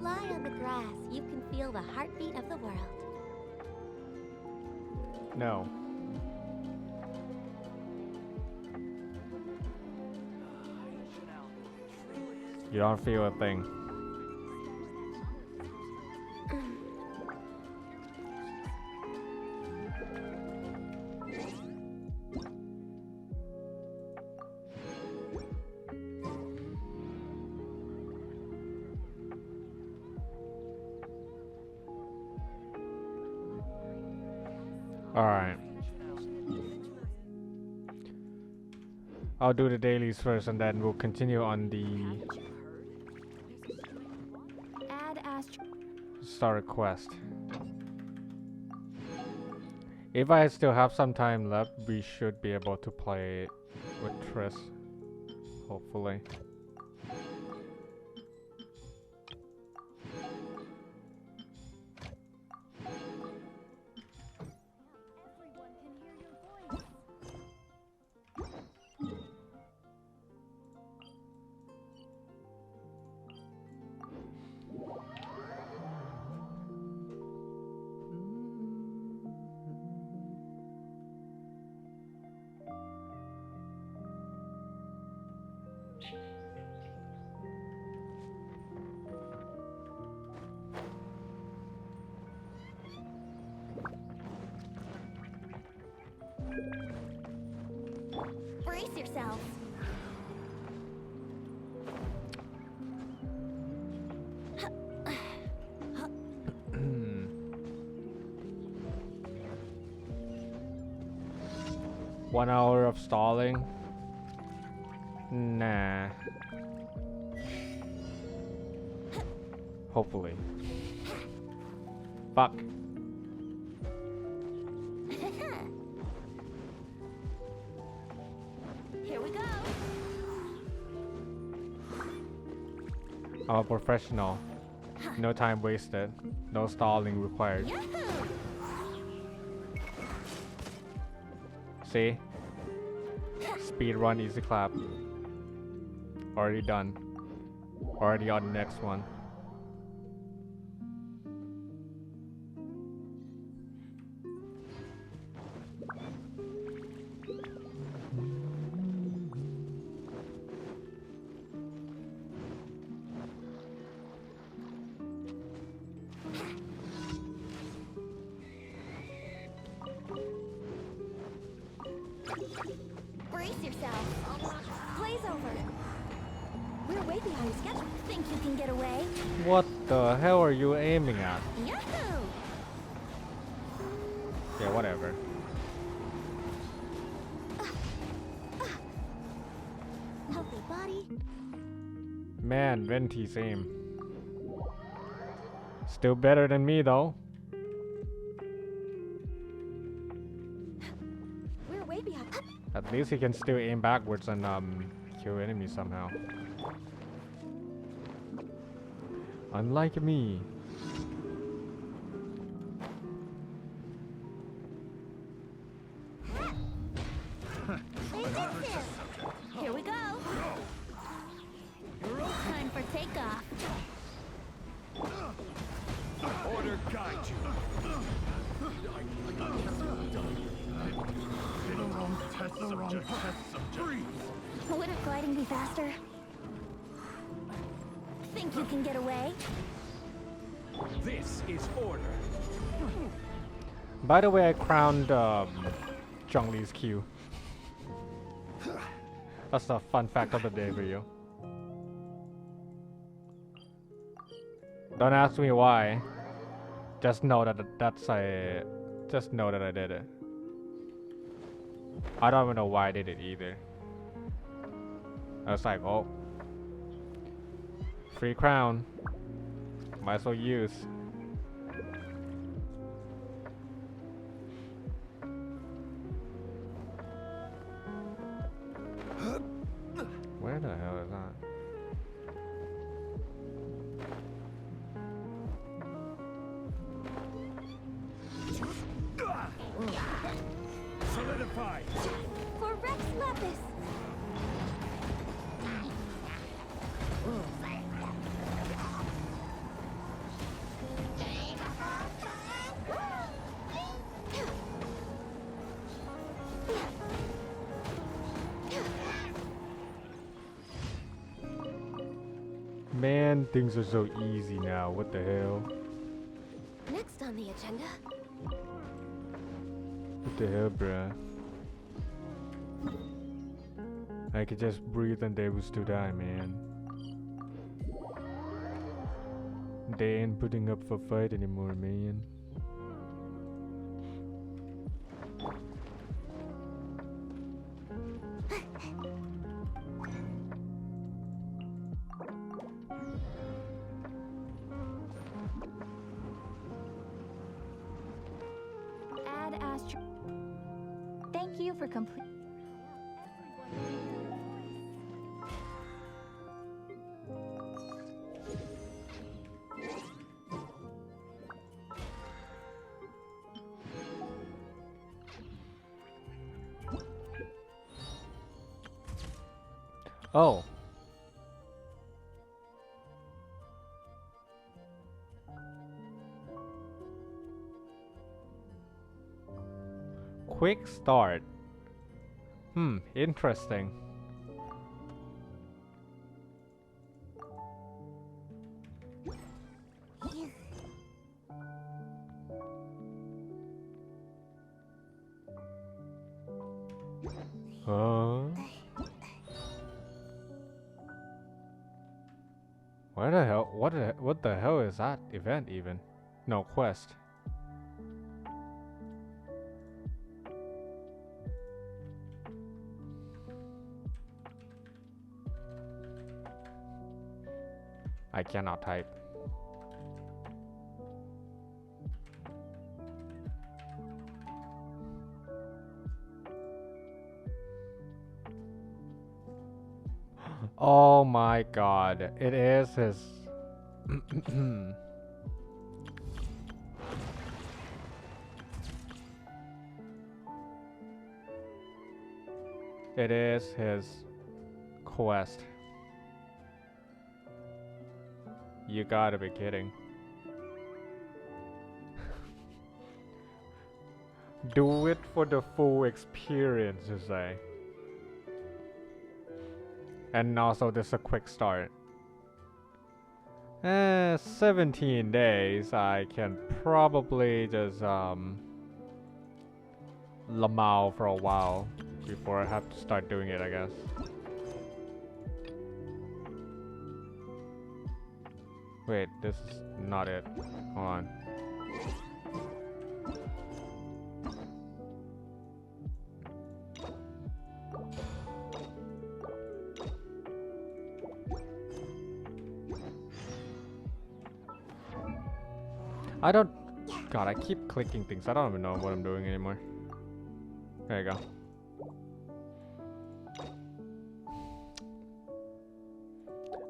lie on the grass, you can feel the heartbeat of the world. No. You don't feel a thing. Alright. I'll do the dailies first and then we'll continue on the start a quest. If I still have some time left, we should be able to play it with Triss. Hopefully. Brace yourself. One hour of stalling? Nah. Hopefully. Fuck. Here we go. I'm a professional. No time wasted. No stalling required. Yahoo! See? Speed run, easy clap. Already done. Already on the next one. Brace yourself. Blaze over. We're way behind schedule. Think you can get away? What the hell are you aiming at? Yahoo! Yeah, whatever. Healthy body. Man, Venti's aim. Still better than me though. We're way behind. At least he can still aim backwards and kill enemies somehow. Unlike me. Here we go. Time for takeoff. Order guide you. Wouldn't gliding be faster? Think you can get away? This is order. By the way, I crowned Zhongli's Q. That's a fun fact of the day for you. Don't ask me why. Just know that just know that I did it. I don't even know why I did it either. I was like, oh, free crown. Might as well use. Where the hell is that? Solidify. For Rex Lapis. man, things are so easy now. What the hell? Next on the agenda. What the hell, bruh? I could just breathe and they will still die, man. They ain't putting up for fight anymore, man. Add Astro. Thank you for complete. Oh. Quick start. Interesting. Where the hell? What the hell is that event even? No, quest. I cannot type. Oh my god, it is his. It is his quest. You gotta be kidding. Do it for the full experience, you say. And also this is a quick start. 17 days, I can probably just lamau for a while before I have to start doing it, I guess. Wait, this is not it. Hold on. I don't... God, I keep clicking things. I don't even know what I'm doing anymore. There you go.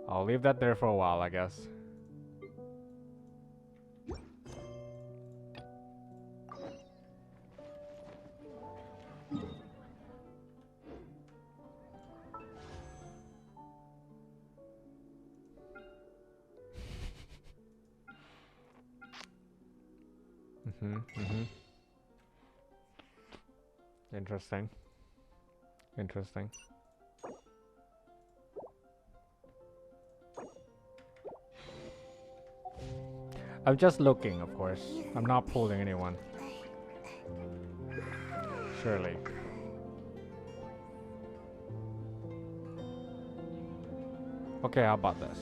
I'll leave that there for a while, I guess. Interesting. Interesting. I'm just looking, of course. I'm not pulling anyone. Surely. Okay, how about this?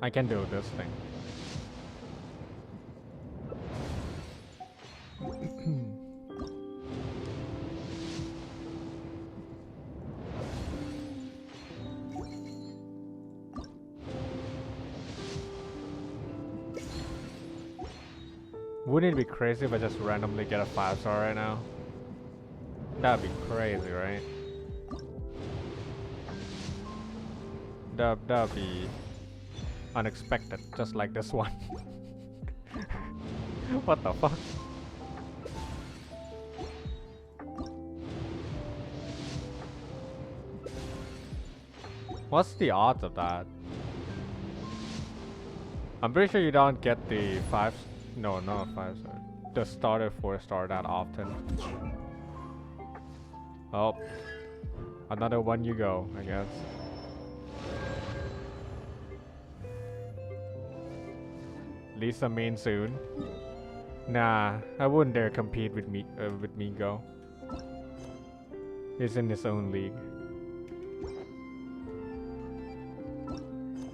I can do this thing. Wouldn't it be crazy if I just randomly get a 5-star right now? That'd be crazy, right? That'd be unexpected, just like this one. What the fuck? What's the odds of that? I'm pretty sure you don't get the 5... No, not a 5-star. The starter 4-star that often. Oh. Another one you go, I guess. Lisa main soon. Nah, I wouldn't dare compete with Migo. He's in his own league.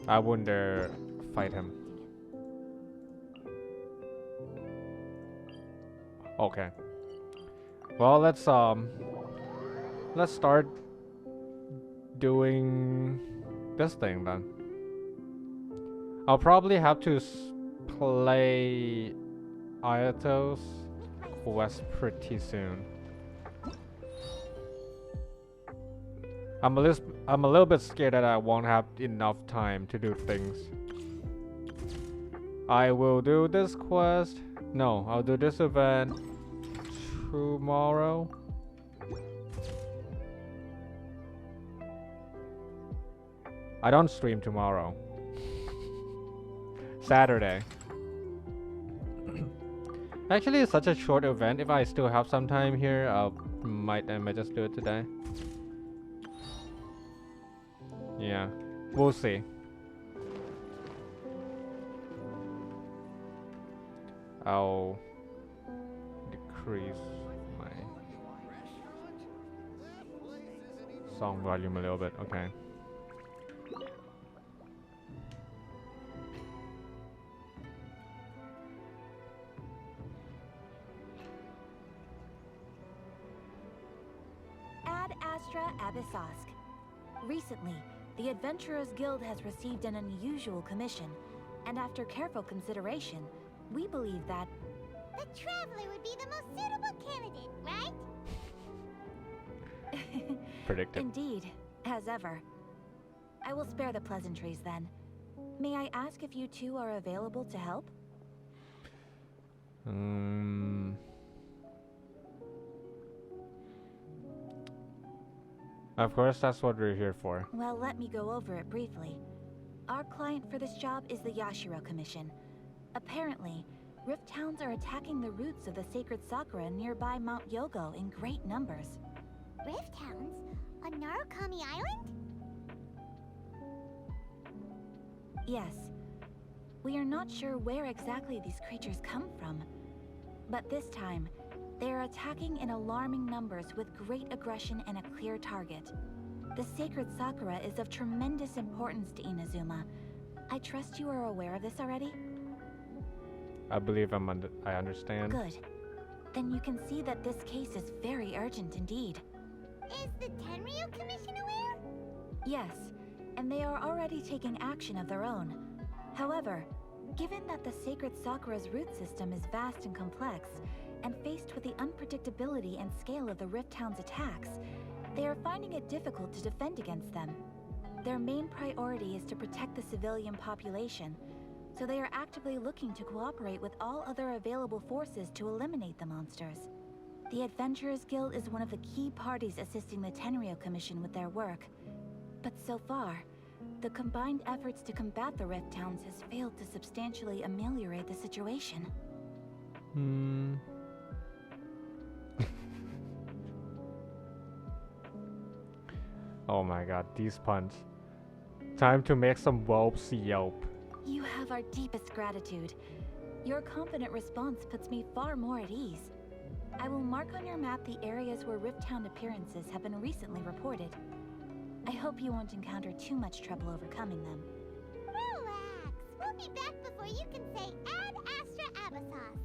I wouldn't dare fight him. Okay. Well, let's start doing this thing then. I'll probably have to play Ayato's quest pretty soon. I'm a little bit scared that I won't have enough time to do things. I will do this quest. No, I'll do this event tomorrow. I don't stream tomorrow. Saturday. Actually, it's such a short event. If I still have some time here, I might just do it today. Yeah, we'll see. I'll decrease my song volume a little bit. Okay. Ad Astra Abyssosk. Recently, the Adventurers Guild has received an unusual commission, and after careful consideration, we believe that the Traveler would be the most suitable candidate, right? Predicted. Indeed, as ever. I will spare the pleasantries then. May I ask if you two are available to help? Of course, that's what we're here for. Well, let me go over it briefly. Our client for this job is the Yashiro Commission. Apparently, Rift Towns are attacking the roots of the sacred Sakura nearby Mount Yogo in great numbers. Rift Hounds? On Narukami Island? Yes. We are not sure where exactly these creatures come from. But this time, they are attacking in alarming numbers with great aggression and a clear target. The sacred Sakura is of tremendous importance to Inazuma. I trust you are aware of this already? I believe I understand. Good. Then you can see that this case is very urgent indeed. Is the Tenryu Commission aware? Yes, and they are already taking action of their own. However, given that the sacred Sakura's root system is vast and complex, and faced with the unpredictability and scale of the Rift Town's attacks, they are finding it difficult to defend against them. Their main priority is to protect the civilian population, so they are actively looking to cooperate with all other available forces to eliminate the monsters. The Adventurers Guild is one of the key parties assisting the Tenryu Commission with their work. But so far, the combined efforts to combat the Rift Towns has failed to substantially ameliorate the situation. Oh my god, these puns. Time to make some whelps yelp. You have our deepest gratitude. Your confident response puts me far more at ease. I will mark on your map the areas where Rift Town appearances have been recently reported. I hope you won't encounter too much trouble overcoming them. Relax. We'll be back before you can say Ad Astra Abyssosk.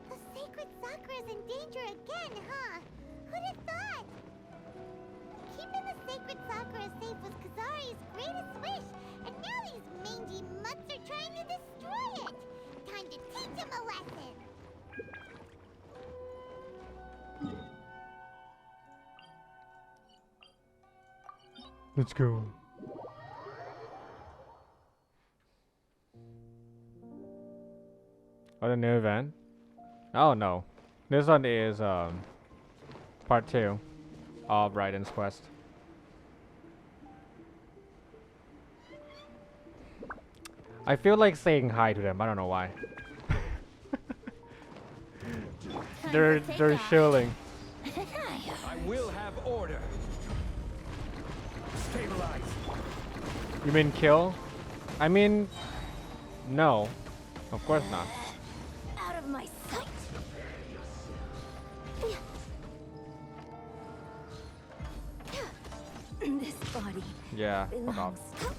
The sacred Sakura's in danger again, huh? Who'd have thought? Keeping the sacred Sakura safe was Kazari's greatest wish, and now these mangy mutts are trying to destroy it. Time to teach him a lesson. Let's go. Oh, the new event? Oh no. This one is part 2 of Raiden's quest. I feel like saying hi to them, I don't know why. they're chilling. I I will have order. Stabilize. You mean kill? I mean, no. Of course not. Out of my sight. This body Yeah, fuck off. belongs to us.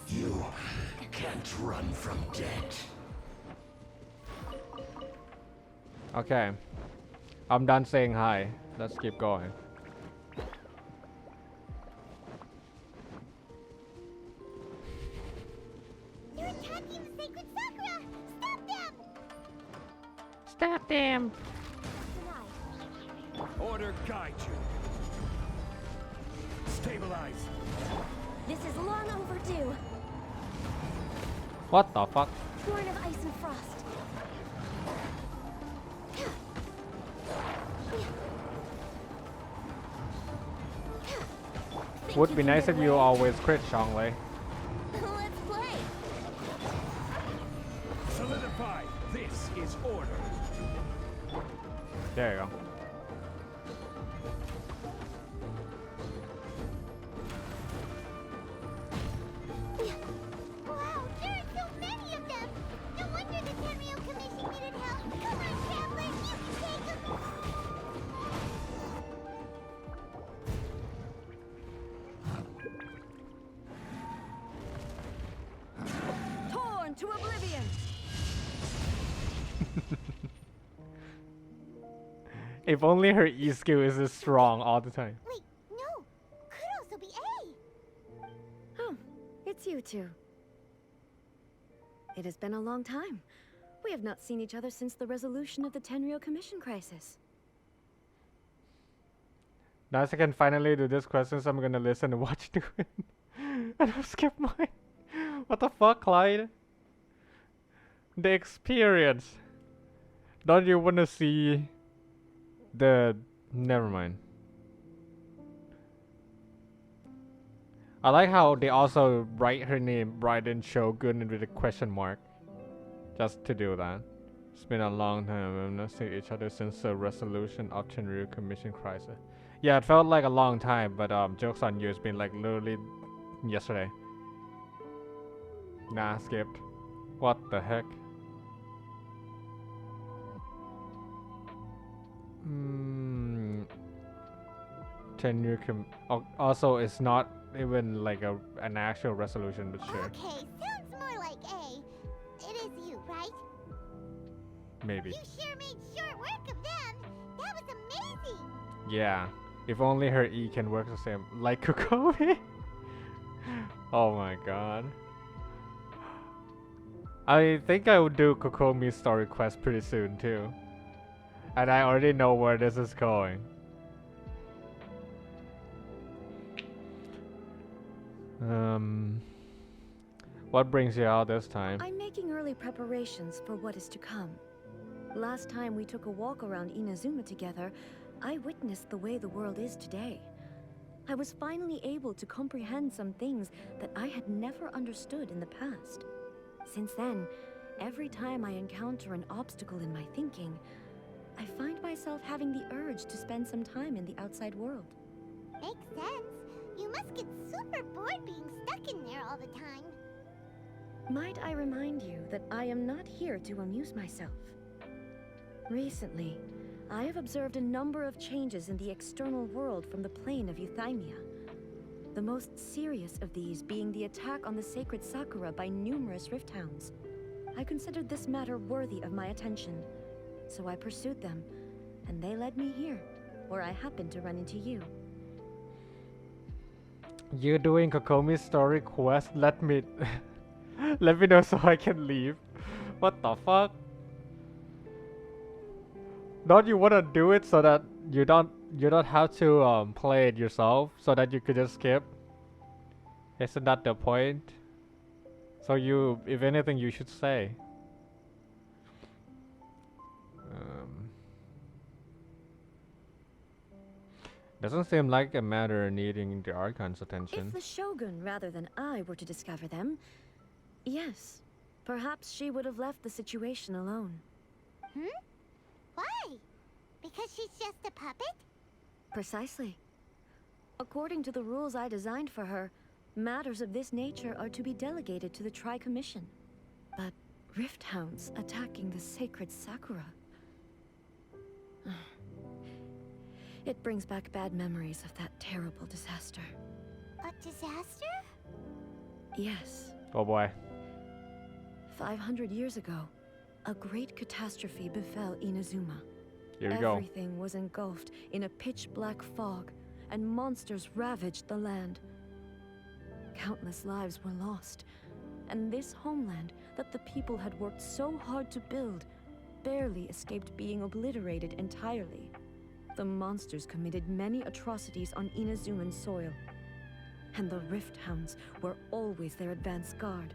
You can't run from death. Okay. I'm done saying hi. Let's keep going. They're attacking the sacred Sakura! Stop them! Stop them! Order guide you. Stabilize. This is long overdue. What the fuck? Born of ice and frost. Would be nice if you always crit, Xianglei. Let's play. Solidify. This is order. There you go. Wow, there are so many of them! No wonder the Tenryou Commission needed help! Come on, Traveler, you can take them! Torn to oblivion. If only her E skill is this strong all the time. Wait, no! Could also be A! Oh, it's you two. It has been a long time. We have not seen each other since the resolution of the Tenryou Commission crisis. Now as I can finally do this questions, I'm gonna listen and watch do it. And I'll skip mine. What the fuck, Clyde? The experience. Don't you wanna see the... Never mind. I like how they also write her name Raiden Shogun with a question mark. Just to do that. It's been a long time. We've not seen each other since the resolution of Tenryou Commission crisis. Yeah, it felt like a long time, but jokes on you, it's been like literally yesterday. Nah, skipped. What the heck? Tenryou also, it's not even like an actual resolution, but sure. Okay, sounds more like A. It is you, right? Maybe. You sure made short work of them! That was amazing! Yeah. If only her E can work the same. Like Kokomi? Oh my god. I think I would do Kokomi's story quest pretty soon too. And I already know where this is going. What brings you out this time? I'm making early preparations for what is to come. Last time we took a walk around Inazuma together, I witnessed the way the world is today. I was finally able to comprehend some things that I had never understood in the past. Since then, every time I encounter an obstacle in my thinking, I find myself having the urge to spend some time in the outside world. Makes sense. You must get super bored being stuck in there all the time. Might I remind you that I am not here to amuse myself. Recently, I have observed a number of changes in the external world from the plane of Euthymia. The most serious of these being the attack on the sacred Sakura by numerous rift hounds. I considered this matter worthy of my attention, so I pursued them, and they led me here, where I happened to run into you. You doing Kokomi's story quest? Let me let me know so I can leave. What the fuck? Don't you wanna do it so that you don't have to play it yourself, so that you could just skip? Isn't that the point? So you, if anything, you should say. Doesn't seem like a matter needing the Archon's attention. If the Shogun rather than I were to discover them, yes, perhaps she would have left the situation alone. Hmm? Why? Because she's just a puppet? Precisely. According to the rules I designed for her, matters of this nature are to be delegated to the Tri-Commission. But Rift Hounds attacking the sacred Sakura... It brings back bad memories of that terrible disaster. A disaster? Yes. Oh boy. 500 years ago, a great catastrophe befell Inazuma. Here we go. Everything was engulfed in a pitch-black fog, and monsters ravaged the land. Countless lives were lost, and this homeland that the people had worked so hard to build barely escaped being obliterated entirely. The monsters committed many atrocities on Inazuman soil, and the Rift Hounds were always their advance guard.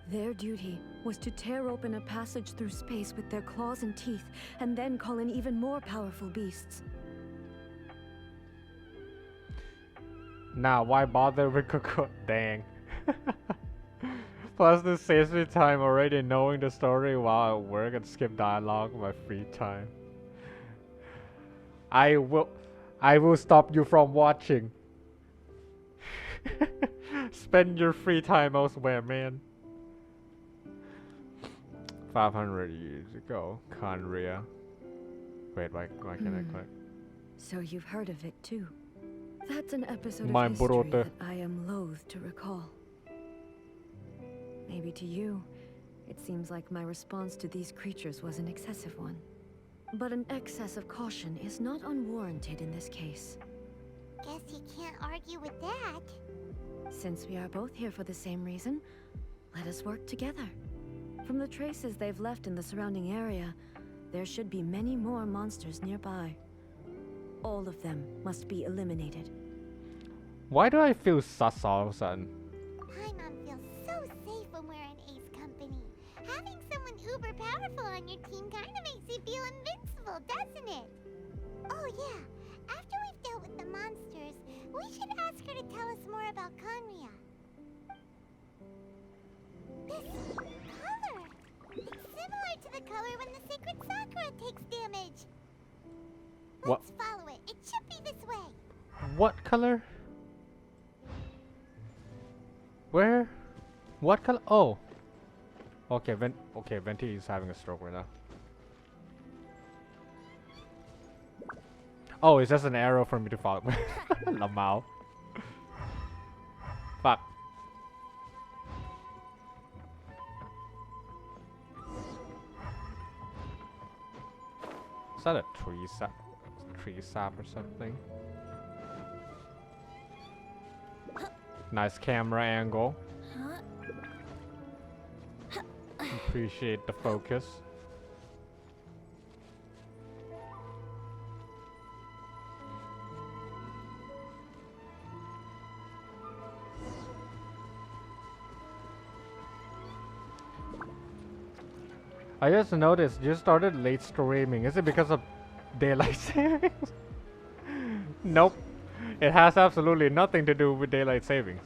Their duty was to tear open a passage through space with their claws and teeth, and then call in even more powerful beasts. Now, why bother with Coco? Dang. Plus, this saves me time already knowing the story while at work and skip dialogue in my free time. I will stop you from watching. Spend your free time elsewhere, man. 500 years ago, Conria. Wait, why can't I click? So you've heard of it too. That's an episode My of history brother. that I am loath to recall. Maybe to you, it seems like my response to these creatures was an excessive one. But an excess of caution is not unwarranted in this case. Guess you can't argue with that. Since we are both here for the same reason, let us work together. From the traces they've left in the surrounding area, there should be many more monsters nearby. All of them must be eliminated. Why do I feel sus all of a sudden? Paimon feels so safe when we're in Ace Company. Having someone uber powerful on your team kinda makes you feel invincible, doesn't it? Oh yeah, after we've dealt with the monsters, we should ask her to tell us more about Conria. This color! It's similar to the color when the sacred Sakura takes damage. What? Let's follow it. It should be this way. What color? Where? What color? Oh. Okay, Venti is having a stroke right now. Oh, it's just an arrow for me to follow. Lamau. Fuck. Is that a tree sap or something? Nice camera angle. Appreciate the focus. I just noticed you started late streaming. Is it because of daylight savings? Nope. It has absolutely nothing to do with daylight savings.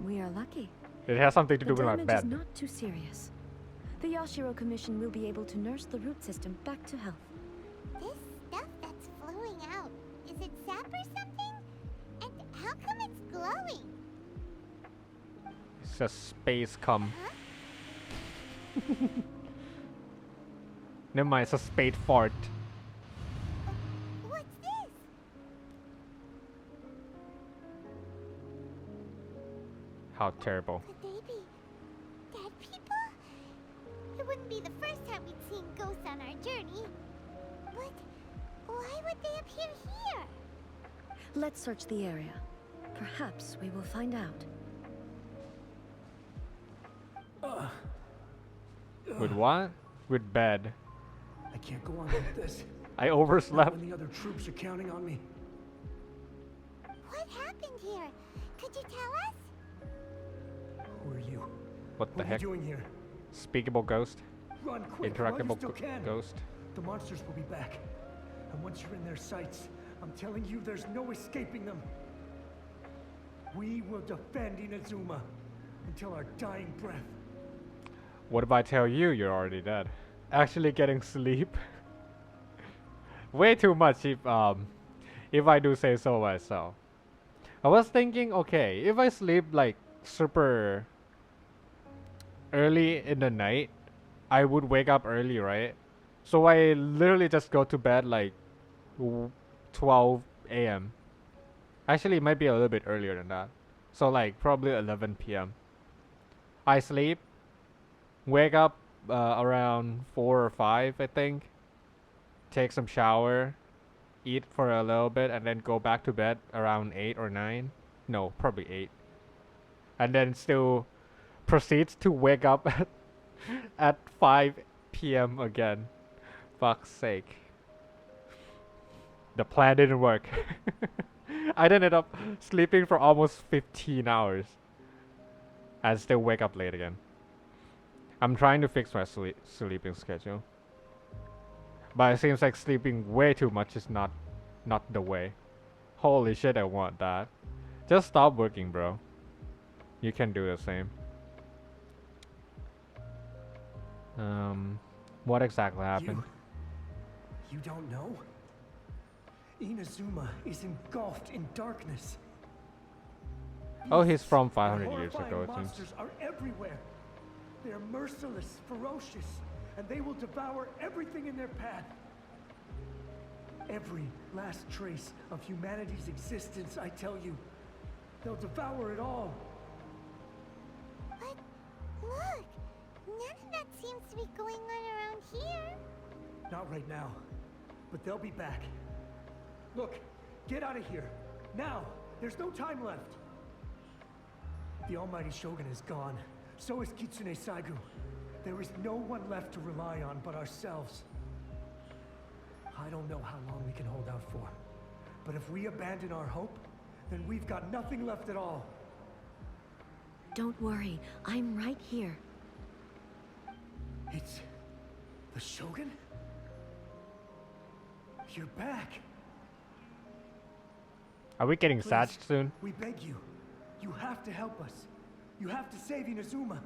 We are lucky. It has something to do The with my damage bed. is not too serious. The Yashiro Commission will be able to nurse the root system back to health. This stuff that's flowing out, is it sap or something? And how come it's glowing? It's just space cum. Huh? Never mind, it's a spade fart. What's this? How terrible. Could they be dead people? It wouldn't be the first time we'd seen ghosts on our journey. But why would they appear here? Let's search the area. Perhaps we will find out. With what? With bed. I can't go on like this. I Not overslept. when the other troops are counting on me. What happened here? Could you tell us? Who are you? What the What are heck? you doing here? Speakable ghost? Run quick while you Interactable still can. ghost? The monsters will be back. And once you're in their sights, I'm telling you there's no escaping them. We will defend Inazuma until our dying breath. What if I tell you you're already dead? Actually getting sleep? Way too much. if I do say so myself. I was thinking, okay, if I sleep like super early in the night, I would wake up early, right? So I literally just go to bed like 12 a.m. Actually, it might be a little bit earlier than that. So like probably 11 p.m. I sleep, wake up around 4 or 5, I think. Take some shower, eat for a little bit, and then go back to bed around 8 or 9. No, probably 8. And then still proceeds to wake up at 5 p.m. again. Fuck's sake. The plan didn't work. I ended up sleeping for almost 15 hours. And still wake up late again. I'm trying to fix my sleeping schedule. But it seems like sleeping way too much is not the way. Holy shit, I want that. Just stop working, bro. You can do the same. What exactly happened? You don't know? Inazuma is engulfed in darkness. Oh, he's from And 500 years horrifying ago, it seems. monsters are everywhere. They're merciless, ferocious, and they will devour everything in their path. Every last trace of humanity's existence, I tell you. They'll devour it all. But look, none of that seems to be going on around here. Not right now, but they'll be back. Look, get out of here. Now! There's no time left. The almighty Shogun is gone. So is Kitsune Saigu. There is no one left to rely on but ourselves. I don't know how long we can hold out for. But if we abandon our hope, then we've got nothing left at all. Don't worry, I'm right here. It's the Shogun? You're back. Are we getting Please, satched soon? We beg you. You have to help us. You have to save Inazuma.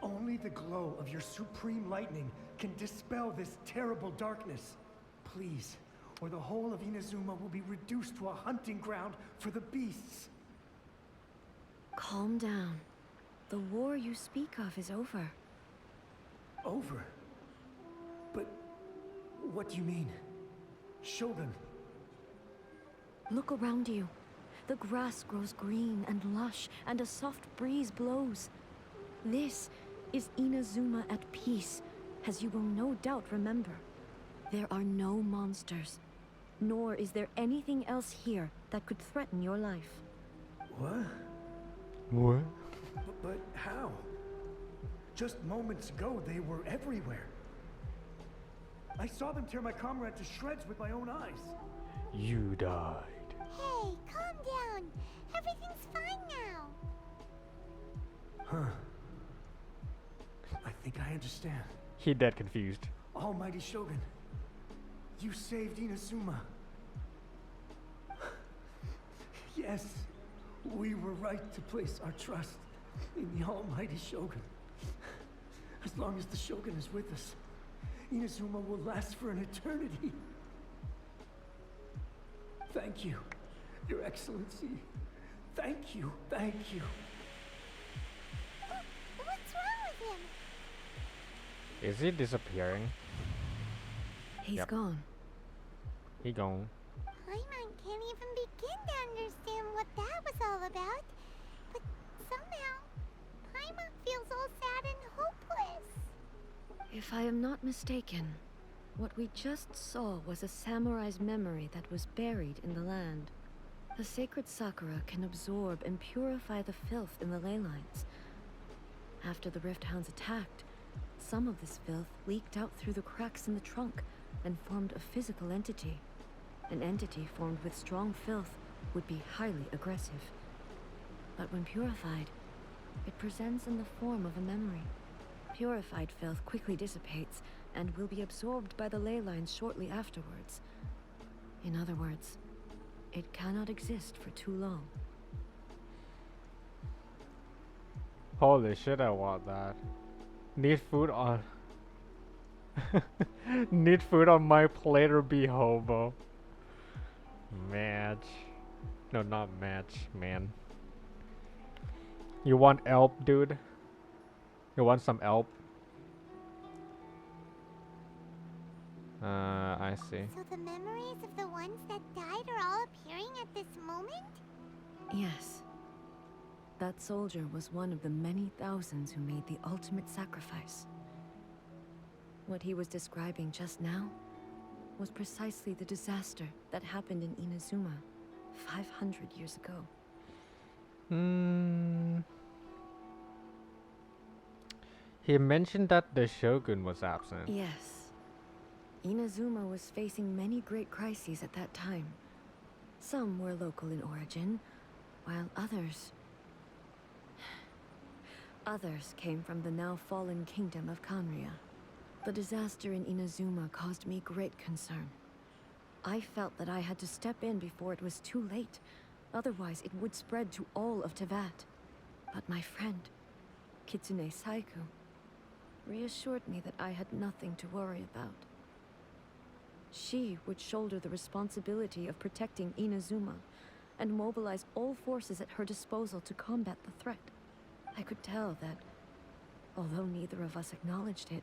Only the glow of your supreme lightning can dispel this terrible darkness. Please, or the whole of Inazuma will be reduced to a hunting ground for the beasts. Calm down. The war you speak of is over. Over? But what do you mean? Shogun. Look around you. The grass grows green and lush, and a soft breeze blows. This is Inazuma at peace, as you will no doubt remember. There are no monsters, nor is there anything else here that could threaten your life. What? What? But how? Just moments ago, they were everywhere. I saw them tear my comrade to shreds with my own eyes. You died. Hey, calm down. Everything's fine now. Huh. I think I understand. He dead confused. Almighty Shogun, you saved Inazuma. Yes, we were right to place our trust in the Almighty Shogun. As long as the Shogun is with us, Inazuma will last for an eternity. Thank you, Your Excellency. Thank you, thank you. What's wrong with him? Is he disappearing? He's Yep. gone. He gone. Paimon can't even begin to understand what that was all about. But somehow, Paimon feels all sad and hopeless. If I am not mistaken, what we just saw was a samurai's memory that was buried in the land. The sacred sakura can absorb and purify the filth in the ley lines. After the Rift Hounds attacked, some of this filth leaked out through the cracks in the trunk and formed a physical entity. An entity formed with strong filth would be highly aggressive. But when purified, it presents in the form of a memory. Purified filth quickly dissipates and will be absorbed by the ley lines shortly afterwards. In other words, it cannot exist for too long. Holy shit, I want that. Need food on... Need food on my plate or be hobo. Match. No, not match, man. You want help, dude? You want some help? I see. So the memories of the ones that died are all appearing at this moment? Yes. That soldier was one of the many thousands who made the ultimate sacrifice. What he was describing just now was precisely the disaster that happened in Inazuma 500 years ago. He mentioned that the Shogun was absent. Yes. Inazuma was facing many great crises at that time. Some were local in origin, while others came from the now fallen kingdom of Kanria. The disaster in Inazuma caused me great concern. I felt that I had to step in before it was too late, otherwise it would spread to all of Tevat. But my friend, Kitsune Saiku, reassured me that I had nothing to worry about. She would shoulder the responsibility of protecting Inazuma and mobilize all forces at her disposal to combat the threat. I could tell that, although neither of us acknowledged it,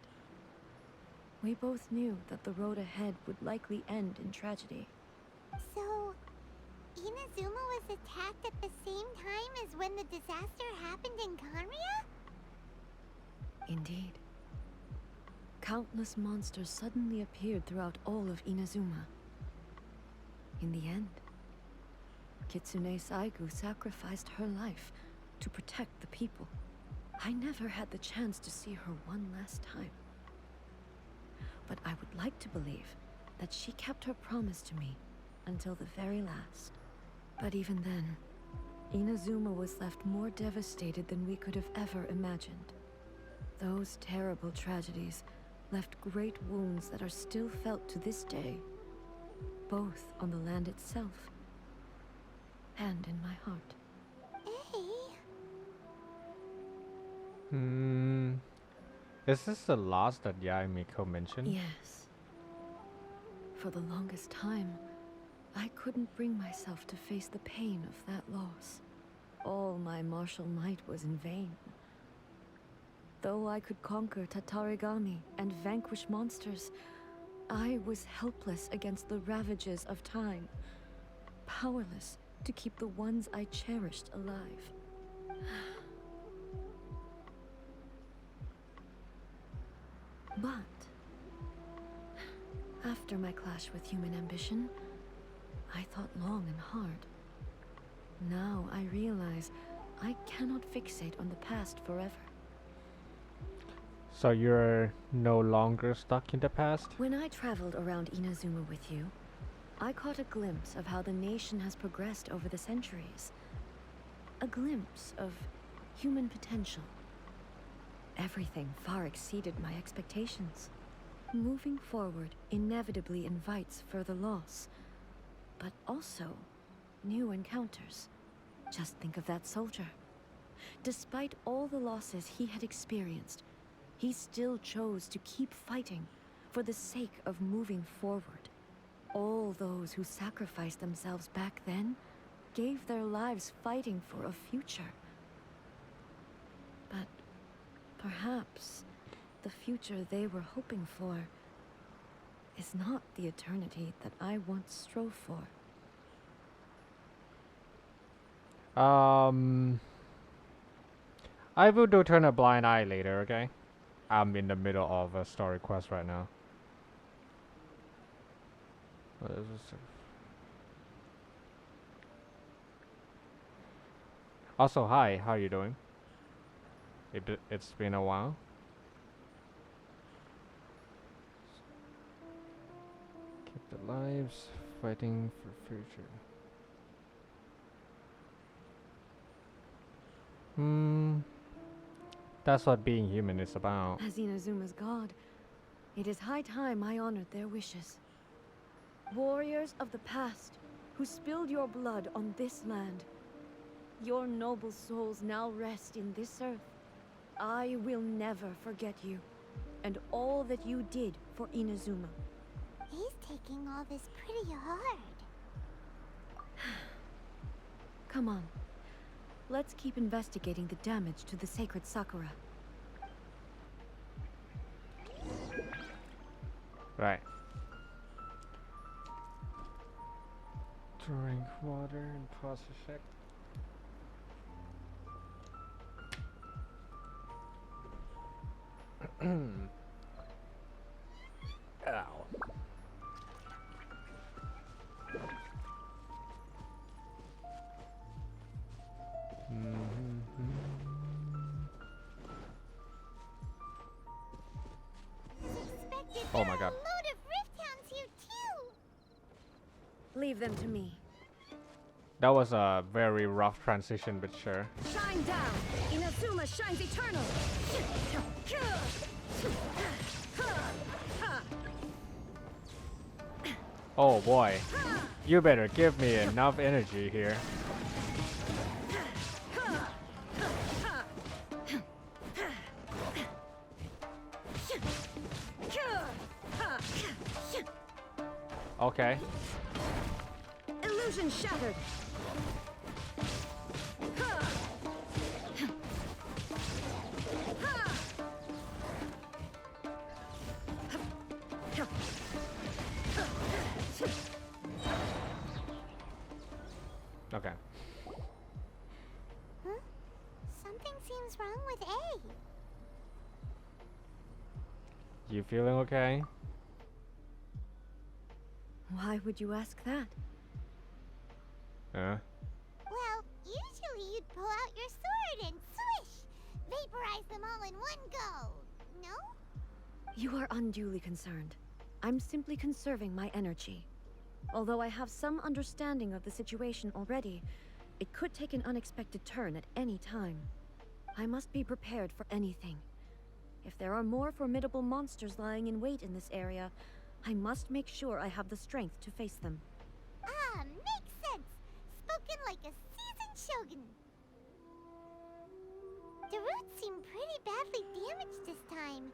we both knew that the road ahead would likely end in tragedy. So, Inazuma was attacked at the same time as when the disaster happened in Kanria? Indeed. Countless monsters suddenly appeared throughout all of Inazuma. In the end, Kitsune Saigu sacrificed her life to protect the people. I never had the chance to see her one last time. But I would like to believe that she kept her promise to me until the very last. But even then, Inazuma was left more devastated than we could have ever imagined. Those terrible tragedies left great wounds that are still felt to this day, both on the land itself and in my heart. Is this the loss that Yaemiko mentioned? Yes. For the longest time, I couldn't bring myself to face the pain of that loss. All my martial might was in vain. Though I could conquer Tatarigami and vanquish monsters, I was helpless against the ravages of time, powerless to keep the ones I cherished alive. But after my clash with human ambition, I thought long and hard. Now I realize I cannot fixate on the past forever. So you're no longer stuck in the past? When I traveled around Inazuma with you, I caught a glimpse of how the nation has progressed over the centuries. A glimpse of human potential. Everything far exceeded my expectations. Moving forward inevitably invites further loss, but also new encounters. Just think of that soldier. Despite all the losses he had experienced, he still chose to keep fighting for the sake of moving forward. All those who sacrificed themselves back then gave their lives fighting for a future. But perhaps the future they were hoping for is not the eternity that I once strove for. I will do turn a blind eye later, okay? I'm in the middle of a story quest right now. What is this? Also, hi, how are you doing? It's been a while. Keep the lives, fighting for future. That's what being human is about. As Inazuma's god, it is high time I honored their wishes. Warriors of the past, who spilled your blood on this land, your noble souls now rest in this earth. I will never forget you, and all that you did for Inazuma. He's taking all this pretty hard. Come on. Let's keep investigating the damage to the sacred Sakura. Right. Drink water and pause a sec. Ow. Oh my god. A load of rift hounds here too. Leave them to me. That was a very rough transition, but sure. Shine down! Inazuma shines eternal! Oh boy. You better give me enough energy here. Okay. Illusion shattered! Okay. Huh? Something seems wrong with A. You feeling okay? Why would you ask that? Huh? Well, usually you'd pull out your sword and swish! Vaporize them all in one go! No? You are unduly concerned. I'm simply conserving my energy. Although I have some understanding of the situation already, it could take an unexpected turn at any time. I must be prepared for anything. If there are more formidable monsters lying in wait in this area, I must make sure I have the strength to face them. Ah, makes sense! Spoken like a seasoned shogun. The roots seem pretty badly damaged this time.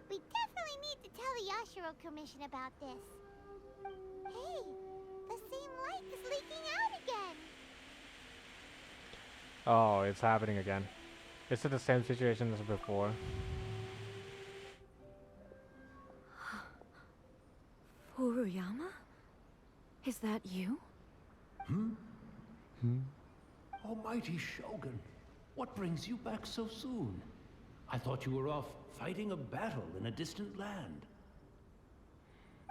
We definitely need to tell the Yashiro Commission about this. Hey, the same light is leaking out again. Oh, it's happening again. Is it the same situation as before? Furuyama? Is that you? Almighty Shogun, what brings you back so soon? I thought you were off fighting a battle in a distant land.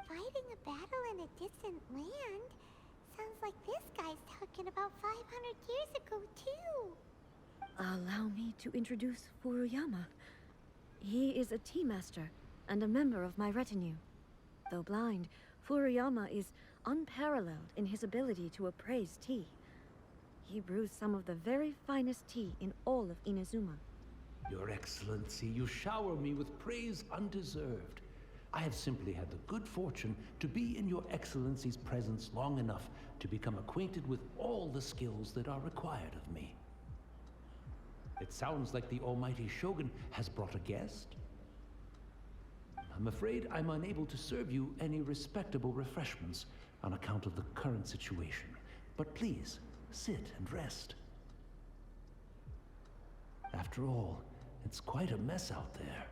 Fighting a battle in a distant land? Sounds like this guy's talking about 500 years ago, too. Allow me to introduce Furuyama. He is a tea master and a member of my retinue. Though blind, Furuyama is unparalleled in his ability to appraise tea. He brews some of the very finest tea in all of Inazuma. Your Excellency, you shower me with praise undeserved. I have simply had the good fortune to be in Your Excellency's presence long enough to become acquainted with all the skills that are required of me. It sounds like the Almighty Shogun has brought a guest. I'm afraid I'm unable to serve you any respectable refreshments on account of the current situation. But please, sit and rest. After all, it's quite a mess out there.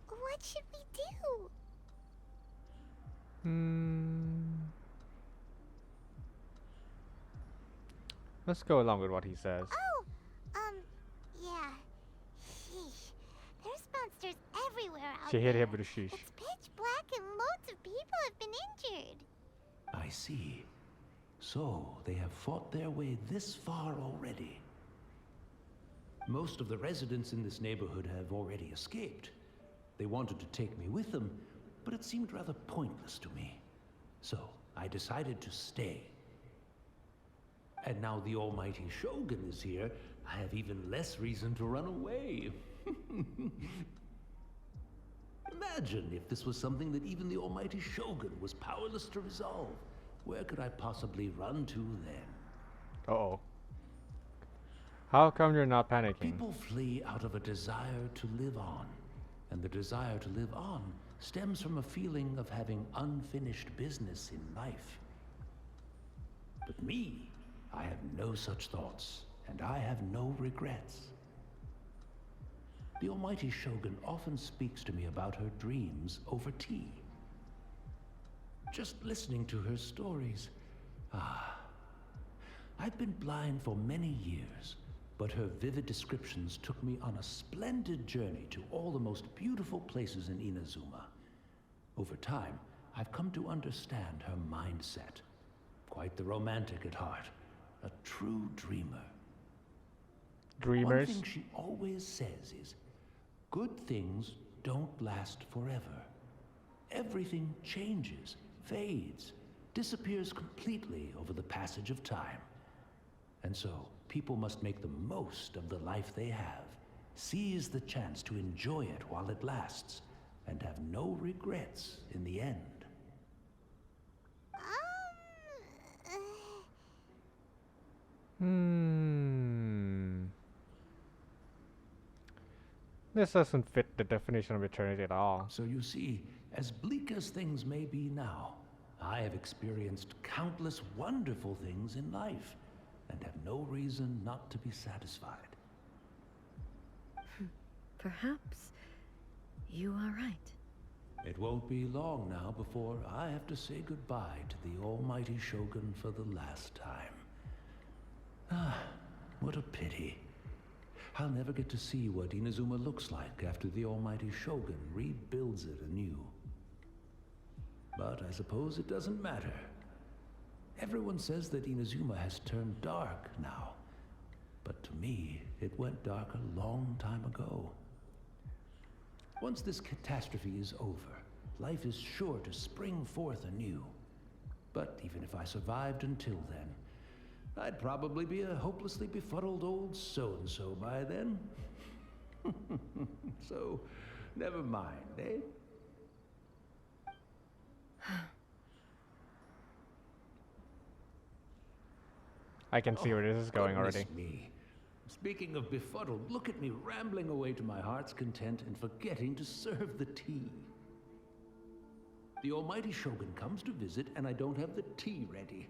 What should we do? Let's go along with what he says. Oh, yeah. Sheesh. There's monsters everywhere out She there. hit him with a sheesh. It's pitch black and loads of people have been injured. I see. So, they have fought their way this far already. Most of the residents in this neighborhood have already escaped. They wanted to take me with them, but it seemed rather pointless to me. So, I decided to stay. And now the Almighty Shogun is here, I have even less reason to run away. Imagine if this was something that even the Almighty Shogun was powerless to resolve. Where could I possibly run to then? Uh-oh. How come you're not panicking? People flee out of a desire to live on. And the desire to live on stems from a feeling of having unfinished business in life. But me, I have no such thoughts, and I have no regrets. The almighty Shogun often speaks to me about her dreams over tea. Just listening to her stories. I've been blind for many years, but her vivid descriptions took me on a splendid journey to all the most beautiful places in Inazuma. Over time, I've come to understand her mindset. Quite the romantic at heart. A true dreamer. Dreamers. One thing she always says is, good things don't last forever. Everything changes, fades, disappears completely over the passage of time. And so, people must make the most of the life they have, seize the chance to enjoy it while it lasts, and have no regrets in the end. This doesn't fit the definition of eternity at all. So you see, as bleak as things may be now, I have experienced countless wonderful things in life, and have no reason not to be satisfied. Perhaps you are right. It won't be long now before I have to say goodbye to the almighty Shogun for the last time. What a pity. I'll never get to see what Inazuma looks like after the almighty Shogun rebuilds it anew. But I suppose it doesn't matter. Everyone says that Inazuma has turned dark now. But to me, it went dark a long time ago. Once this catastrophe is over, life is sure to spring forth anew. But even if I survived until then, I'd probably be a hopelessly befuddled old so-and-so by then. So, never mind, eh? I can see where this is going Goodness already. Me. Speaking of befuddled, look at me rambling away to my heart's content and forgetting to serve the tea. The almighty Shogun comes to visit and I don't have the tea ready.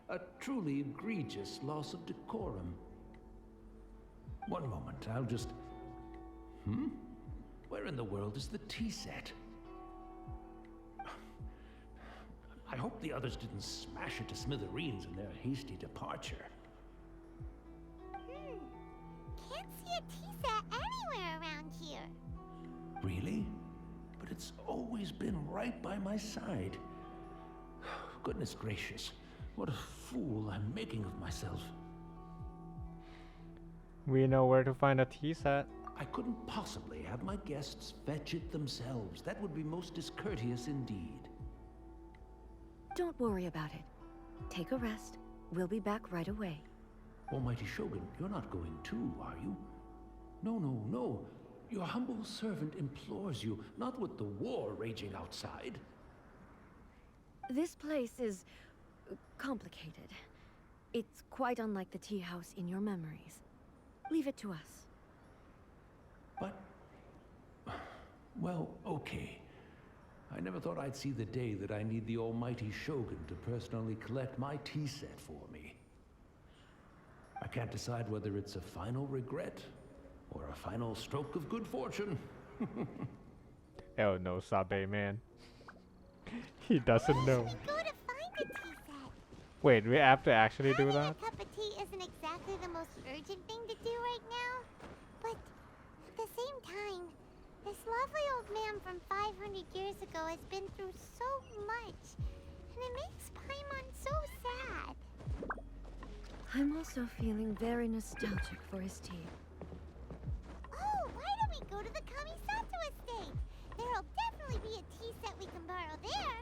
A truly egregious loss of decorum. One moment, I'll just... Where in the world is the tea set? I hope the others didn't smash it to smithereens in their hasty departure. Can't see a tea set anywhere around here. Really? But it's always been right by my side. Goodness gracious, what a fool I'm making of myself. We know where to find a tea set. I couldn't possibly have my guests fetch it themselves. That would be most discourteous indeed. Don't worry about it. Take a rest. We'll be back right away. Almighty Shogun, you're not going too, are you? No, no, no. Your humble servant implores you, not with the war raging outside. This place is complicated. It's quite unlike the tea house in your memories. Leave it to us. But... well, okay. I never thought I'd see the day that I need the almighty Shogun to personally collect my tea set for me. I can't decide whether it's a final regret or a final stroke of good fortune. Oh no, Sabe man. He doesn't know. Where should we go to find a tea set? Wait, we have to actually do Having that? a cup of tea isn't exactly the most urgent thing to do right now, but at the same time, this lovely old man from 500 years ago has been through so much, and it makes Paimon so sad. I'm also feeling very nostalgic for his tea. Oh, why don't we go to the Kamisato estate? There'll definitely be a tea set we can borrow there.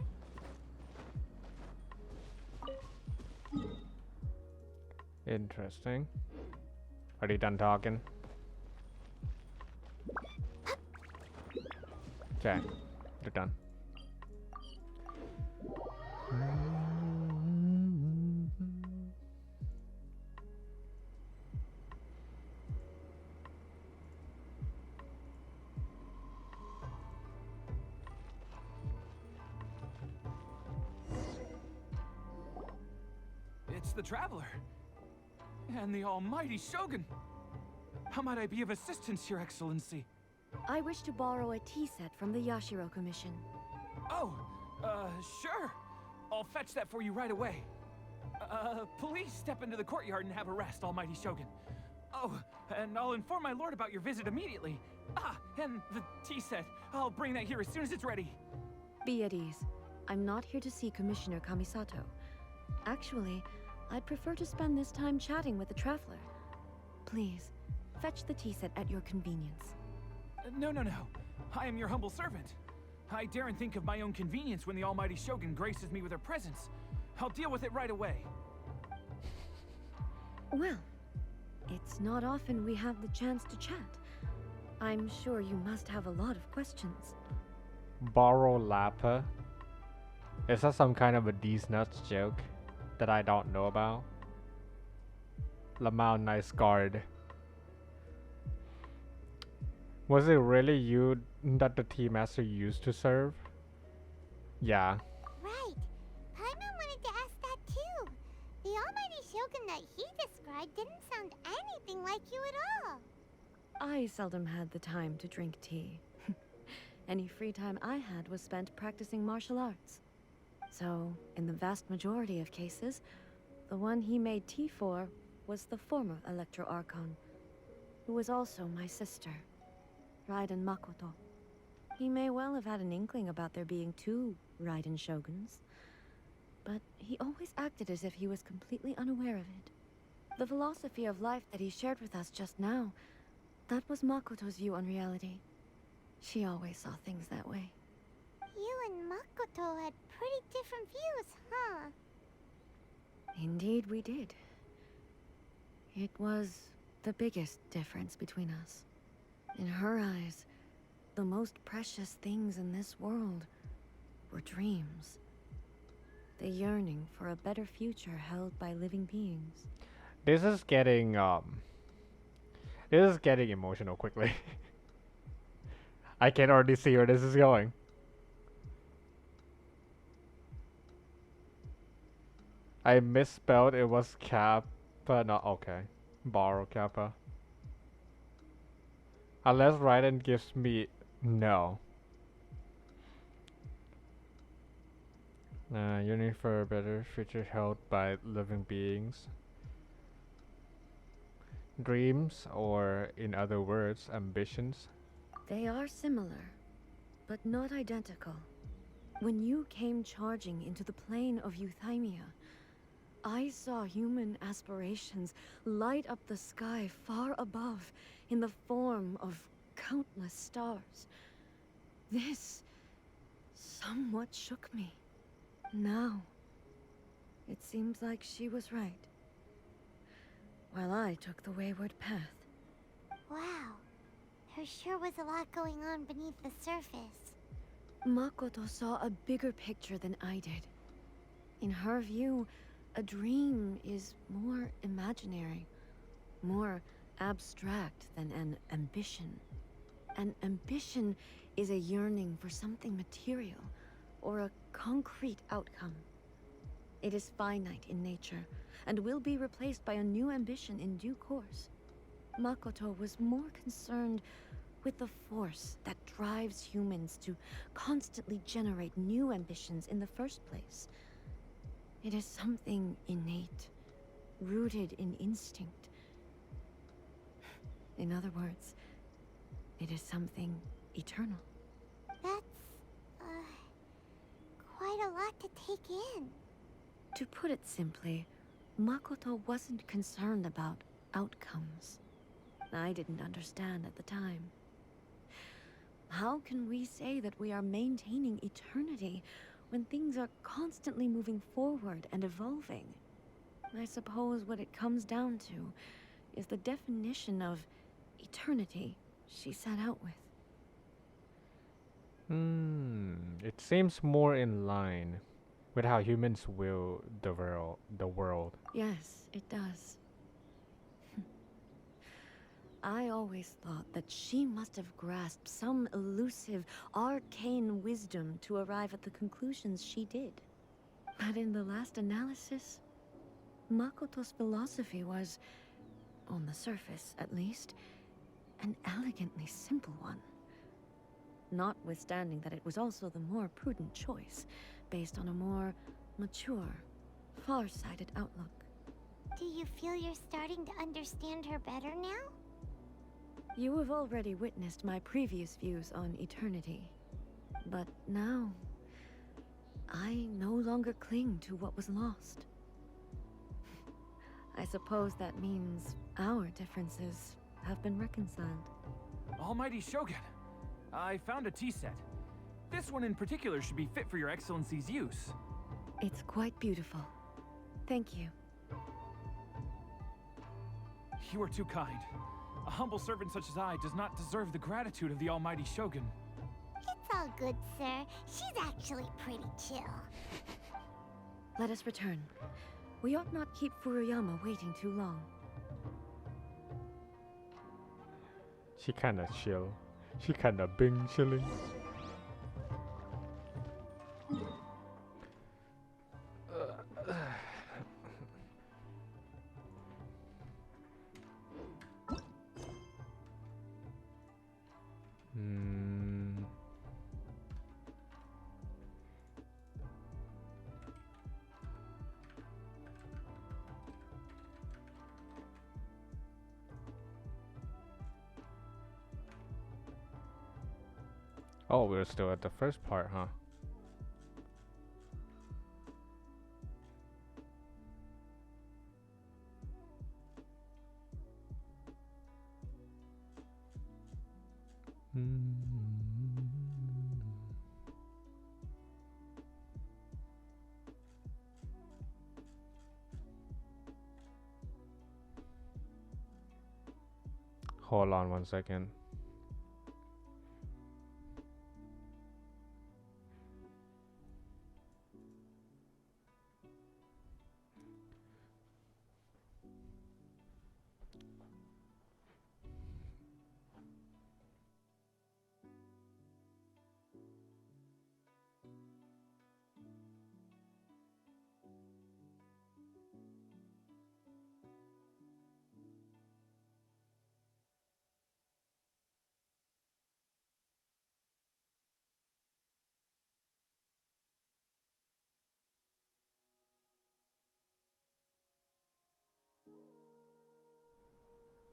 Interesting. Are you done talking? Okay, they're done. It's It's the Traveler. And the almighty Shogun. How might I be of assistance, Your Excellency? I wish to borrow a tea set from the Yashiro Commission. Oh, sure. I'll fetch that for you right away. Please step into the courtyard and have a rest, almighty Shogun. Oh, and I'll inform my lord about your visit immediately. Ah, and the tea set. I'll bring that here as soon as it's ready. Be at ease. I'm not here to see Commissioner Kamisato. Actually, I'd prefer to spend this time chatting with the Traveler. Please, fetch the tea set at your convenience. No. I am your humble servant. I daren't think of my own convenience when the almighty Shogun graces me with her presence. I'll deal with it right away. Well, it's not often we have the chance to chat. I'm sure you must have a lot of questions. Borrow Lappa? Is that some kind of a These Nuts joke that I don't know about? Lamau nice guard. Was it really you that the tea master used to serve? Yeah. Right. Paimon wanted to ask that too. The almighty Shogun that he described didn't sound anything like you at all. I seldom had the time to drink tea. Any free time I had was spent practicing martial arts. So, in the vast majority of cases, the one he made tea for was the former Electro Archon, who was also my sister, Raiden Makoto. He may well have had an inkling about there being two Raiden Shoguns, but he always acted as if he was completely unaware of it. The philosophy of life that he shared with us just now, that was Makoto's view on reality. She always saw things that way. You and Makoto had pretty different views, huh? Indeed we did. It was the biggest difference between us. In her eyes, the most precious things in this world were dreams. The yearning for a better future held by living beings. This is getting emotional quickly. I can already see where this is going. I misspelled, it was Kappa, not okay. Borrow Kappa. Unless Raiden gives me no. Yearning for a better future held by living beings. Dreams, or in other words, ambitions. They are similar, but not identical. When you came charging into the plane of Euthymia, I saw human aspirations light up the sky far above in the form of countless stars. This somewhat shook me. Now, it seems like she was right, while I took the wayward path. Wow. There sure was a lot going on beneath the surface. Makoto saw a bigger picture than I did. In her view, a dream is more imaginary, more abstract than an ambition. An ambition is a yearning for something material, or a concrete outcome. It is finite in nature, and will be replaced by a new ambition in due course. Makoto was more concerned with the force that drives humans to constantly generate new ambitions in the first place. It is something innate, rooted in instinct. In other words, it is something eternal. That's, quite a lot to take in. To put it simply, Makoto wasn't concerned about outcomes. I didn't understand at the time. How can we say that we are maintaining eternity when things are constantly moving forward and evolving? I suppose what it comes down to is the definition of eternity she set out with. It seems more in line with how humans will the world. Yes, it does. I always thought that she must have grasped some elusive, arcane wisdom to arrive at the conclusions she did. But in the last analysis, Makoto's philosophy was, on the surface at least, an elegantly simple one. Notwithstanding that it was also the more prudent choice, based on a more mature, far-sighted outlook. Do you feel you're starting to understand her better now? You have already witnessed my previous views on eternity. But now, I no longer cling to what was lost. I suppose that means our differences have been reconciled. Almighty Shogun, I found a tea set. This one in particular should be fit for your Excellency's use. It's quite beautiful. Thank you. You are too kind. A humble servant such as I does not deserve the gratitude of the Almighty Shogun. It's all good, sir. She's actually pretty chill. Let us return. We ought not keep Furuyama waiting too long. She kinda chill. She kinda bing chilling. Oh, we're still at the first part, huh? Hold on 1 second.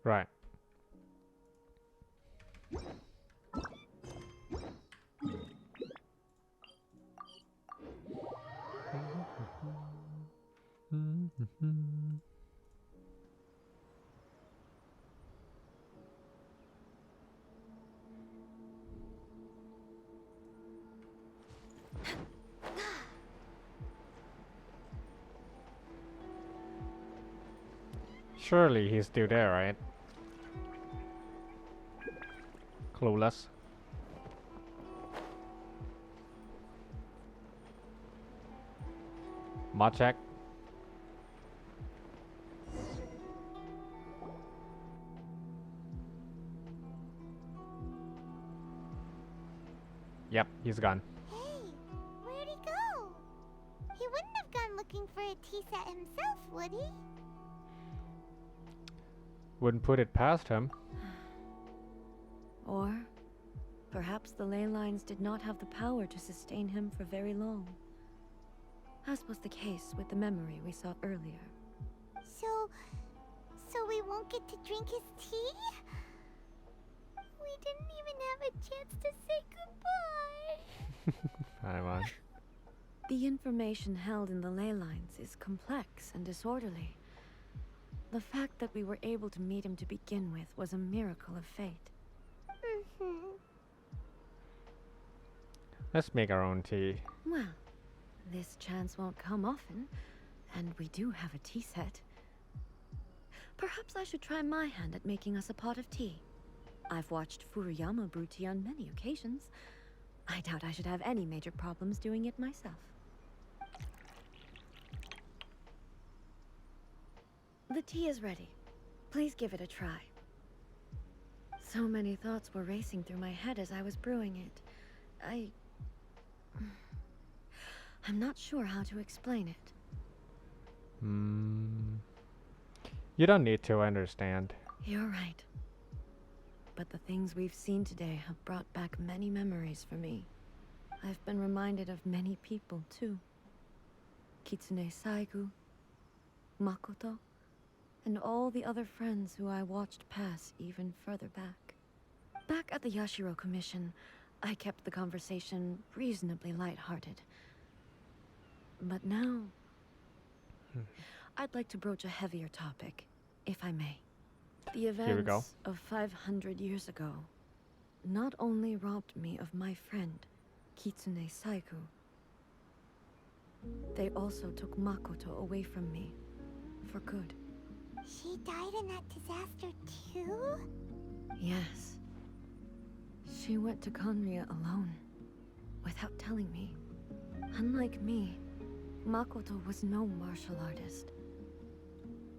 Right. Surely he's still there, right? Clueless. Mod check. Yep, he's gone. Hey, where'd he go? He wouldn't have gone looking for a tea set himself, would he? Wouldn't put it past him. Or perhaps the ley lines did not have the power to sustain him for very long. As was the case with the memory we saw earlier. So we won't get to drink his tea? We didn't even have a chance to say goodbye. Hi, man. The information held in the ley lines is complex and disorderly. The fact that we were able to meet him to begin with was a miracle of fate. Let's make our own tea. Well, this chance won't come often, and we do have a tea set. Perhaps I should try my hand at making us a pot of tea. I've watched Furuyama brew tea on many occasions. I doubt I should have any major problems doing it myself. The tea is ready. Please give it a try. So many thoughts were racing through my head as I was brewing it. I'm not sure how to explain it. You don't need to understand. You're right. But the things we've seen today have brought back many memories for me. I've been reminded of many people, too. Kitsune Saigu, Makoto, and all the other friends who I watched pass even further back. Back at the Yashiro Commission, I kept the conversation reasonably lighthearted. But now, I'd like to broach a heavier topic, if I may. The Here we go. events of 500 years ago not only robbed me of my friend, Kitsune Saigu, they also took Makoto away from me, for good. She died in that disaster too? Yes. She went to Conria alone, without telling me. Unlike me, Makoto was no martial artist.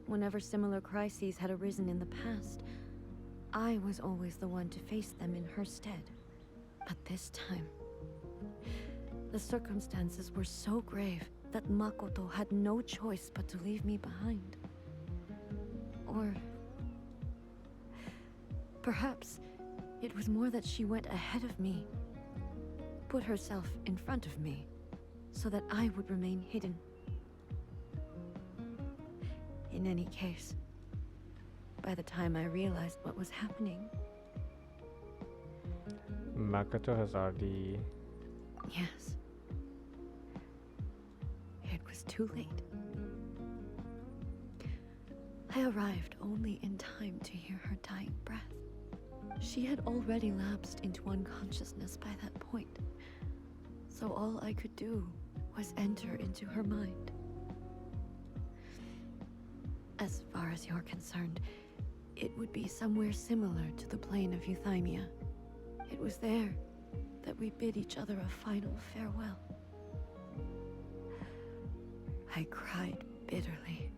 Whenever similar crises had arisen in the past, I was always the one to face them in her stead. But this time, the circumstances were so grave that Makoto had no choice but to leave me behind. Or perhaps it was more that she went ahead of me, put herself in front of me, so that I would remain hidden. In any case, by the time I realized what was happening... Makoto has already... Yes. It was too late. I arrived only in time to hear her dying breath. She had already lapsed into unconsciousness by that point, so all I could do was enter into her mind. As far as you're concerned, it would be somewhere similar to the plane of Euthymia. It was there that we bid each other a final farewell. I cried bitterly.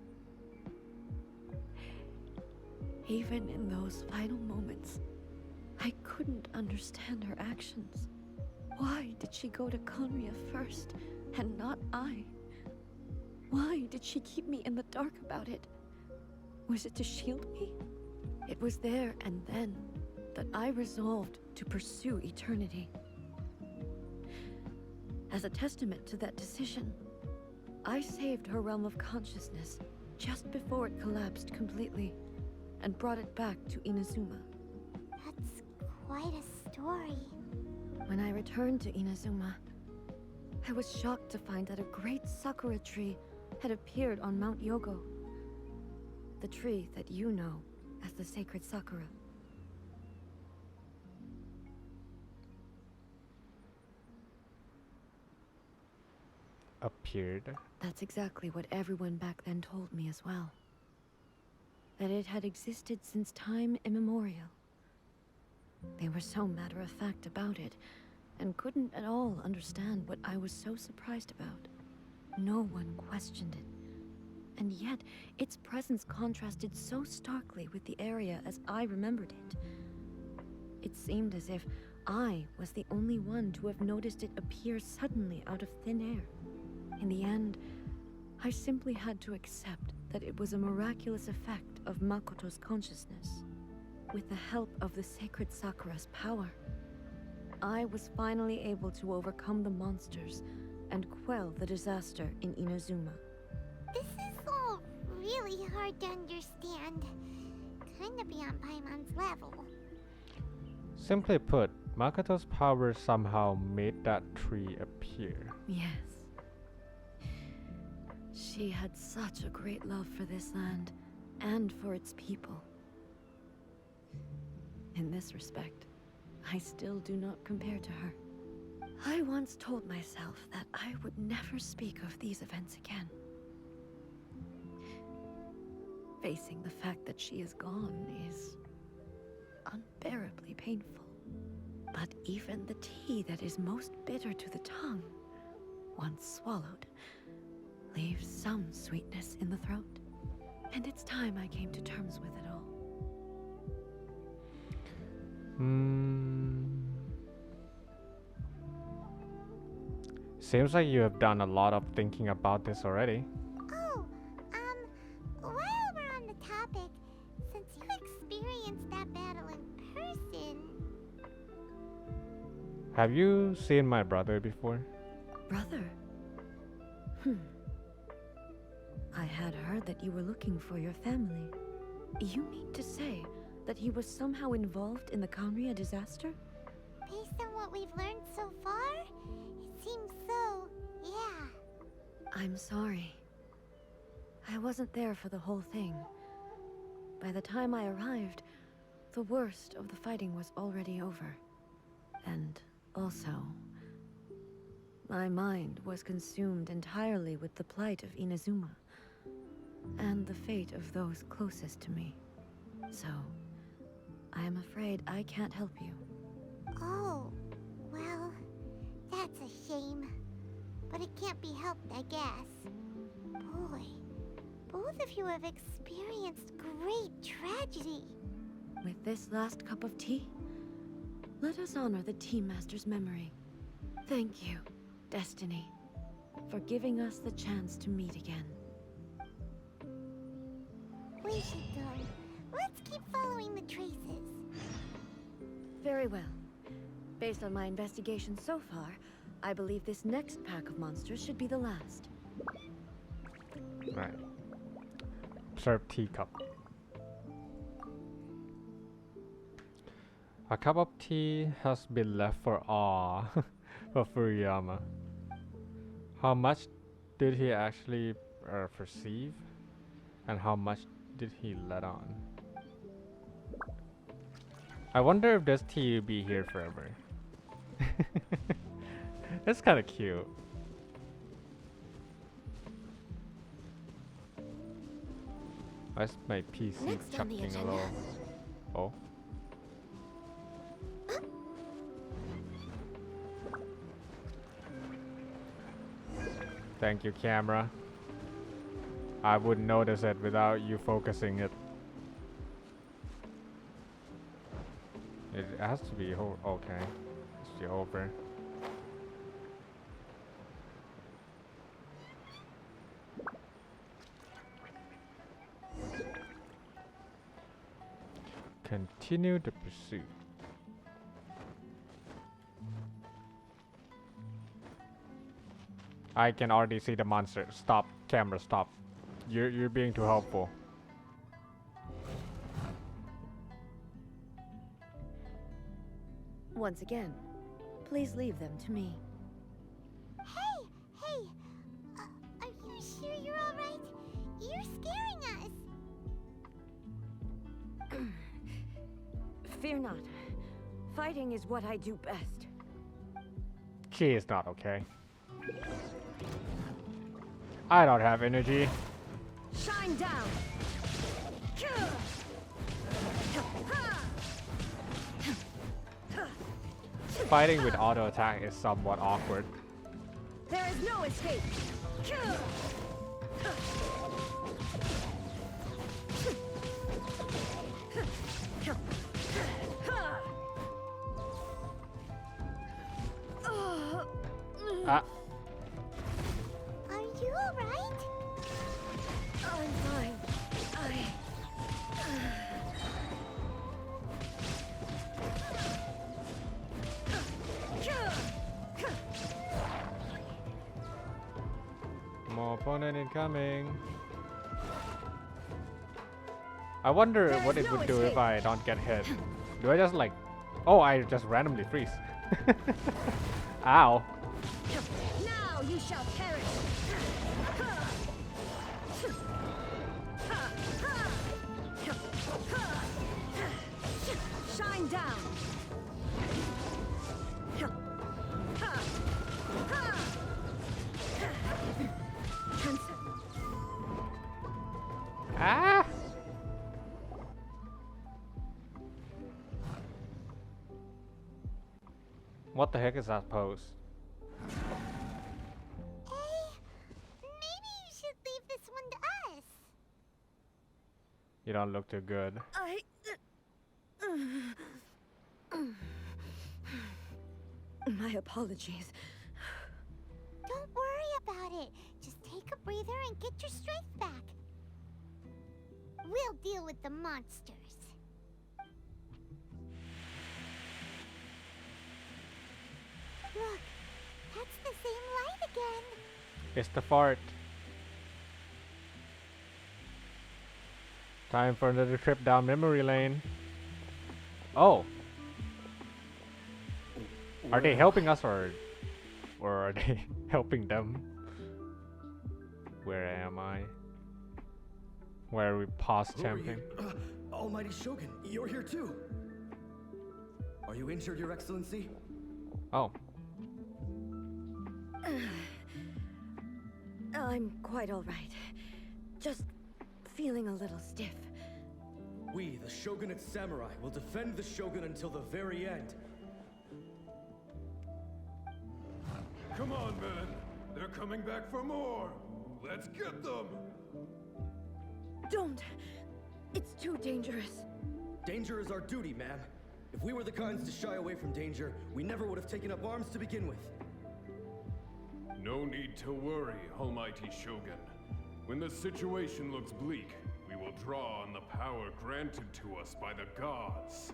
Even in those final moments, I couldn't understand her actions. Why did she go to Conria first, and not I? Why did she keep me in the dark about it? Was it to shield me? It was there and then that I resolved to pursue eternity. As a testament to that decision, I saved her realm of consciousness just before it collapsed completely and brought it back to Inazuma. That's quite a story. When I returned to Inazuma, I was shocked to find that a great sakura tree had appeared on Mount Yogo. The tree that you know as the sacred sakura. Appeared. That's exactly what everyone back then told me as well. That it had existed since time immemorial. They were so matter-of-fact about it, and couldn't at all understand what I was so surprised about. No one questioned it. And yet, its presence contrasted so starkly with the area as I remembered it. It seemed as if I was the only one to have noticed it appear suddenly out of thin air. In the end, I simply had to accept that it was a miraculous effect of Makoto's consciousness. With the help of the sacred Sakura's power, I was finally able to overcome the monsters and quell the disaster in Inazuma. This is all really hard to understand. Kinda beyond Paimon's level. Simply put, Makoto's power somehow made that tree appear. Yes. She had such a great love for this land, and for its people. In this respect, I still do not compare to her. I once told myself that I would never speak of these events again. Facing the fact that she is gone is unbearably painful. But even the tea that is most bitter to the tongue, once swallowed, leaves some sweetness in the throat. And it's time I came to terms with it all. Seems like you have done a lot of thinking about this already. Oh, Have you seen my brother before? Brother? I had heard that you were looking for your family. You mean to say that he was somehow involved in the Kanria disaster? Based on what we've learned so far, it seems so, yeah. I'm sorry. I wasn't there for the whole thing. By the time I arrived, the worst of the fighting was already over. And also, my mind was consumed entirely with the plight of Inazuma and the fate of those closest to me. So, I am afraid I can't help you. Oh, well, that's a shame. But it can't be helped, I guess. Boy, both of you have experienced great tragedy. With this last cup of tea, let us honor the Tea Master's memory. Thank you, Destiny, for giving us the chance to meet again. We should go. Let's keep following the traces. Very well. Based on my investigation so far, I believe this next pack of monsters should be the last. Right. Serve teacup. A cup of tea has been left for awe for Furuyama. How much did he actually perceive? And how much did he let on? I wonder if this tea will be here forever. That's kind of cute. Why's my PC Next on the chucking a agenda. little? Oh. Thank you, camera. I wouldn't notice it without you focusing it. It has to be okay. It's be over. Continue the pursuit. I can already see the monster. Stop, camera, stop. You're being too helpful. Once again, please leave them to me. Hey! Are you sure you're alright? You're scaring us! Fear not. Fighting is what I do best. She is not okay. I don't have energy. Shine down! Fighting with auto attack is somewhat awkward. There is no escape! Ah, Are you alright? I'm fine. more opponent incoming. I wonder There what is it no would do if escape. I don't get hit. Do I just like... Oh, I just randomly freeze. Ow. Now you shall perish! Shine down! Ah! What the heck is that pose? Hey, maybe you should leave this one to us. You don't look too good. My apologies. Don't worry about it. Just take a breather and get your strength back. We'll deal with the monsters. Look, that's the same light again. It's the fart. Time for another trip down memory lane. Oh. Are they helping us or are they helping them? Where am I? Where are we past Who are champion? you? Almighty Shogun, you're here too. Are you injured, Your Excellency? Oh. I'm quite all right. Just feeling a little stiff. We, the Shogunate Samurai, will defend the Shogun until the very end. Come on, men. They're coming back for more. Let's get them. Don't! It's too dangerous. Danger is our duty, ma'am. If we were the kinds to shy away from danger, we never would have taken up arms to begin with. No need to worry, Almighty Shogun. When the situation looks bleak, we will draw on the power granted to us by the gods.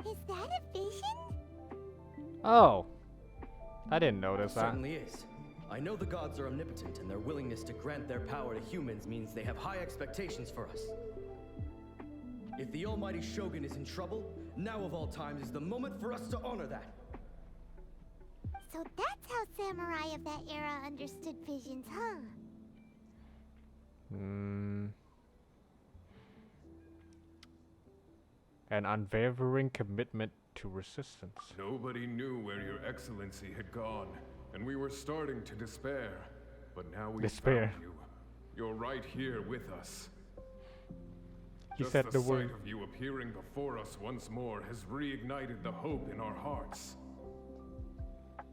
Is that a vision? Oh. I didn't notice It that. certainly is. I know the gods are omnipotent, and their willingness to grant their power to humans means they have high expectations for us. If the Almighty Shogun is in trouble, now of all times is the moment for us to honor that. So that's how samurai of that era understood visions, huh? An unwavering commitment to resistance. Nobody knew where Your Excellency had gone, and we were starting to despair. But now we Despair. found you. You're right here with us. He Just said the the sight word. of you appearing before us once more has reignited the hope in our hearts.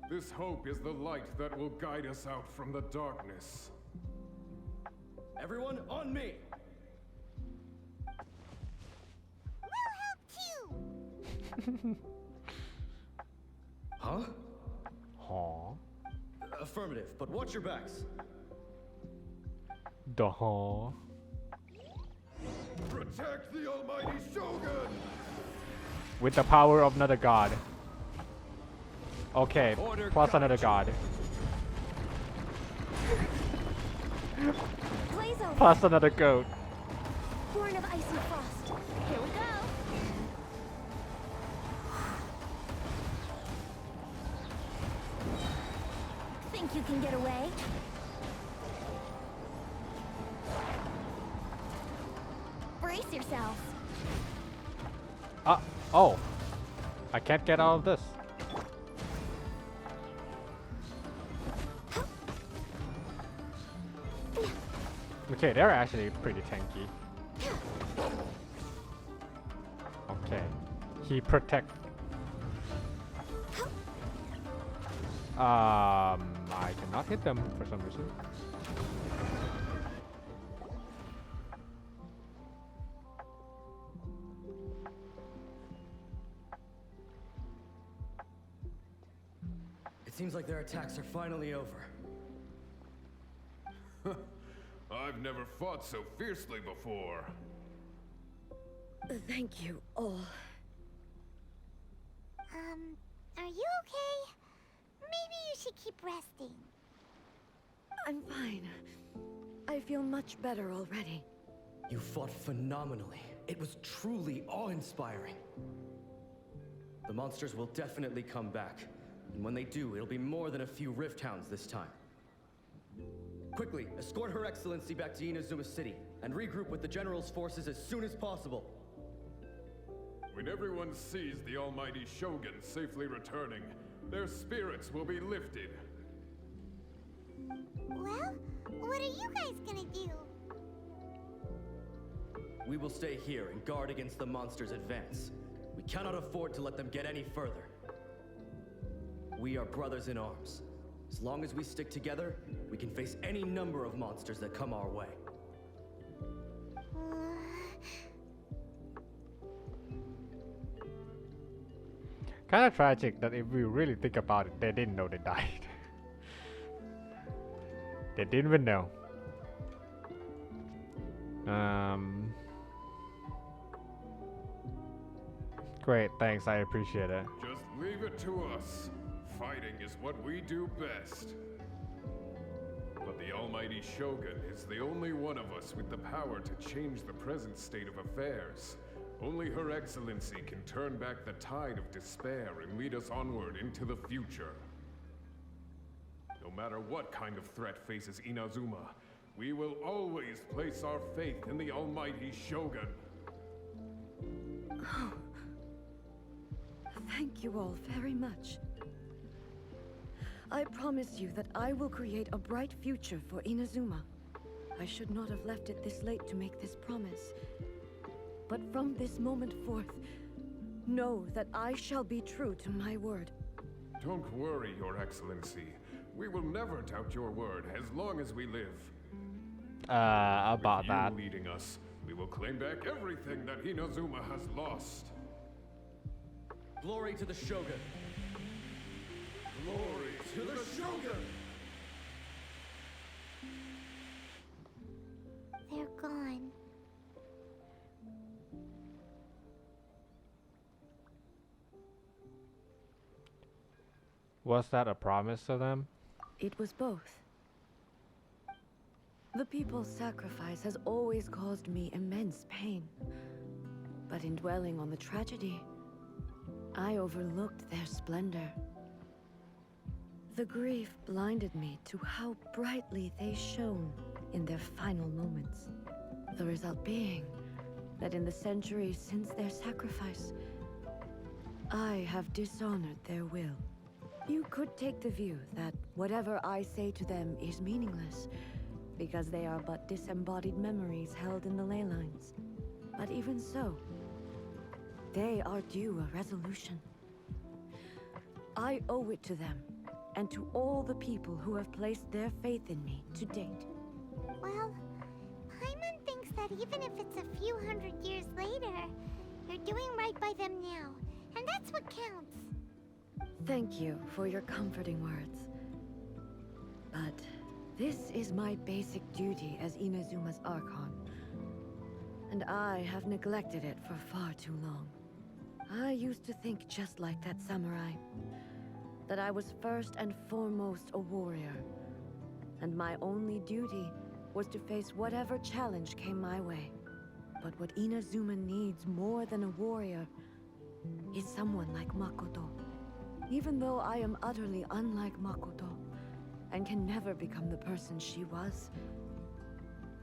This hope is the light that will guide us out from the darkness. Everyone, on me! We'll help too! Huh? Huh? Affirmative, but watch your backs. Duh. Protect the Almighty Shogun! With the power of another god. Okay, plus another god. Blaze over! Plus another goat. Born of ice and frost. Here we go! Think you can get away? Brace yourselves. Oh. I can't get out of this. Okay, they're actually pretty tanky. Okay. He protect. I cannot hit them for some reason. It seems like their attacks are finally over. I've never fought so fiercely before. Thank you all. Are you okay? Maybe you should keep resting. I'm fine. I feel much better already. You fought phenomenally. It was truly awe-inspiring. The monsters will definitely come back. And when they do, it'll be more than a few Rift Hounds this time. Quickly, escort Her Excellency back to Inazuma City, and regroup with the General's forces as soon as possible. When everyone sees the Almighty Shogun safely returning, their spirits will be lifted. Well, what are you guys gonna do? We will stay here and guard against the monsters' advance. We cannot afford to let them get any further. We are brothers in arms. As long as we stick together, we can face any number of monsters that come our way. Kind of tragic that if we really think about it, they didn't know they died. They didn't even know. Great, thanks, I appreciate it. Just Leave it to us. Fighting is what we do best. But the almighty Shogun is the only one of us with the power to change the present state of affairs. Only Her Excellency can turn back the tide of despair and lead us onward into the future. No matter what kind of threat faces Inazuma, we will always place our faith in the almighty Shogun. Oh. Thank you all very much. I promise you that I will create a bright future for Inazuma. I should not have left it this late to make this promise. But from this moment forth, know that I shall be true to my word. Don't worry, Your Excellency. We will never doubt your word as long as we live. About With that. you leading us, we will claim back everything that Inazuma has lost. Glory to the Shogun! Glory To the Shogun! They're gone. Was that a promise to them? It was both. The people's sacrifice has always caused me immense pain. But in dwelling on the tragedy, I overlooked their splendor. The grief blinded me to how brightly they shone in their final moments. The result being that in the centuries since their sacrifice, I have dishonored their will. You could take the view that whatever I say to them is meaningless, because they are but disembodied memories held in the ley lines. But even so, they are due a resolution. I owe it to them, and to all the people who have placed their faith in me to date. Well, Paimon thinks that even if it's a few hundred years later, you're doing right by them now, and that's what counts. Thank you for your comforting words. But this is my basic duty as Inazuma's Archon, and I have neglected it for far too long. I used to think just like that samurai, that I was first and foremost a warrior, and my only duty was to face whatever challenge came my way. But what Inazuma needs more than a warrior is someone like Makoto. Even though I am utterly unlike Makoto, and can never become the person she was,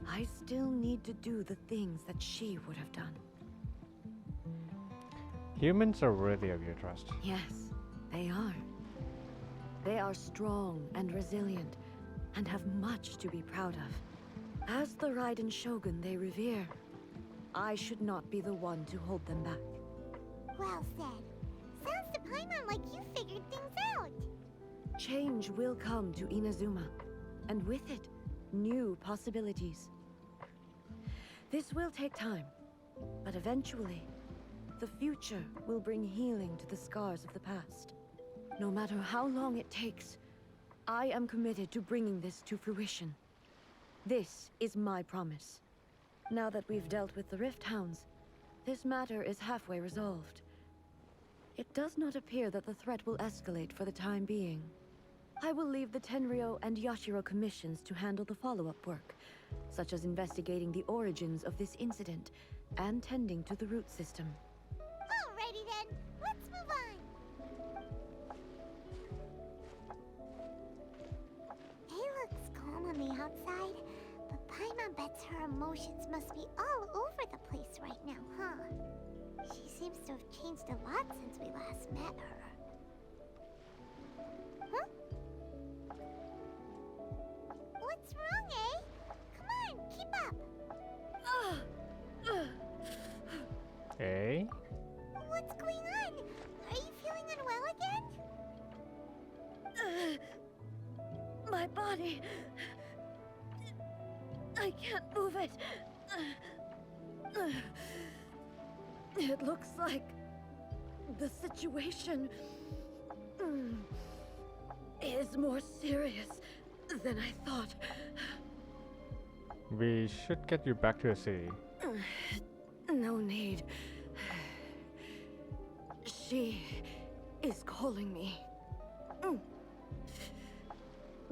I still need to do the things that she would have done. Humans are worthy of your trust. Yes, they are. They are strong and resilient, and have much to be proud of. As the Raiden Shogun they revere, I should not be the one to hold them back. Well said. Sounds to Paimon like you figured things out. Change will come to Inazuma, and with it, new possibilities. This will take time, but eventually, the future will bring healing to the scars of the past. No matter how long it takes, I am committed to bringing this to fruition. This is my promise. Now that we've dealt with the Rift Hounds, this matter is halfway resolved. It does not appear that the threat will escalate for the time being. I will leave the Tenryo and Yashiro commissions to handle the follow-up work, such as investigating the origins of this incident and tending to the root system. Alrighty then, let's move on. It looks calm on the outside, but Paimon bets her emotions must be all over the place right now, huh? She seems to have changed a lot since we last met her. Huh? What's wrong, eh? Come on, keep up. Hey? What's going on? Are you feeling unwell again? My body... I can't move it. It looks like the situation is more serious than I thought. We should get you back to the city. No need. She is calling me.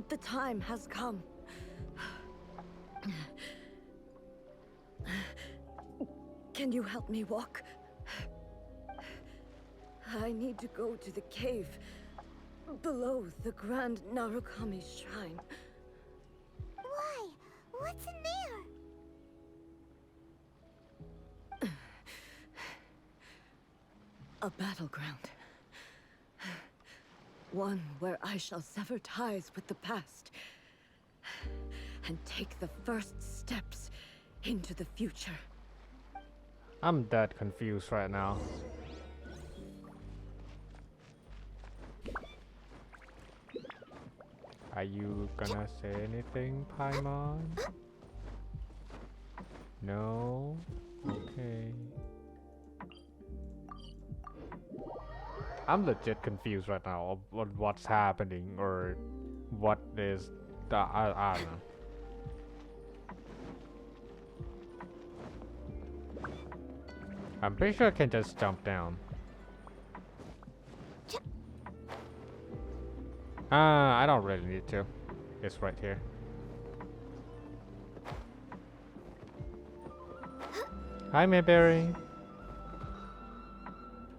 The time has come. Can you help me walk? I need to go to the cave below the Grand Narukami Shrine. Why? What's in there? A battleground. One where I shall sever ties with the past and take the first steps into the future. I'm that confused right now. Are you gonna say anything, Paimon? No? Okay. I'm legit confused right now of what's happening or what is the I don't know. I'm pretty sure I can just jump down. I don't really need to. It's right here. Hi, Mayberry.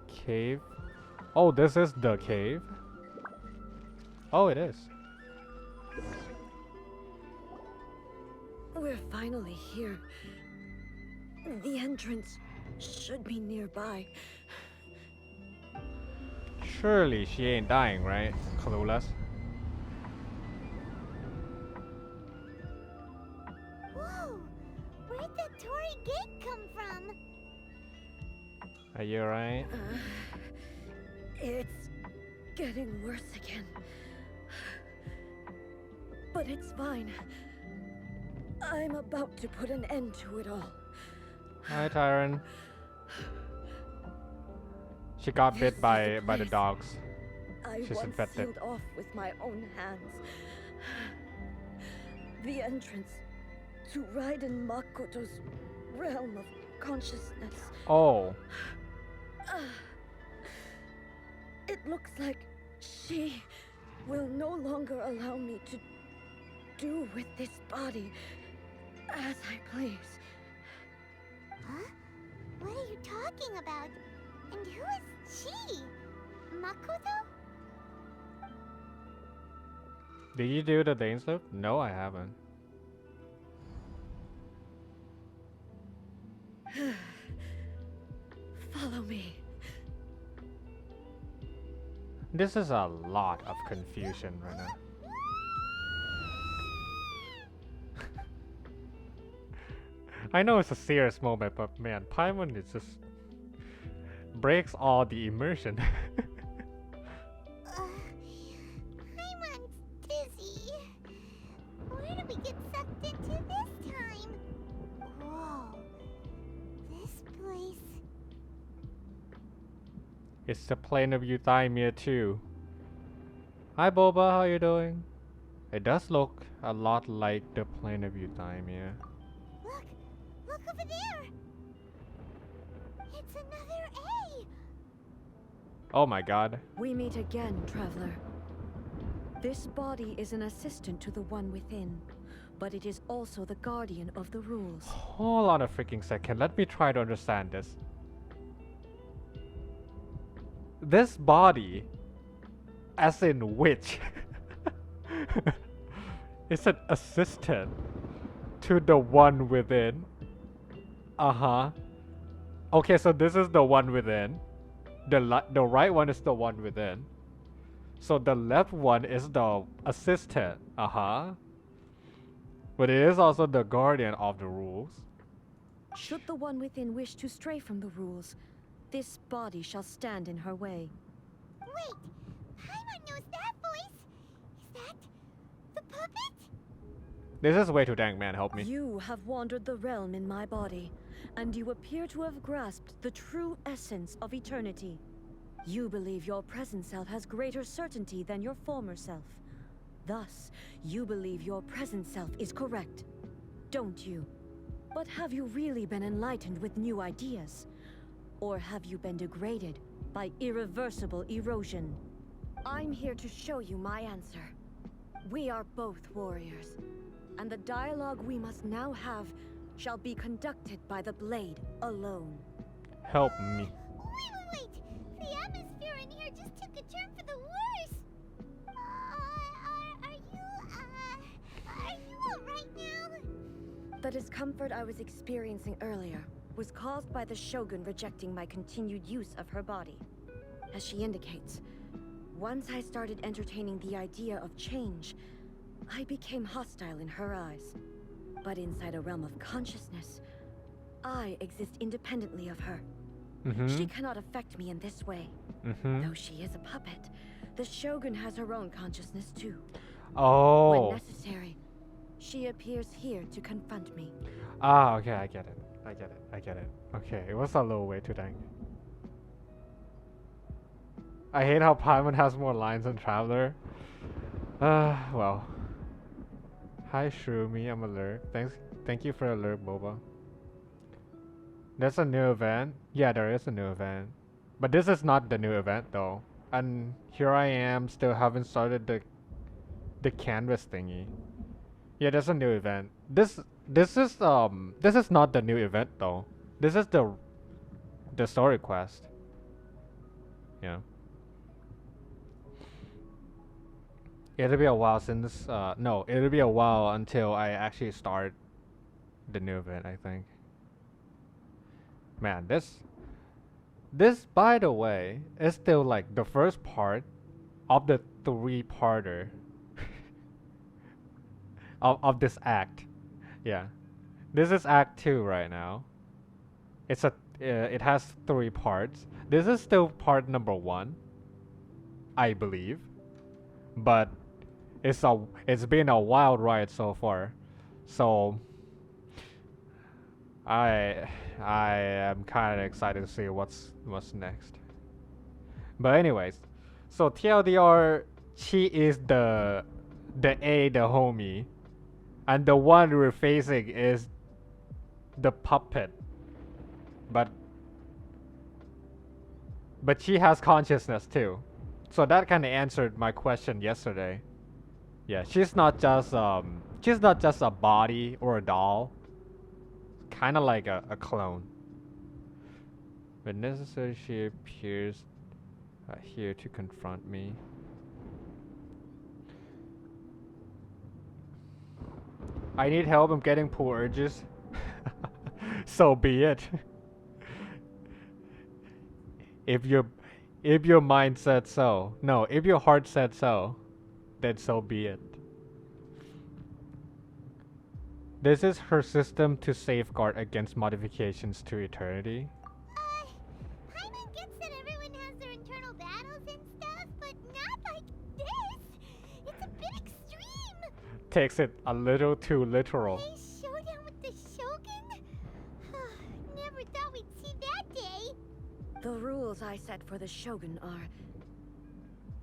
Cave. Oh, this is the cave? Oh, it is. We're finally here. The entrance should be nearby. Surely she ain't dying, right? Clueless. Whoa! Where'd that Torii gate come from? Are you alright? It's getting worse again. But it's fine. I'm about to put an end to it all. Hi, Tyron. She got bit by the dogs. She's I infected. once sealed off with my own hands. The entrance to Raiden Makoto's realm of consciousness. Oh. It looks like she will no longer allow me to do with this body as I please. Huh? What are you talking about? And who is she? Makoto? Did you do the dance loop? No, I haven't. Follow me. This is a lot of confusion right now. I know it's a serious moment, but man, Paimon is just breaks all the immersion. Paimon's dizzy. Where did we get sucked into this time? Whoa. This place. It's the plane of Euthymia too. Hi Boba, how you doing? It does look a lot like the plane of Euthymia. Look! Look over there! It's another A! Oh my god. We meet again, traveler. This body is an assistant to the one within, but it is also the guardian of the rules. Hold on a freaking second, let me try to understand this. This body, as in which, is an assistant to the one within. Uh-huh. Okay, so this is the one within. The right one is the one within. So the left one is the assistant. Uh-huh. But it is also the guardian of the rules. Should the one within wish to stray from the rules, this body shall stand in her way. Wait! Paimon knows that voice! Is that the puppet? This is way too dang, man. Help me. You have wandered the realm in my body, and you appear to have grasped the true essence of eternity. You believe your present self has greater certainty than your former self. Thus, you believe your present self is correct, don't you? But have you really been enlightened with new ideas? Or have you been degraded, by irreversible erosion. I'm here to show you my answer. We are both warriors, and the dialogue we must now have shall be conducted by the blade alone. Help me. Wait! The atmosphere in here just took a turn for the worse! Are you alright now? The discomfort I was experiencing earlier was caused by the Shogun rejecting my continued use of her body. As she indicates, once I started entertaining the idea of change, I became hostile in her eyes. But inside a realm of consciousness, I exist independently of her. She cannot affect me in this way. Though she is a puppet, the Shogun has her own consciousness too. Oh. When necessary, she appears here to confront me. Ah, okay, I get it. Okay, it was a little way too dang. I hate how Paimon has more lines than Traveler. Well. Hi Shroomy, I'm alert. Thank you for alert, Boba. There's a new event? Yeah, there is a new event. But this is not the new event though. And here I am, still haven't started the canvas thingy. Yeah, there's a new event. This is not the new event though. This is the story quest. Yeah. It'll be a while since no, it'll be a while until I actually start the new event, I think. Man, this by the way is still like the first part of the 3-parter of this act. Yeah. This is act 2 right now. It has 3 parts. This is still part number 1, I believe. But it's been a wild ride so far. So I am kind of excited to see what's next. But anyways, so TLDR, she is the homie, and the one we're facing is the puppet. But she has consciousness too. So that kind of answered my question yesterday. Yeah, she's not just a body or a doll. Kind of like a clone. When necessary, she appears here to confront me. I need help. I'm getting pool urges. So be it. If your mind said so. No, if your heart said so, then so be it. This is her system to safeguard against modifications to eternity. Paimon gets that everyone has their internal battles and stuff, but not like this. It's a bit extreme. Takes it a little too literal. A showdown with the Shogun? Never thought we'd see that day. The rules I set for the Shogun are...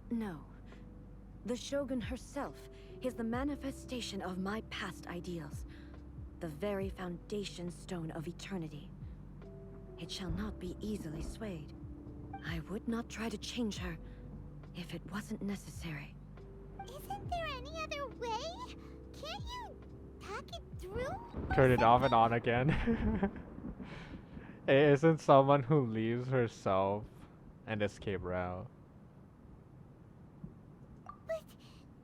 No. The Shogun herself is the manifestation of my past ideals. The very foundation stone of eternity. It shall not be easily swayed. I would not try to change her if it wasn't necessary. Isn't there any other way? Can't you talk it through? Turn it off and on again. It isn't someone who leaves herself and escape route. But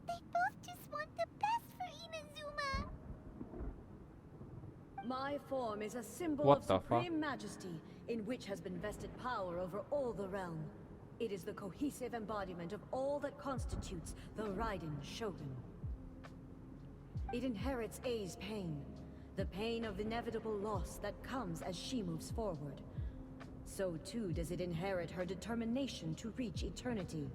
they both just want the best for Inazuma. My form is a symbol What of the fuck? supreme majesty, in which has been vested power over all the realm. It is the cohesive embodiment of all that constitutes the Raiden Shogun. It inherits A's pain, the pain of inevitable loss that comes as she moves forward. So too does it inherit her determination to reach eternity.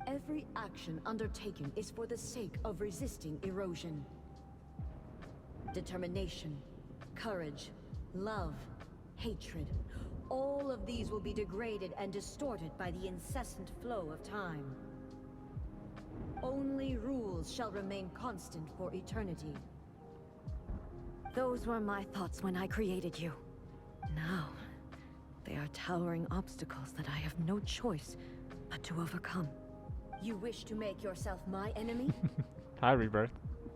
Every action undertaken is for the sake of resisting erosion. Determination, courage, love, hatred, all of these will be degraded and distorted by the incessant flow of time. Only rules shall remain constant for eternity. Those were my thoughts when I created you. Now, They are towering obstacles that I have no choice but to overcome. You wish to make yourself my enemy? Hi, Rebirth.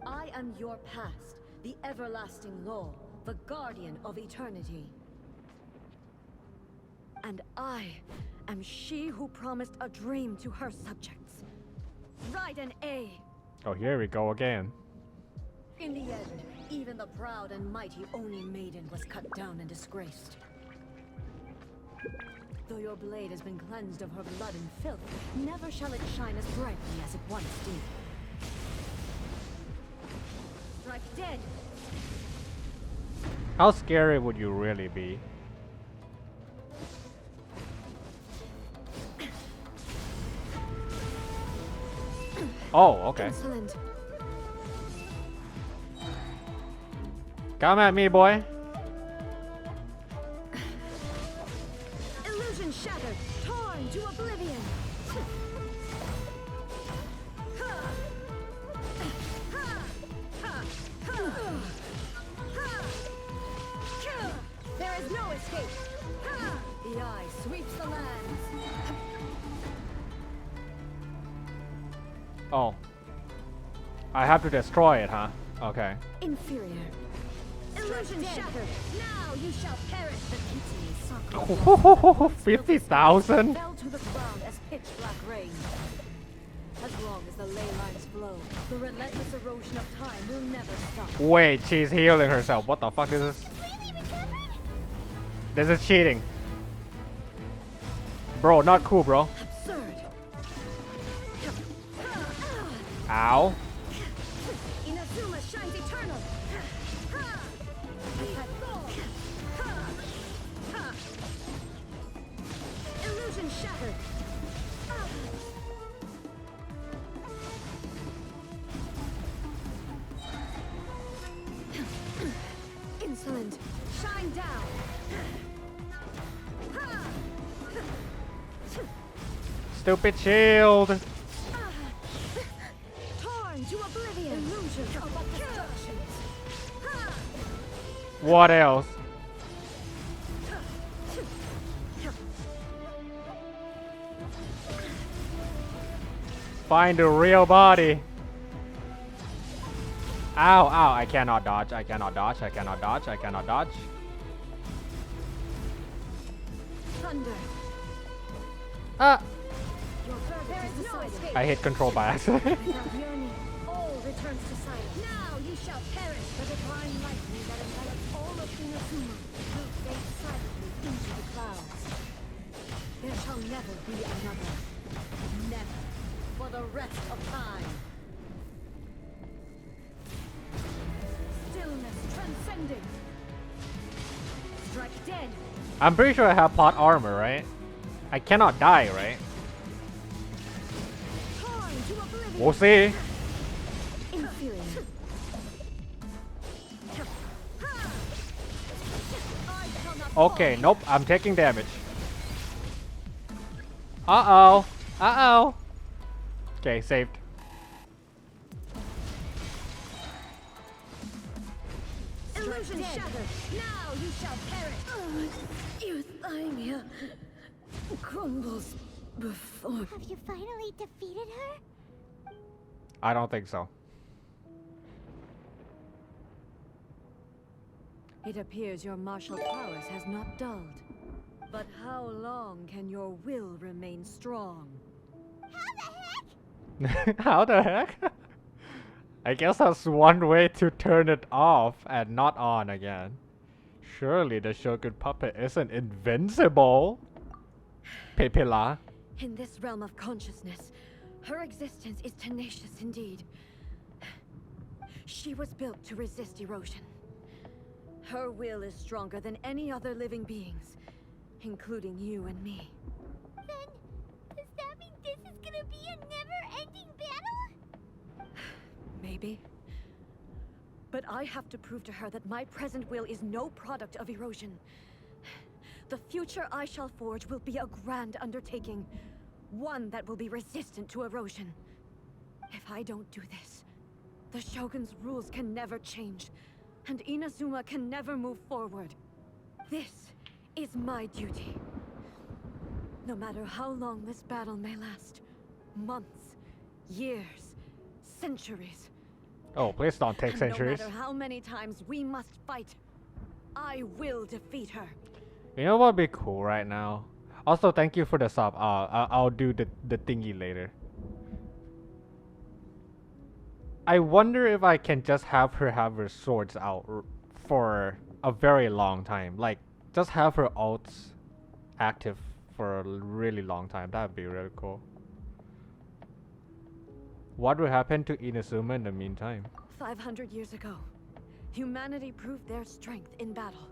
I am your past, the everlasting law, the guardian of eternity. And I am she who promised a dream to her subjects. Raiden A. Oh, here we go again. In the end, even the proud and mighty Oni Maiden was cut down and disgraced. Though your blade has been cleansed of her blood and filth, never shall it shine as brightly as it once did. Strike dead! How scary would you really be? Oh, okay. Insolent. Come at me, boy. Illusion shattered, torn to oblivion. There is no escape. The eye sweeps the lands. Oh. I have to destroy it, huh? Okay. Inferior. Illusion shattered. Now you shall perish. The Kitsune 50,000? fell to the ground as pitch black rain. As long as the ley lines flow, the relentless erosion of time will never stop. Wait, she's healing herself. What the fuck is this? This is cheating. Bro, not cool, bro. Absurd. Ow. Inazuma shines eternal. Illusion shattered. Insolent. Shine down. Stupid shield. Torn to oblivion. Illusion of destructions. What else? Find the real body. Ow, ow, I cannot dodge, I cannot dodge, I cannot dodge, I cannot dodge. Thunder. Ah! Your verdict is decided. I hit control by accident. Without yearning, all returns to silence. Now you shall perish. The divine lightning that envelops all of Inazuma will fade silently into the clouds. There shall never be another. Never. For the rest of time. Stillness transcending. Strike dead. I'm pretty sure I have plot armor, right? I cannot die, right? Torn to oblivion. We'll see. Inferior. Okay, nope, I'm taking damage. Uh-oh. Uh-oh. Okay, saved. Illusion shattered. Now you shall perish. Euthymia crumbles before. Have you finally defeated her? I don't think so. It appears your martial prowess has not dulled. But how long can your will remain strong? How the heck? I guess that's one way to turn it off and not on again. Surely the Shogun puppet isn't invincible. Pepila. In this realm of consciousness, her existence is tenacious indeed. She was built to resist erosion. Her will is stronger than any other living beings, including you and me. Then, does that mean this is gonna be a never-ending battle? Maybe. But I have to prove to her that my present will is no product of erosion. The future I shall forge will be a grand undertaking. One that will be resistant to erosion. If I don't do this, the Shogun's rules can never change, and Inazuma can never move forward. This is my duty. No matter how long this battle may last, months, years, centuries. Oh, please don't take And centuries. no matter how many times we must fight, I will defeat her. You know what would be cool right now? Also, thank you for the sub. I'll do the thingy later. I wonder if I can just have her swords out for a very long time. Like, just have her ults active for a really long time. That would be really cool. What would happen to Inazuma in the meantime? 500 years ago, humanity proved their strength in battle.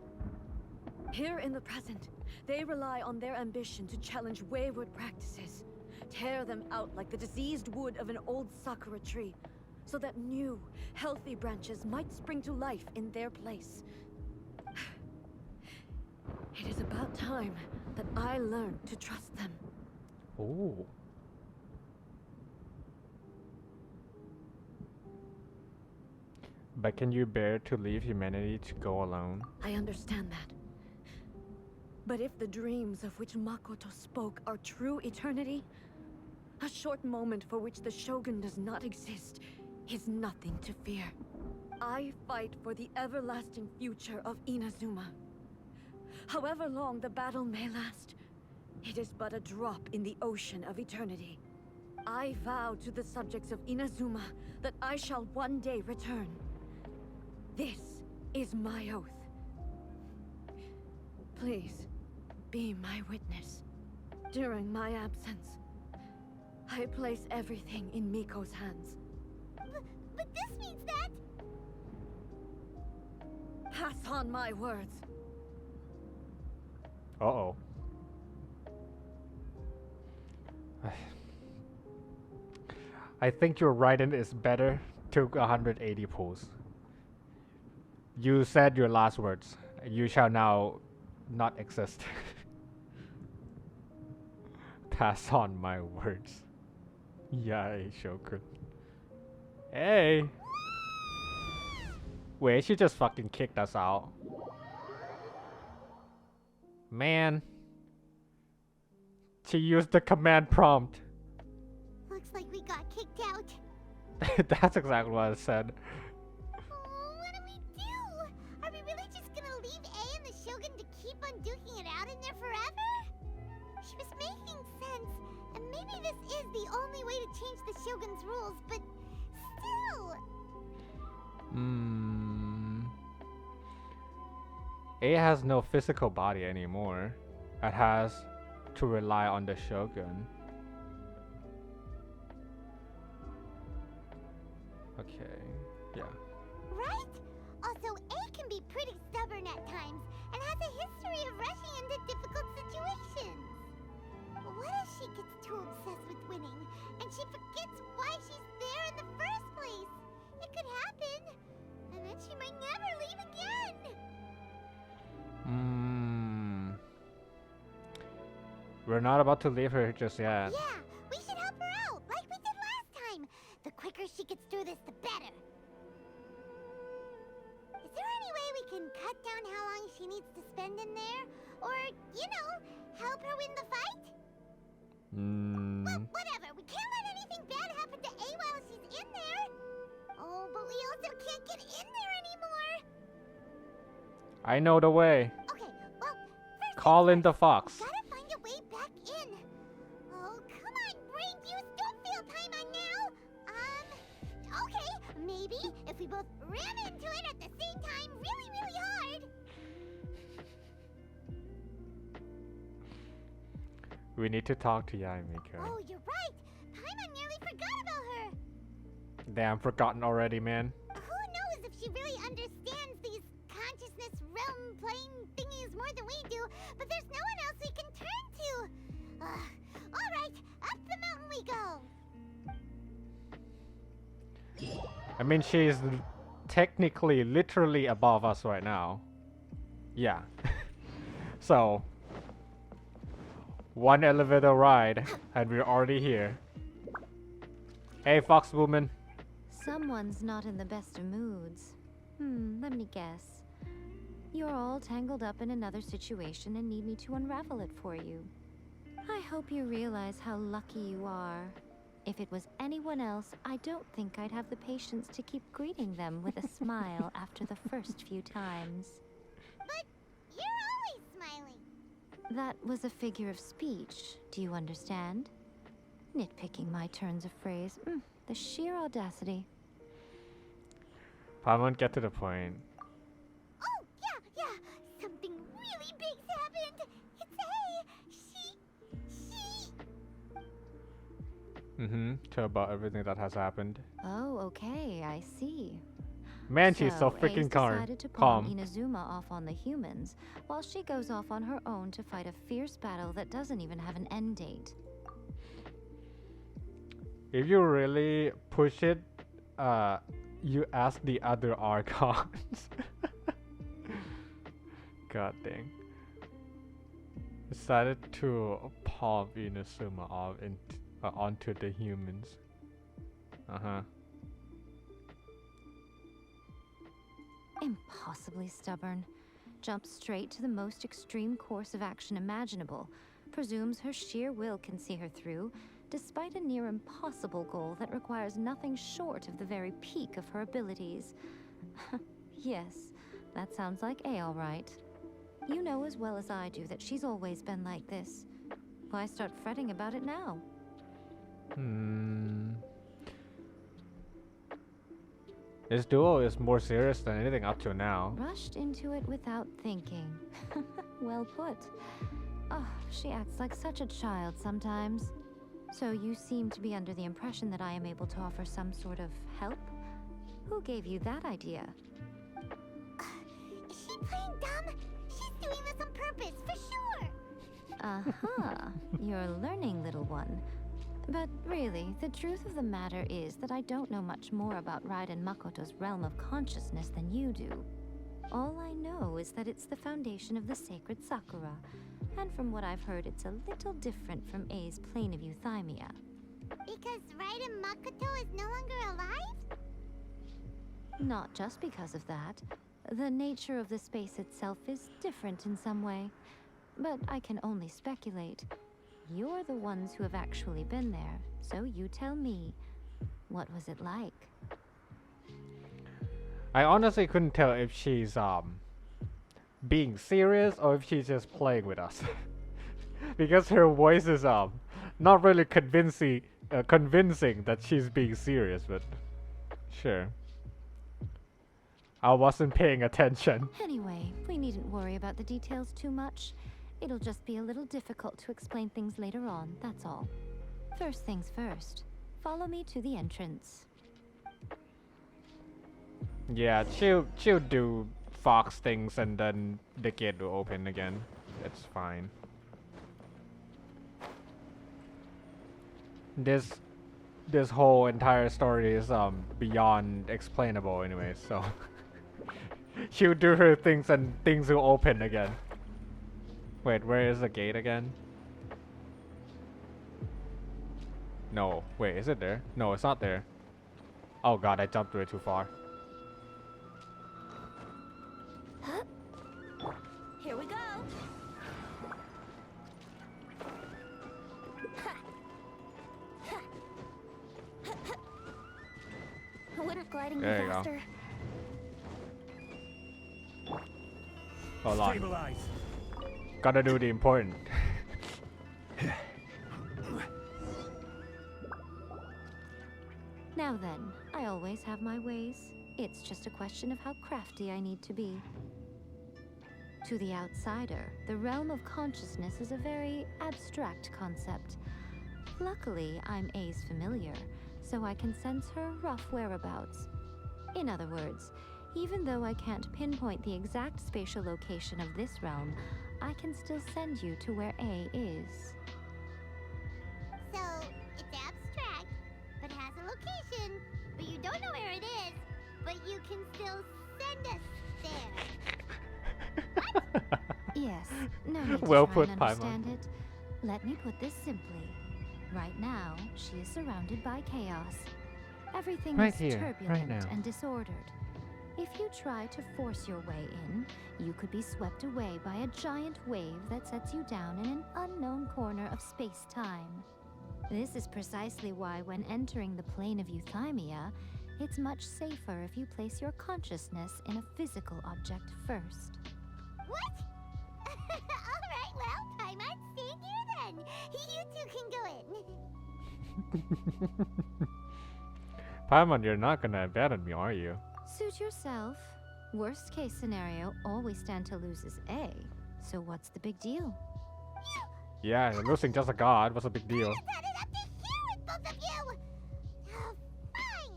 Here in the present, they rely on their ambition to challenge wayward practices, tear them out like the diseased wood of an old sakura tree, so that new, healthy branches might spring to life in their place. It is about time that I learned to trust them. Ooh. But can you bear to leave humanity to go alone? I understand that. But if the dreams of which Makoto spoke are true eternity, a short moment for which the Shogun does not exist is nothing to fear. I fight for the everlasting future of Inazuma. However long the battle may last, it is but a drop in the ocean of eternity. I vow to the subjects of Inazuma that I shall one day return. This is my oath. Please, be my witness. During my absence, I place everything in Miko's hands. But this means that... Pass on my words. Uh-oh. I think your Raiden is better. Took 180 pulls. You said your last words. You shall now not exist. Pass on my words. Yay, Shogun. Hey! Wait, she just fucking kicked us out. Man. She used the command prompt. Looks like we got kicked out. That's exactly what I said. Oh, what do we do? Are we really just gonna leave A and the Shogun to keep on duking it out in there forever? She was making sense, and maybe this is the only way to change the Shogun's rules, but still... A has no physical body anymore. It has to rely on the Shogun. Okay, yeah. Right? Also, A can be pretty stubborn at times, and has a history of rushing into difficult situations. What if she gets too obsessed with winning, and she forgets why she's there in the first place? It could happen, and then she might never leave again. We're not about to leave her just yet. Yeah, we should help her out, like we did last time. The quicker she gets through this, the better. Is there any way we can cut down how long she needs to spend in there? Or, you know, help her win the fight? Well, whatever. We can't let anything bad happen to A while she's in there. Oh, but we also can't get in there anymore. I know the way. Okay, well, first Call in the fox. gotta find a way back in. Oh, come on, brain juice, don't feel time on now. Okay, maybe if we both ram into it at the same time really, really hard. We need to talk to Yamiko. Oh, you're right. Paimon nearly forgot about her. Damn, forgotten already, man. Who knows if she really understands these consciousness realm plane thingies more than we do, but there's no one else we can turn to. All right, up the mountain we go. I mean, she's technically, literally above us right now. Yeah. So, one elevator ride, and we're already here. Hey, Fox Woman. Someone's not in the best of moods. Let me guess. You're all tangled up in another situation and need me to unravel it for you. I hope you realize how lucky you are. If it was anyone else, I don't think I'd have the patience to keep greeting them with a smile after the first few times. But you're always smiling. That was a figure of speech, do you understand? Nitpicking my turns of phrase. The sheer audacity. Paimon, get to the point. Oh, yeah. Something really big's happened. It's she. Tell about everything that has happened. Oh, okay, I see. Man, she's so Ace freaking decided to pawn calm. Inazuma off on the humans, while she goes off on her own to fight a fierce battle that doesn't even have an end date. If you really push it, you ask the other Archons. God dang. Decided to palm Inazuma off onto the humans. Impossibly stubborn. Jumps straight to the most extreme course of action imaginable. Presumes her sheer will can see her through, despite a near impossible goal that requires nothing short of the very peak of her abilities. Yes, that sounds like A all right. You know as well as I do that she's always been like this. Why start fretting about it now? This duo is more serious than anything up to now. Rushed into it without thinking. Well put. Oh, she acts like such a child sometimes. So you seem to be under the impression that I am able to offer some sort of help? Who gave you that idea? Is she playing dumb? She's doing this on purpose, for sure. You're learning, little one. But really, the truth of the matter is that I don't know much more about Raiden Makoto's realm of consciousness than you do. All I know is that it's the foundation of the sacred Sakura, and from what I've heard, it's a little different from A's plane of euthymia. Because Raiden Makoto is no longer alive? Not just because of that. The nature of the space itself is different in some way. But I can only speculate. You're the ones who have actually been there, so you tell me. What was it like? I honestly couldn't tell if she's being serious or if she's just playing with us. Because her voice is not really convincing that she's being serious, but sure. I wasn't paying attention. Anyway, we needn't worry about the details too much. It'll just be a little difficult to explain things later on, that's all. First things first. Follow me to the entrance. Yeah, she'll do fox things and then the gate will open again. It's fine. This whole entire story is beyond explainable anyway, so she'll do her things and things will open again. Wait, where is the gate again? No, wait, is it there? No, it's not there. Oh god, I jumped way too far. Here we go. Wouldn't gliding be There you go. faster? Hold on. Stabilize. Gotta do the important. Now then, I always have my ways. It's just a question of how crafty I need to be. To the outsider, the realm of consciousness is a very abstract concept. Luckily, I'm A's familiar, so I can sense her rough whereabouts. In other words, even though I can't pinpoint the exact spatial location of this realm, I can still send you to where A is. So, it's abstract, but has a location, but you don't know where it is, but you can still send us there. Yes, no need to Well try put, and Paimon. understand it. Let me put this simply. Right now, she is surrounded by chaos. Everything Right is here, right turbulent now. and disordered. If you try to force your way in, you could be swept away by a giant wave that sets you down in an unknown corner of space-time. This is precisely why when entering the plane of euthymia, it's much safer if you place your consciousness in a physical object first. What? Alright, well, Paimon, stay here then. You two can go in. Paimon, you're not gonna abandon me, are you? Suit yourself. Worst case scenario, all we stand to lose is A. So what's the big deal? Yeah, you're losing just a god. What's the big deal? It's not up to here with both of you! Oh, fine!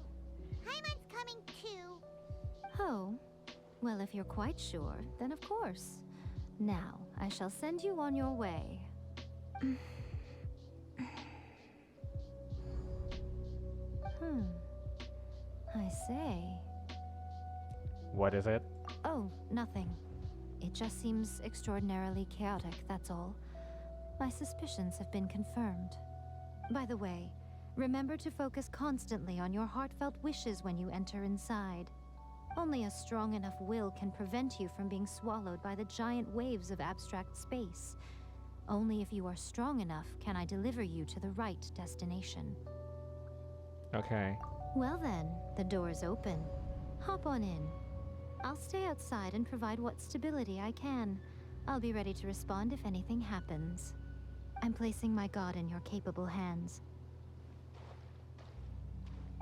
Paimon's coming too. Oh, well, if you're quite sure, then of course. Now, I shall send you on your way. I say. What is it? Oh, nothing. It just seems extraordinarily chaotic, that's all. My suspicions have been confirmed. By the way, remember to focus constantly on your heartfelt wishes when you enter inside. Only a strong enough will can prevent you from being swallowed by the giant waves of abstract space. Only if you are strong enough can I deliver you to the right destination. Okay. Well then, the door's open. Hop on in. I'll stay outside and provide what stability I can. I'll be ready to respond if anything happens. I'm placing my god in your capable hands.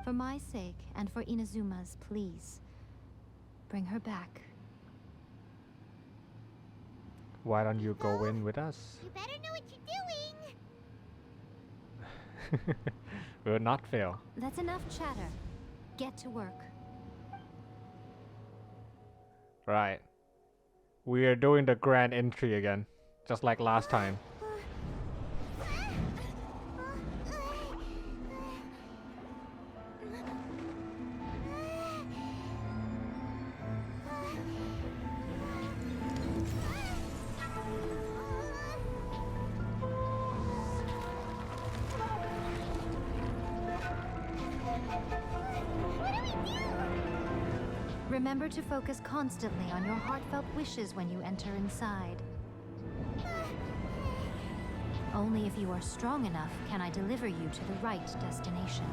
For my sake, and for Inazuma's, please. Bring her back. Why don't you go in with us? You better know what you're doing. We'll not fail. That's enough chatter. Get to work. Right. We are doing the grand entry again, just like last time. Remember to focus constantly on your heartfelt wishes when you enter inside. Only if you are strong enough can I deliver you to the right destination.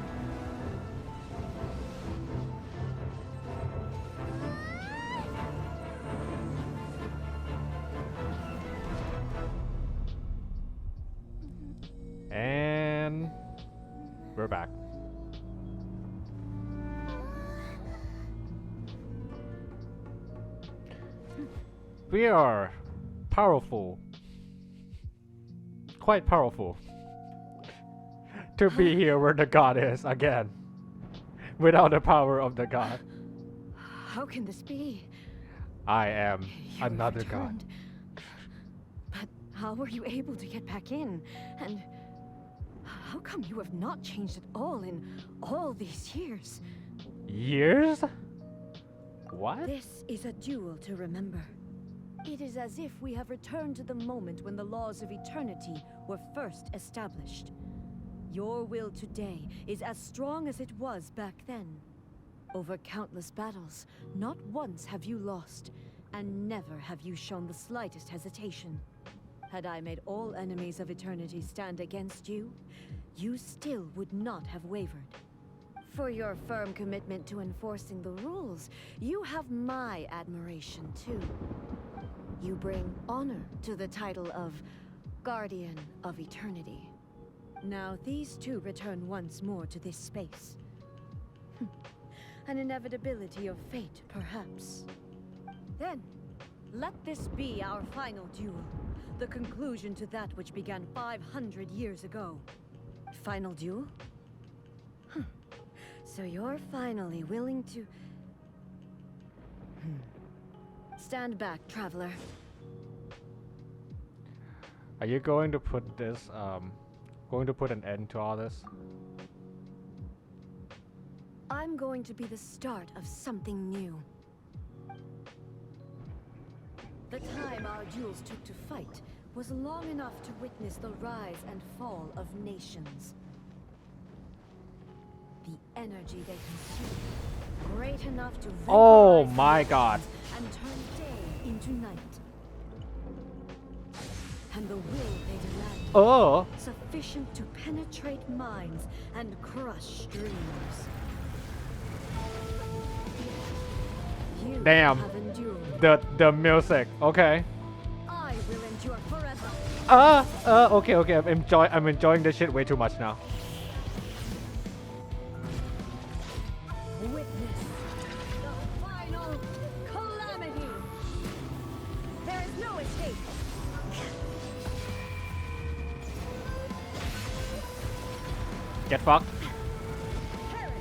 And we're back. We are powerful. Quite powerful. To be here where the god is again. Without the power of the god. How can this be? I am You have another god. returned. But how were you able to get back in? And how come you have not changed at all in all these years? Years? What? This is a duel to remember. It is as if we have returned to the moment when the laws of eternity were first established. Your will today is as strong as it was back then. Over countless battles, not once have you lost, and never have you shown the slightest hesitation. Had I made all enemies of eternity stand against you, you still would not have wavered. For your firm commitment to enforcing the rules, you have my admiration too. You bring honor to the title of Guardian of Eternity. Now these two return once more to this space. An inevitability of fate, perhaps. Then, let this be our final duel. The conclusion to that which began 500 years ago. Final duel? So you're finally willing to... Stand back, traveler. Are you going to put this, going to put an end to all this? I'm going to be the start of something new. The time our duels took to fight was long enough to witness the rise and fall of nations. The energy they consumed Great enough to Oh vaporize my the god. heavens and turn day into night. And the will they demand, Oh. sufficient to penetrate minds and crush dreams. You Damn. have endured. The music. Okay. I will endure forever. Okay. I'm enjoying this shit way too much now. Witness the final calamity. There is no escape. Get fucked. Perish.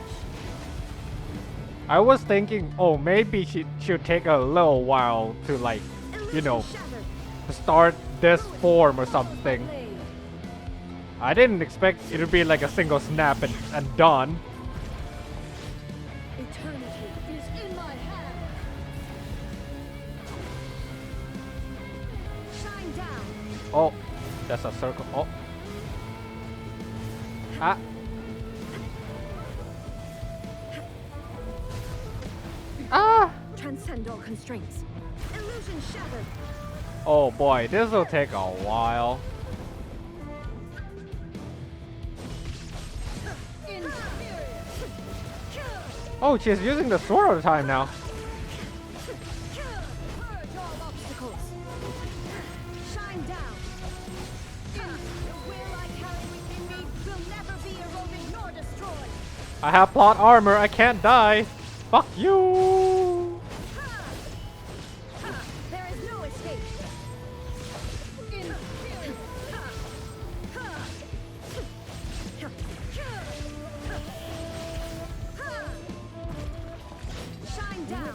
I was thinking, oh, maybe she should take a little while to like, you know, Shattered. start this form or something. Blade. I didn't expect it to be like a single snap and done. Eternity is in my hand. Shine down. Oh, that's a circle. Oh. Ah. Ah. Transcend all constraints. Illusion shattered. Oh boy, this will take a while. Inferior. Oh, she's using the sword all the time now. Purge all obstacles. Shine down. The will I carry within me will never be eroded nor destroyed. I have plot armor. I can't die. Fuck you. There is no escape. Inferior. Shine down.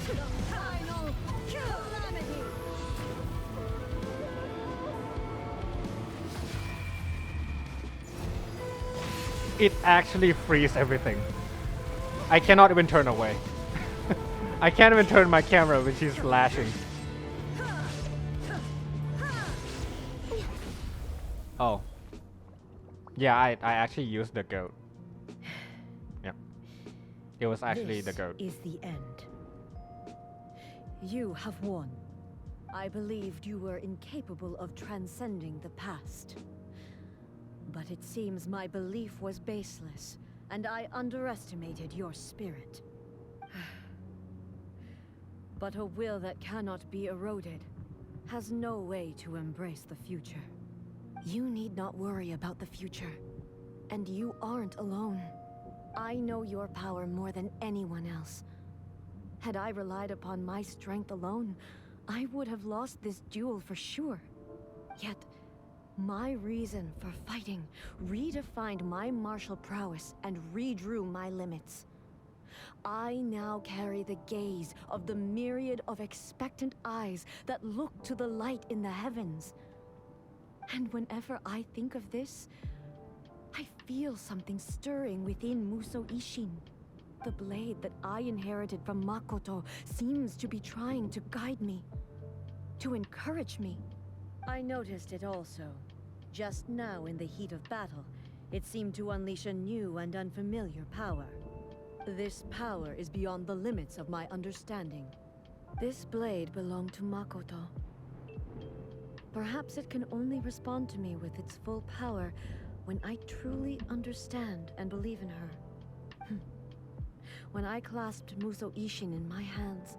The final calamity. It actually frees everything. I cannot even turn away. I can't even turn my camera when she's flashing. Oh. Yeah, I actually used the goat. Yep. It was actually the goat. This is the end. You have won. I believed you were incapable of transcending the past. But it seems my belief was baseless, and I underestimated your spirit. But a will that cannot be eroded has no way to embrace the future. You need not worry about the future. And you aren't alone. I know your power more than anyone else. Had I relied upon my strength alone, I would have lost this duel for sure. Yet, my reason for fighting redefined my martial prowess and redrew my limits. I now carry the gaze of the myriad of expectant eyes that look to the light in the heavens. And whenever I think of this, I feel something stirring within Muso Ishin. The blade that I inherited from Makoto seems to be trying to guide me, to encourage me. I noticed it also. Just now in the heat of battle, it seemed to unleash a new and unfamiliar power. This power is beyond the limits of my understanding. This blade belonged to Makoto. Perhaps it can only respond to me with its full power when I truly understand and believe in her. When I clasped Muso Ishin in my hands,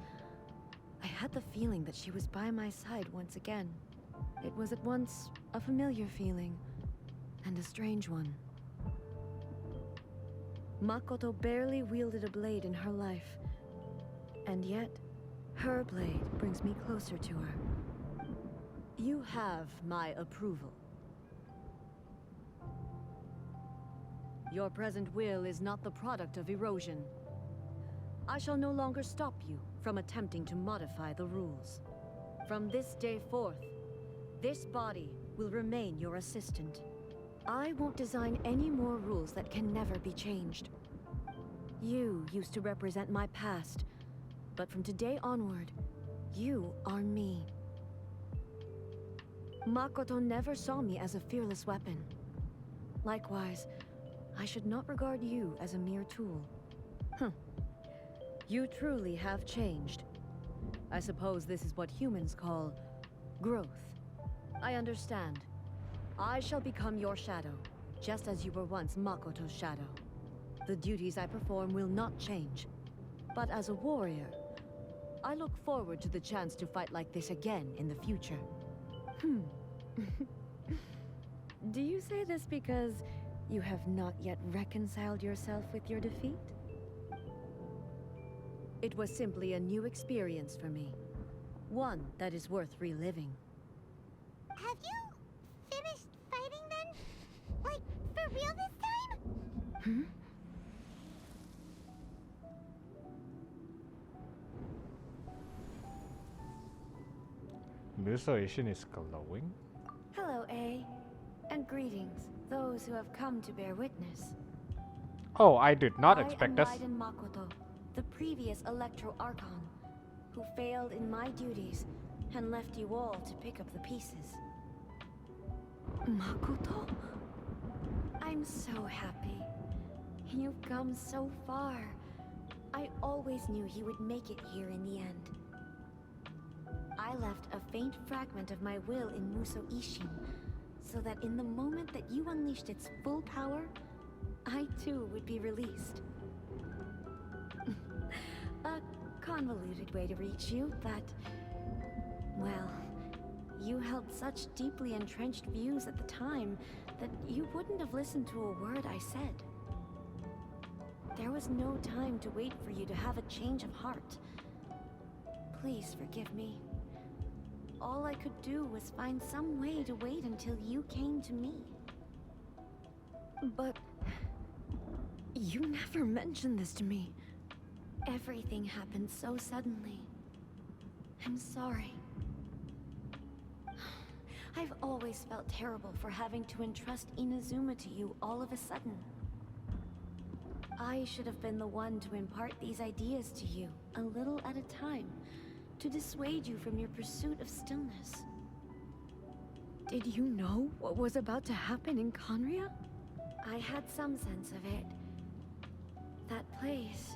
I had the feeling that she was by my side once again. It was at once a familiar feeling and a strange one. Makoto barely wielded a blade in her life, and yet her blade brings me closer to her. You have my approval. Your present will is not the product of erosion. I shall no longer stop you from attempting to modify the rules. From this day forth, this body will remain your assistant. I won't design any more rules that can never be changed. You used to represent my past, but from today onward, you are me. Makoto never saw me as a fearless weapon. Likewise, I should not regard you as a mere tool. You truly have changed. I suppose this is what humans call growth. I understand. I shall become your shadow, just as you were once Makoto's shadow. The duties I perform will not change. But as a warrior, I look forward to the chance to fight like this again in the future. Do you say this because you have not yet reconciled yourself with your defeat? It was simply a new experience for me. One that is worth reliving. Have you finished fighting then? Like, for real this time? Musoishin is glowing. Hello, A. And greetings, those who have come to bear witness. Oh, I did not expect this. I am Raiden Makoto, the previous Electro Archon, who failed in my duties and left you all to pick up the pieces. Makoto? I'm so happy. You've come so far. I always knew you would make it here in the end. I left a faint fragment of my will in Musoishin, so that in the moment that you unleashed its full power, I too would be released. A convoluted way to reach you, but... well, you held such deeply entrenched views at the time that you wouldn't have listened to a word I said. There was no time to wait for you to have a change of heart. Please forgive me. All I could do was find some way to wait until you came to me. But... you never mentioned this to me. Everything happened so suddenly. I'm sorry. I've always felt terrible for having to entrust Inazuma to you all of a sudden. I should have been the one to impart these ideas to you, a little at a time, to dissuade you from your pursuit of stillness. Did you know what was about to happen in Conria? I had some sense of it. That place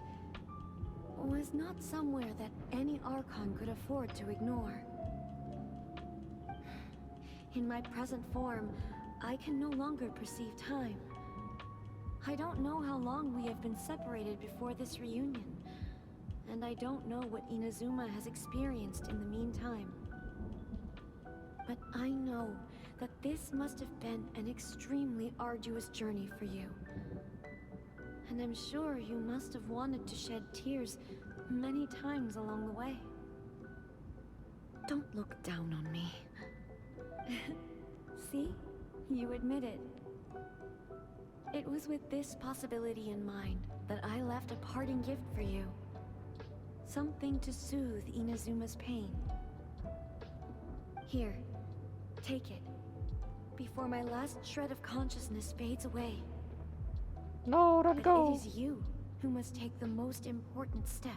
was not somewhere that any Archon could afford to ignore. In my present form, I can no longer perceive time. I don't know how long we have been separated before this reunion, and I don't know what Inazuma has experienced in the meantime. But I know that this must have been an extremely arduous journey for you. And I'm sure you must have wanted to shed tears many times along the way. Don't look down on me. See? You admit it. It was with this possibility in mind that I left a parting gift for you. Something to soothe Inazuma's pain. Here, take it. Before my last shred of consciousness fades away. No, don't go. It is you who must take the most important step.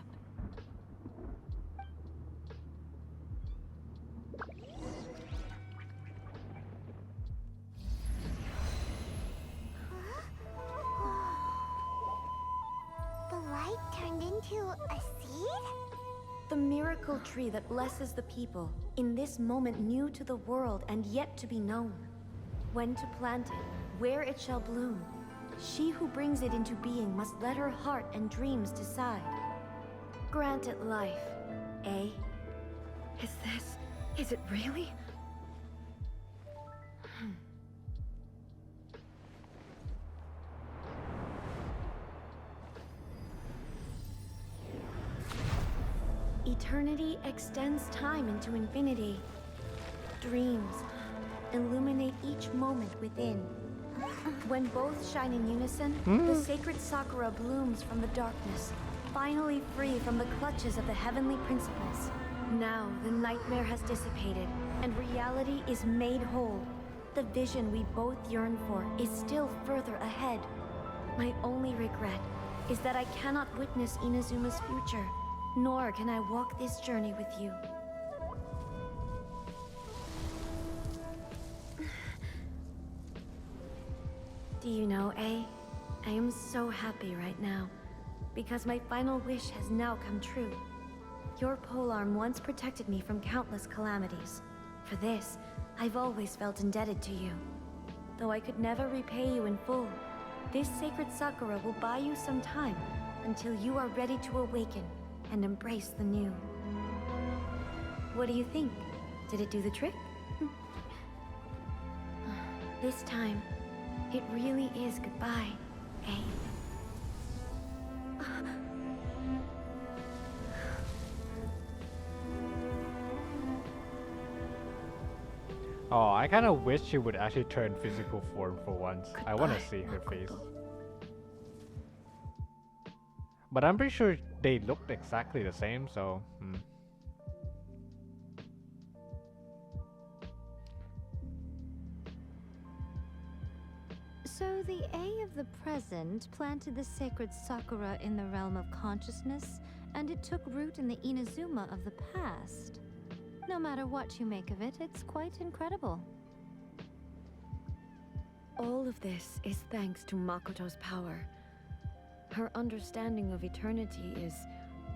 The light turned into a seed? The miracle tree that blesses the people, in this moment new to the world and yet to be known. When to plant it, where it shall bloom. She who brings it into being must let her heart and dreams decide. Grant it life, eh? Is it really? Eternity extends time into infinity. Dreams illuminate each moment within. When both shine in unison, the sacred Sakura blooms from the darkness, finally free from the clutches of the heavenly principles. Now the nightmare has dissipated, and reality is made whole. The vision we both yearn for is still further ahead. My only regret is that I cannot witness Inazuma's future, nor can I walk this journey with you. Do you know, A? I am so happy right now. because my final wish has now come true. Your polearm once protected me from countless calamities. For this, I've always felt indebted to you. Though I could never repay you in full, this sacred Sakura will buy you some time until you are ready to awaken and embrace the new. What do you think? Did it do the trick? This time, it really is goodbye, eh? Oh, I kind of wish she would actually turn physical form for once. I want to see her face. But I'm pretty sure they looked exactly the same, so... So the A of the present planted the sacred Sakura in the realm of consciousness, and it took root in the Inazuma of the past. No matter what you make of it, it's quite incredible. All of this is thanks to Makoto's power. Her understanding of eternity is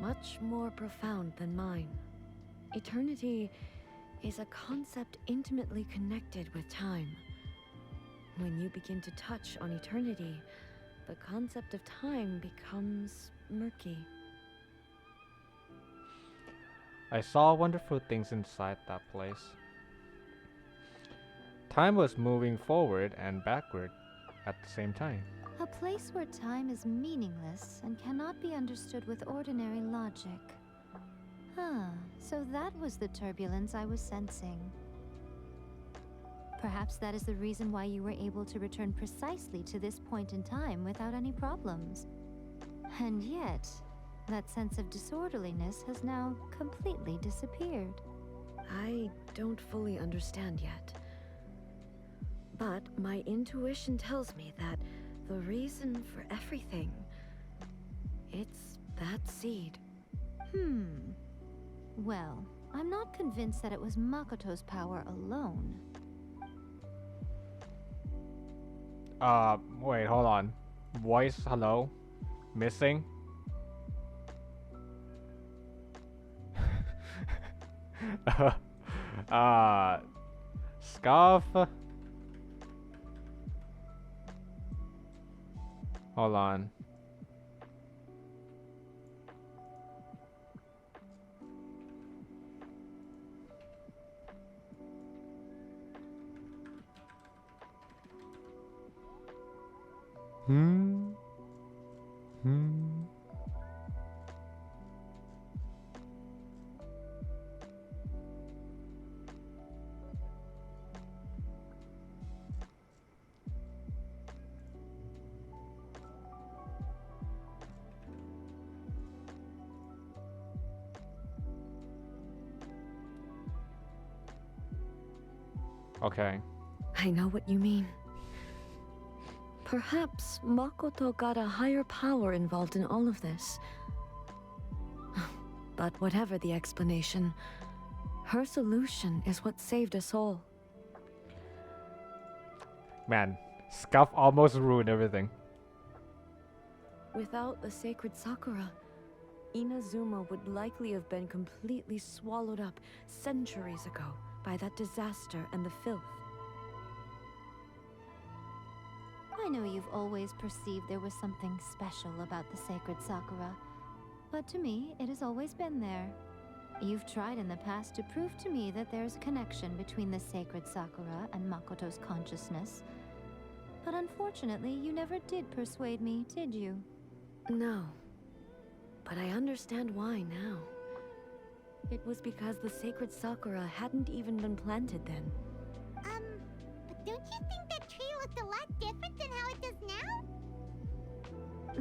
much more profound than mine. Eternity is a concept intimately connected with time. When you begin to touch on eternity, the concept of time becomes murky. I saw wonderful things inside that place. Time was moving forward and backward at the same time. A place where time is meaningless and cannot be understood with ordinary logic. So that was the turbulence I was sensing. Perhaps that is the reason why you were able to return precisely to this point in time without any problems. And yet, that sense of disorderliness has now completely disappeared. I don't fully understand yet. But my intuition tells me that the reason for everything, it's that seed. Well, I'm not convinced that it was Makoto's power alone. Wait, hold on. Voice, hello? Missing? Scarf? Hold on. Okay. I know what you mean. Perhaps Makoto got a higher power involved in all of this. But whatever the explanation, her solution is what saved us all. Man, Scuff almost ruined everything. Without the sacred Sakura, Inazuma would likely have been completely swallowed up centuries ago by that disaster and the filth. I know you've always perceived there was something special about the sacred Sakura, but to me, it has always been there. You've tried in the past to prove to me that there's a connection between the sacred Sakura and Makoto's consciousness, but unfortunately, you never did persuade me, did you? No, but I understand why now. It was because the sacred Sakura hadn't even been planted then. But don't you think that tree looked a lot different than how it does now?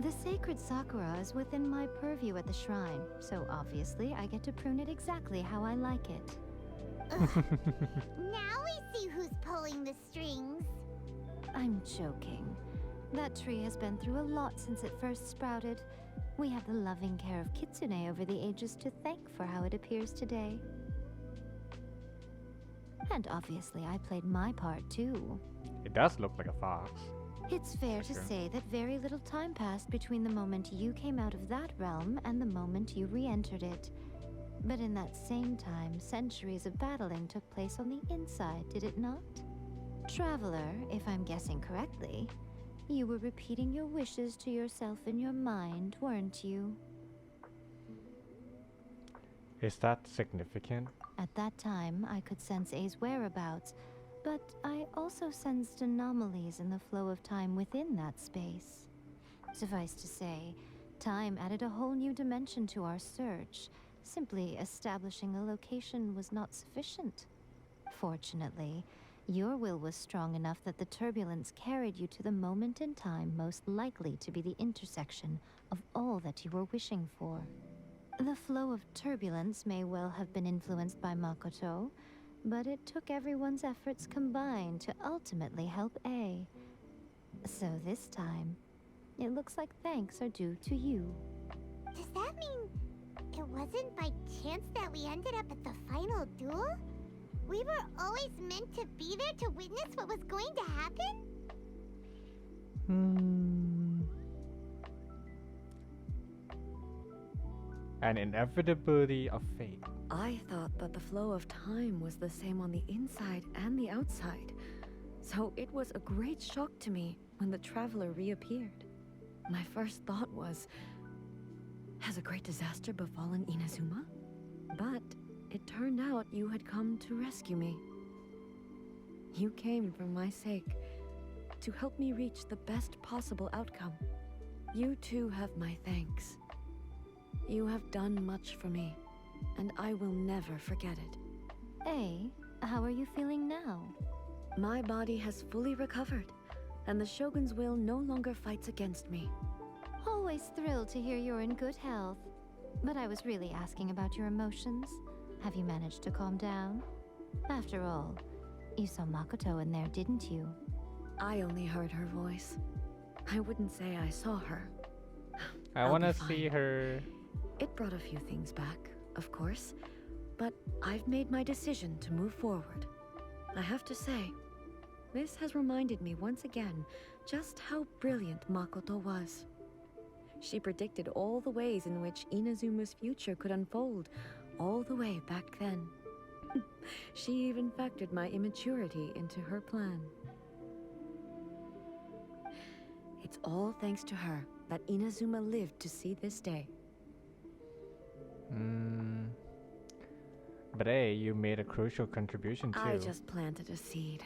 The sacred Sakura is within my purview at the shrine, so obviously I get to prune it exactly how I like it. Now we see who's pulling the strings. I'm joking. That tree has been through a lot since it first sprouted. We have the loving care of Kitsune over the ages to thank for how it appears today. And obviously I played my part too. It does look like a fox. It's fair to Sure. say that very little time passed between the moment you came out of that realm and the moment you re-entered it. But in that same time, centuries of battling took place on the inside, did it not? Traveler, if I'm guessing correctly, you were repeating your wishes to yourself in your mind, weren't you? Is that significant? At that time, I could sense A's whereabouts, but I also sensed anomalies in the flow of time within that space. Suffice to say, time added a whole new dimension to our search. Simply establishing a location was not sufficient. Fortunately, your will was strong enough that the turbulence carried you to the moment in time most likely to be the intersection of all that you were wishing for. The flow of turbulence may well have been influenced by Makoto, but it took everyone's efforts combined to ultimately help A. So this time, it looks like thanks are due to you. Does that mean it wasn't by chance that we ended up at the final duel? We were always meant to be there to witness what was going to happen? An inevitability of fate. I thought that the flow of time was the same on the inside and the outside. So it was a great shock to me when the traveler reappeared. My first thought was, has a great disaster befallen Inazuma? But it turned out you had come to rescue me. You came for my sake, to help me reach the best possible outcome. You too have my thanks. You have done much for me, and I will never forget it. A, how are you feeling now? My body has fully recovered, and the Shogun's will no longer fights against me. Always thrilled to hear you're in good health. But I was really asking about your emotions. Have you managed to calm down? After all, you saw Makoto in there, didn't you? I only heard her voice. I wouldn't say I saw her. I I'll want to be see fine. her. It brought a few things back, of course, but I've made my decision to move forward. I have to say, this has reminded me once again just how brilliant Makoto was. She predicted all the ways in which Inazuma's future could unfold, all the way back then. She even factored my immaturity into her plan. It's all thanks to her that Inazuma lived to see this day. But hey, you made a crucial contribution too. I just planted a seed.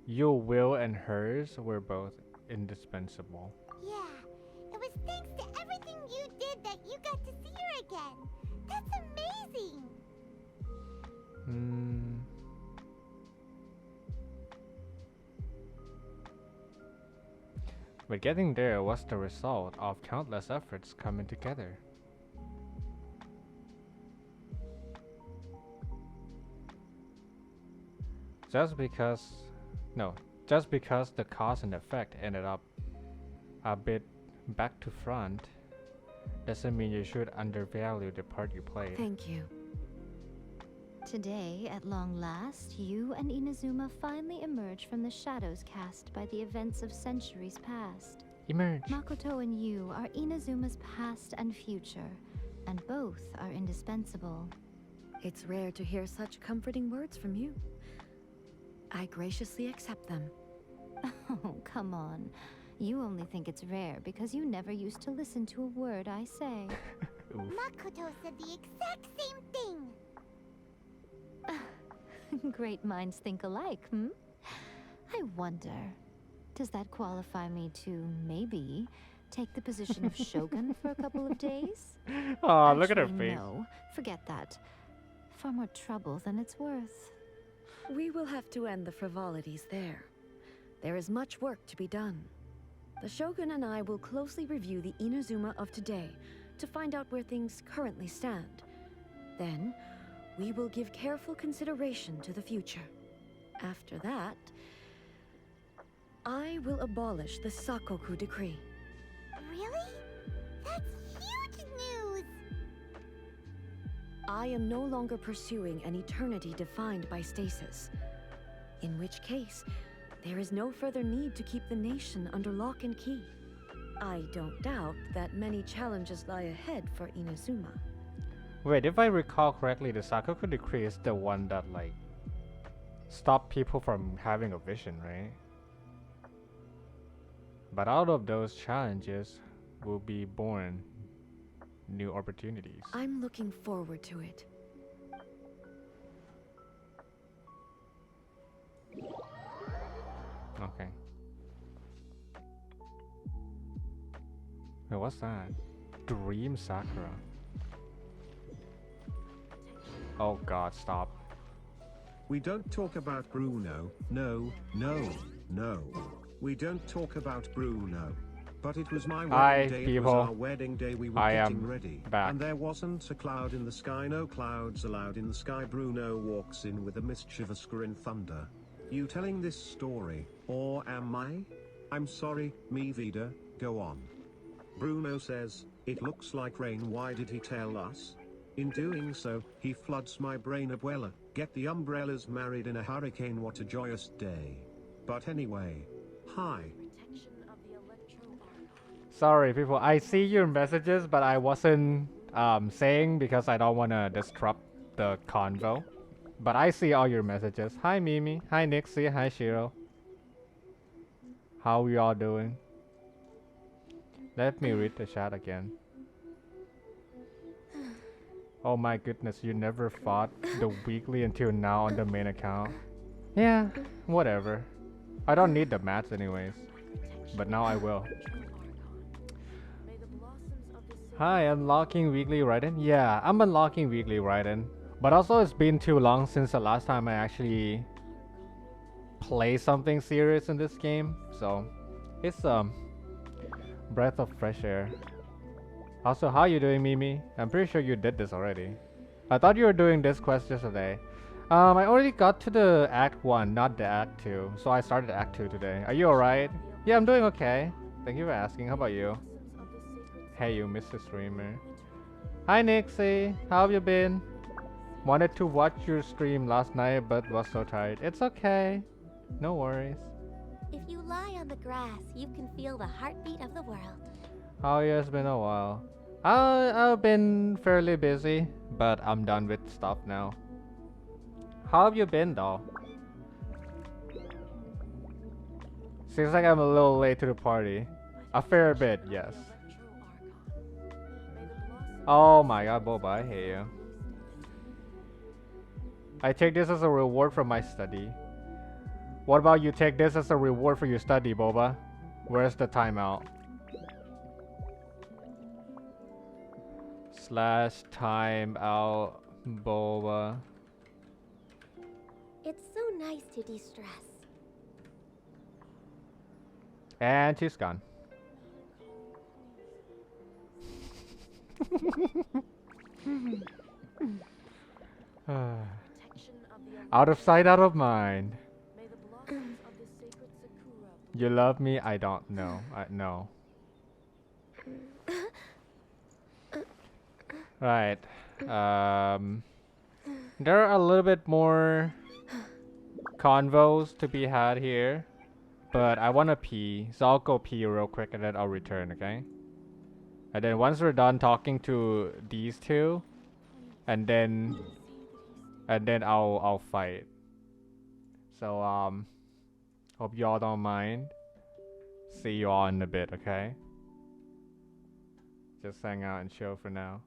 Your will and hers were both indispensable. Yeah, it was thanks to everything you did that you got to see her again. That's amazing! But getting there was the result of countless efforts coming together. Just because the cause and effect ended up a bit back to front doesn't mean you should undervalue the part you played. Thank you. Today, at long last, you and Inazuma finally emerge from the shadows cast by the events of centuries past. Emerge. Makoto and you are Inazuma's past and future, and both are indispensable. It's rare to hear such comforting words from you. I graciously accept them. Oh, come on. You only think it's rare because you never used to listen to a word I say. Makoto said the exact same thing! Great minds think alike, hmm? I wonder, does that qualify me to, maybe, take the position of Shogun for a couple of days? Oh, look at her Actually, face. No, forget that. Far more trouble than it's worth. We will have to end the frivolities there. There is much work to be done. The Shogun and I will closely review the Inazuma of today to find out where things currently stand. Then, we will give careful consideration to the future. After that, I will abolish the Sakoku decree. Really? That's huge news! I am no longer pursuing an eternity defined by stasis. In which case, there is no further need to keep the nation under lock and key. I don't doubt that many challenges lie ahead for Inazuma. Wait, if I recall correctly, the Sakoku decree is the one that like stop people from having a vision, right? But out of those challenges will be born new opportunities. I'm looking forward to it. Okay. Wait, what's that? Dream Sakura. Oh god, stop. We don't talk about Bruno. No, no, no. We don't talk about Bruno. But it was my Hi, wedding day. people. It was our wedding day. We were I getting am ready. back. And there wasn't a cloud in the sky. No clouds allowed in the sky. Bruno walks in with a mischievous grin. Thunder. You telling this story, or am I? I'm sorry, me Vida, go on. Bruno says, it looks like rain. Why did he tell us? In doing so, he floods my brain. Abuela, get the umbrellas. Married in a hurricane. What a joyous day. But anyway, hi. Sorry, people. I see your messages, but I wasn't saying because I don't want to disrupt the convo. But I see all your messages. Hi, Mimi. Hi, Nixie. Hi, Shiro. How we all doing? Let me read the chat again. Oh my goodness, you never fought the weekly until now on the main account. Yeah, whatever. I don't need the mats anyways. But now I will. Hi, unlocking weekly Raiden? Yeah, I'm unlocking weekly Raiden. But also it's been too long since the last time I actually play something serious in this game. So it's breath of fresh air. Also, how you doing, Mimi? I'm pretty sure you did this already. I thought you were doing this quest yesterday. I already got to the Act 1, not the Act 2. So I started Act 2 today. Are you alright? Yeah, I'm doing okay. Thank you for asking. How about you? Hey, you Mr. Streamer. Hi, Nixie. How have you been? Wanted to watch your stream last night, but was so tired. It's okay. No worries. If you lie on the grass, you can feel the heartbeat of the world. Oh yeah, it's been a while. I've been fairly busy, but I'm done with stuff now. How have you been though? Seems like I'm a little late to the party. A fair bit, yes. Oh my god, Boba, I hate you. I take this as a reward for my study. What about you take this as a reward for your study, Boba? Where's the timeout? Slash timeout, Boba. It's so nice to de-stress. And she's gone. Out of sight, out of mind. You love me? I don't know. No. Right. There are a little bit more convos to be had here, but I wanna pee, so I'll go pee real quick and then I'll return, okay? And then once we're done talking to these two, and then I'll fight. So hope y'all don't mind. See you all in a bit, okay? Just hang out and chill for now.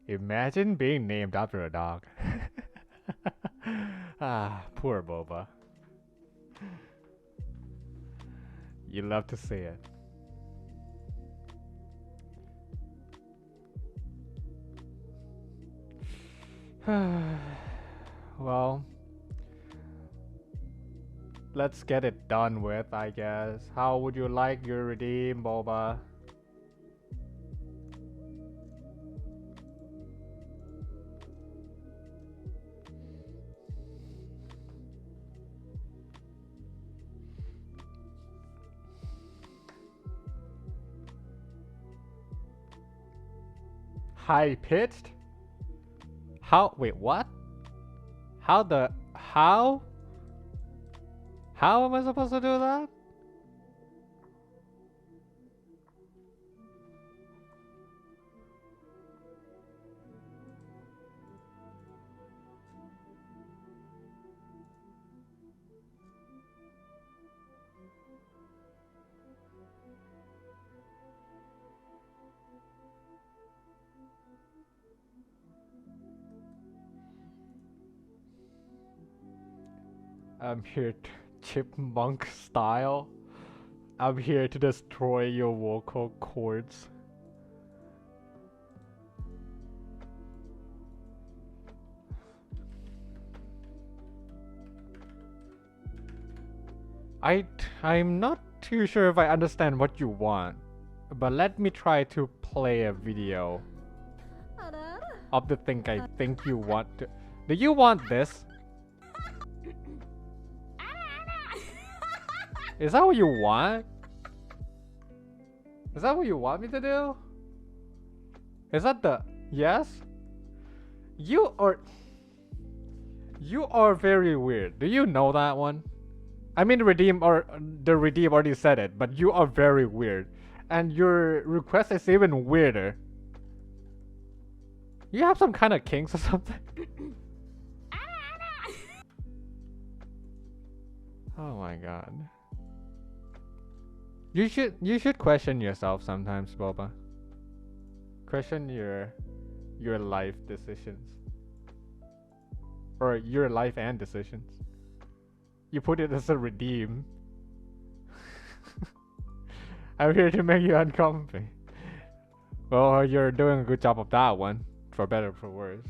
Imagine being named after a dog. Ah, poor Boba. You love to see it. Well, let's get it done with, I guess. How would you like your redeem, Boba? High pitched? How? Wait, what? How the? How? How am I supposed to do that? I'm here to chipmunk style. I'm here to destroy your vocal cords. I'm not too sure if I understand what you want, but let me try to play a video of the thing I think you want to. Do you want this? Is that what you want? Is that what you want me to do? Is that the yes? You are very weird. Do you know that one? I mean, redeem already said it, but you are very weird, and your request is even weirder. You have some kind of kinks or something? Oh my god. You should question yourself sometimes, Boba. Question your life decisions. Or your life and decisions. You put it as a redeem. I'm here to make you uncomfy. Well, you're doing a good job of that one. For better or for worse.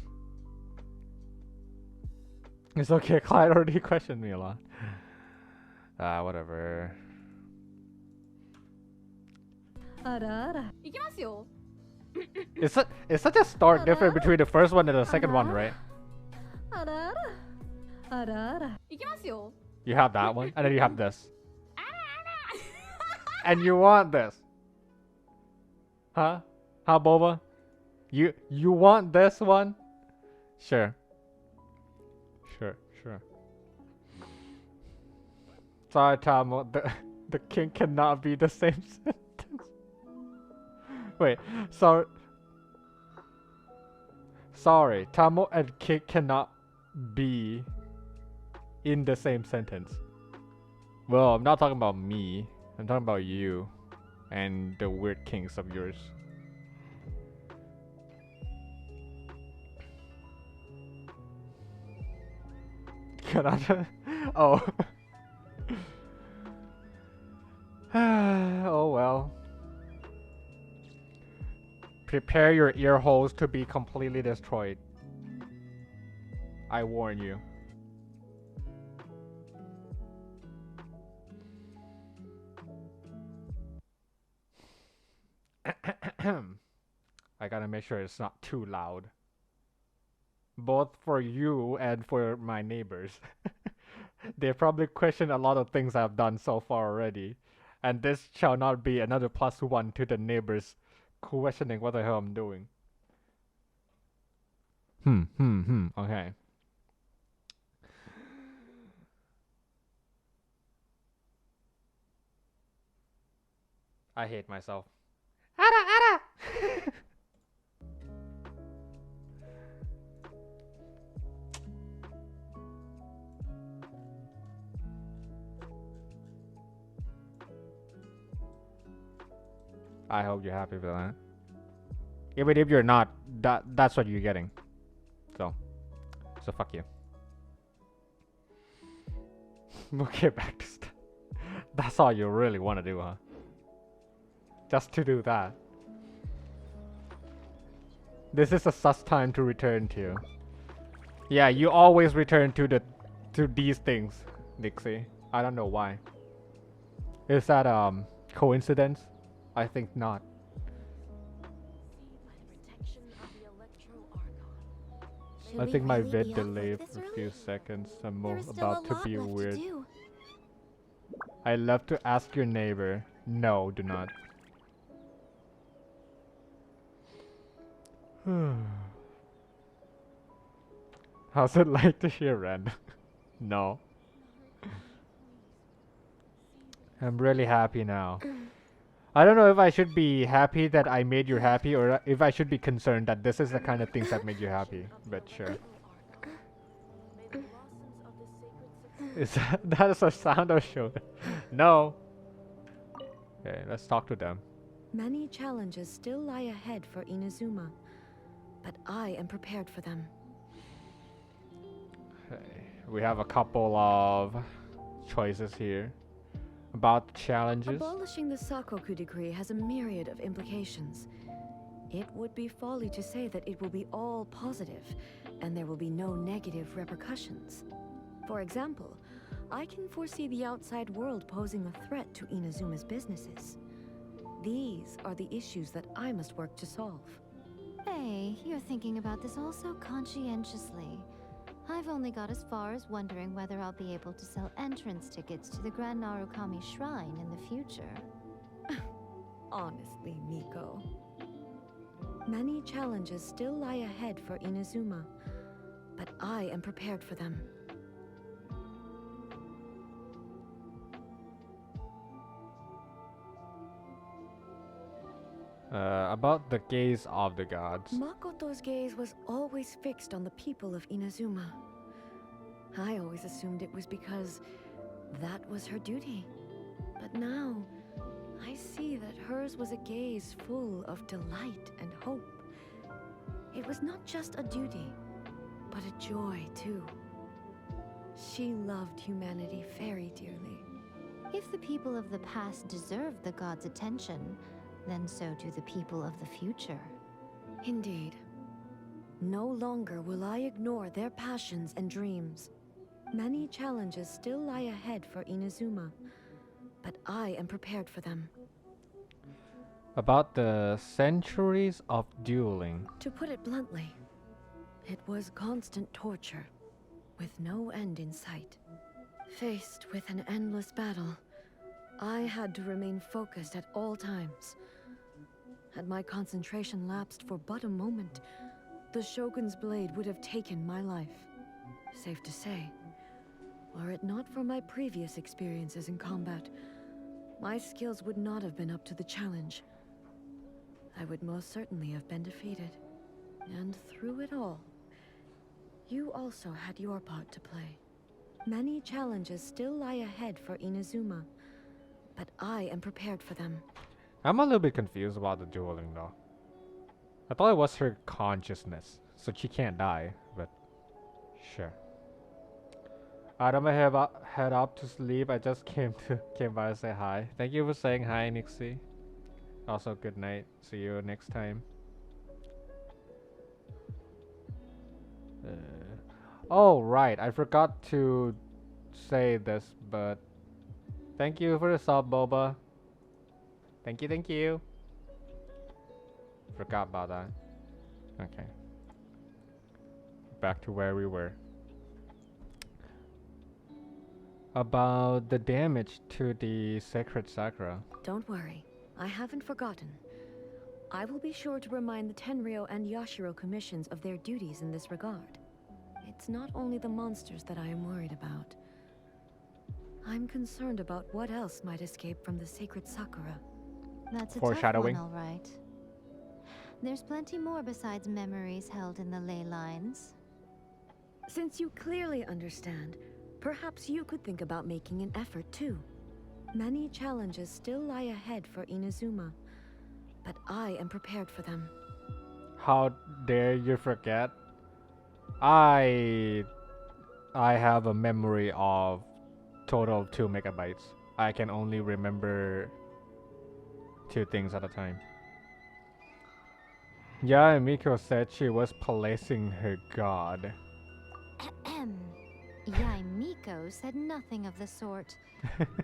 It's okay, Clyde already questioned me a lot. Whatever. It's such a stark difference between the first one and the second one, right? You have that one, and then you have this. And you want this. Huh? Huh, Boba? You want this one? Sure. Sure. Sorry, Tamo. The king cannot be the same sentence. Wait, sorry, Tamo and king cannot be in the same sentence. Well, I'm not talking about me. I'm talking about you and the weird kinks of yours. Cannot. Oh. Prepare your ear holes to be completely destroyed. I warn you. I gotta make sure it's not too loud. Both for you and for my neighbors. They probably question a lot of things I've done so far already. And this shall not be another +1 to the neighbors questioning what the hell I'm doing. Okay. I hate myself. I hope you're happy with that. Even if you're not, that's what you're getting. So fuck you. Okay, back to stuff. That's all you really want to do, huh? Just to do that. This is a sus time to return to. Yeah, you always return to these things, Nixie. I don't know why. Is that coincidence? I think not. I think my vid delayed for a few seconds. I'm about to be weird. I love to ask your neighbor. No, do not. How's it like to hear Ren? No. I'm really happy now. I don't know if I should be happy that I made you happy or if I should be concerned that this is the kind of things that made you happy, but sure. Is that is a sound of shoulder? No. Okay, let's talk to them. Many challenges still lie ahead for Inazuma, but I am prepared for them. Okay, we have a couple of choices here. About challenges. Abolishing the Sakoku decree has a myriad of implications. It would be folly to say that it will be all positive, and there will be no negative repercussions. For example, I can foresee the outside world posing a threat to Inazuma's businesses. These are the issues that I must work to solve. Hey, you're thinking about this all so conscientiously. I've only got as far as wondering whether I'll be able to sell entrance tickets to the Grand Narukami Shrine in the future. Honestly, Miko. Many challenges still lie ahead for Inazuma, but I am prepared for them. About the gaze of the gods. Makoto's gaze was always fixed on the people of Inazuma. I always assumed it was because that was her duty. But now, I see that hers was a gaze full of delight and hope. It was not just a duty, but a joy too. She loved humanity very dearly. If the people of the past deserve the gods' attention, then so do the people of the future. Indeed. No longer will I ignore their passions and dreams. Many challenges still lie ahead for Inazuma, but I am prepared for them. About the centuries of dueling. To put it bluntly, it was constant torture, with no end in sight. Faced with an endless battle, I had to remain focused at all times. Had my concentration lapsed for but a moment, the Shogun's blade would have taken my life. Safe to say, were it not for my previous experiences in combat, my skills would not have been up to the challenge. I would most certainly have been defeated. And through it all, you also had your part to play. Many challenges still lie ahead for Inazuma, but I am prepared for them. I'm a little bit confused about the dueling though. I thought it was her consciousness, so she can't die, but sure. I'm gonna head up to sleep. I just came by to say hi. Thank you for saying hi, Nixie. Also, good night. See you next time. Oh, right. I forgot to say this, but thank you for the sub, Boba. Thank you, thank you. Forgot about that. Okay. Back to where we were. About the damage to the sacred sakura. Don't worry, I haven't forgotten. I will be sure to remind the Tenryo and Yashiro commissions of their duties in this regard. It's not only the monsters that I am worried about. I'm concerned about what else might escape from the sacred sakura. That's a Foreshadowing. tough one, all right. There's plenty more besides memories held in the ley lines. Since you clearly understand, perhaps you could think about making an effort too. Many challenges still lie ahead for Inazuma, but I am prepared for them. How dare you forget? I have a memory of total 2 megabytes. I can only remember 2 things at a time. Yeah, Miko said she was placing her god. Yai Miko said nothing of the sort,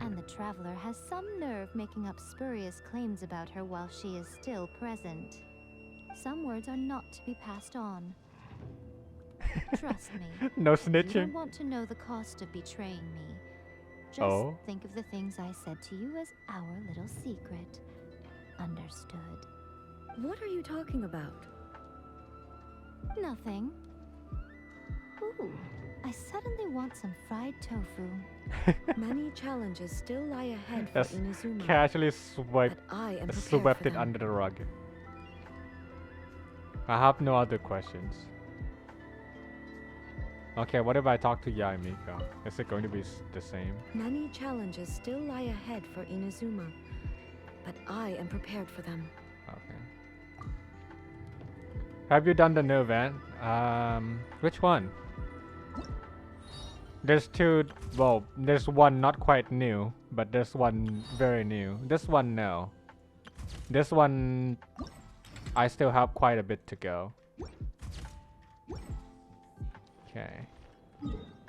and the traveler has some nerve making up spurious claims about her while she is still present. Some words are not to be passed on. Trust me. No You snitching. don't want to know the cost of betraying me. Just think of the things I said to you as our little secret. Understood. What are you talking about? Nothing. Ooh, I suddenly want some fried tofu. Many challenges still lie ahead for Just Inazuma, casually but I am prepared swept for it them. under the rug. I have no other questions. Okay, what if I talk to Yai Miko? Is it going to be the same? Many challenges still lie ahead for Inazuma, but I am prepared for them. Okay. Have you done the new event? Which one? There's 2, well, there's one not quite new, but there's one very new. This one, no. This one, I still have quite a bit to go. Okay.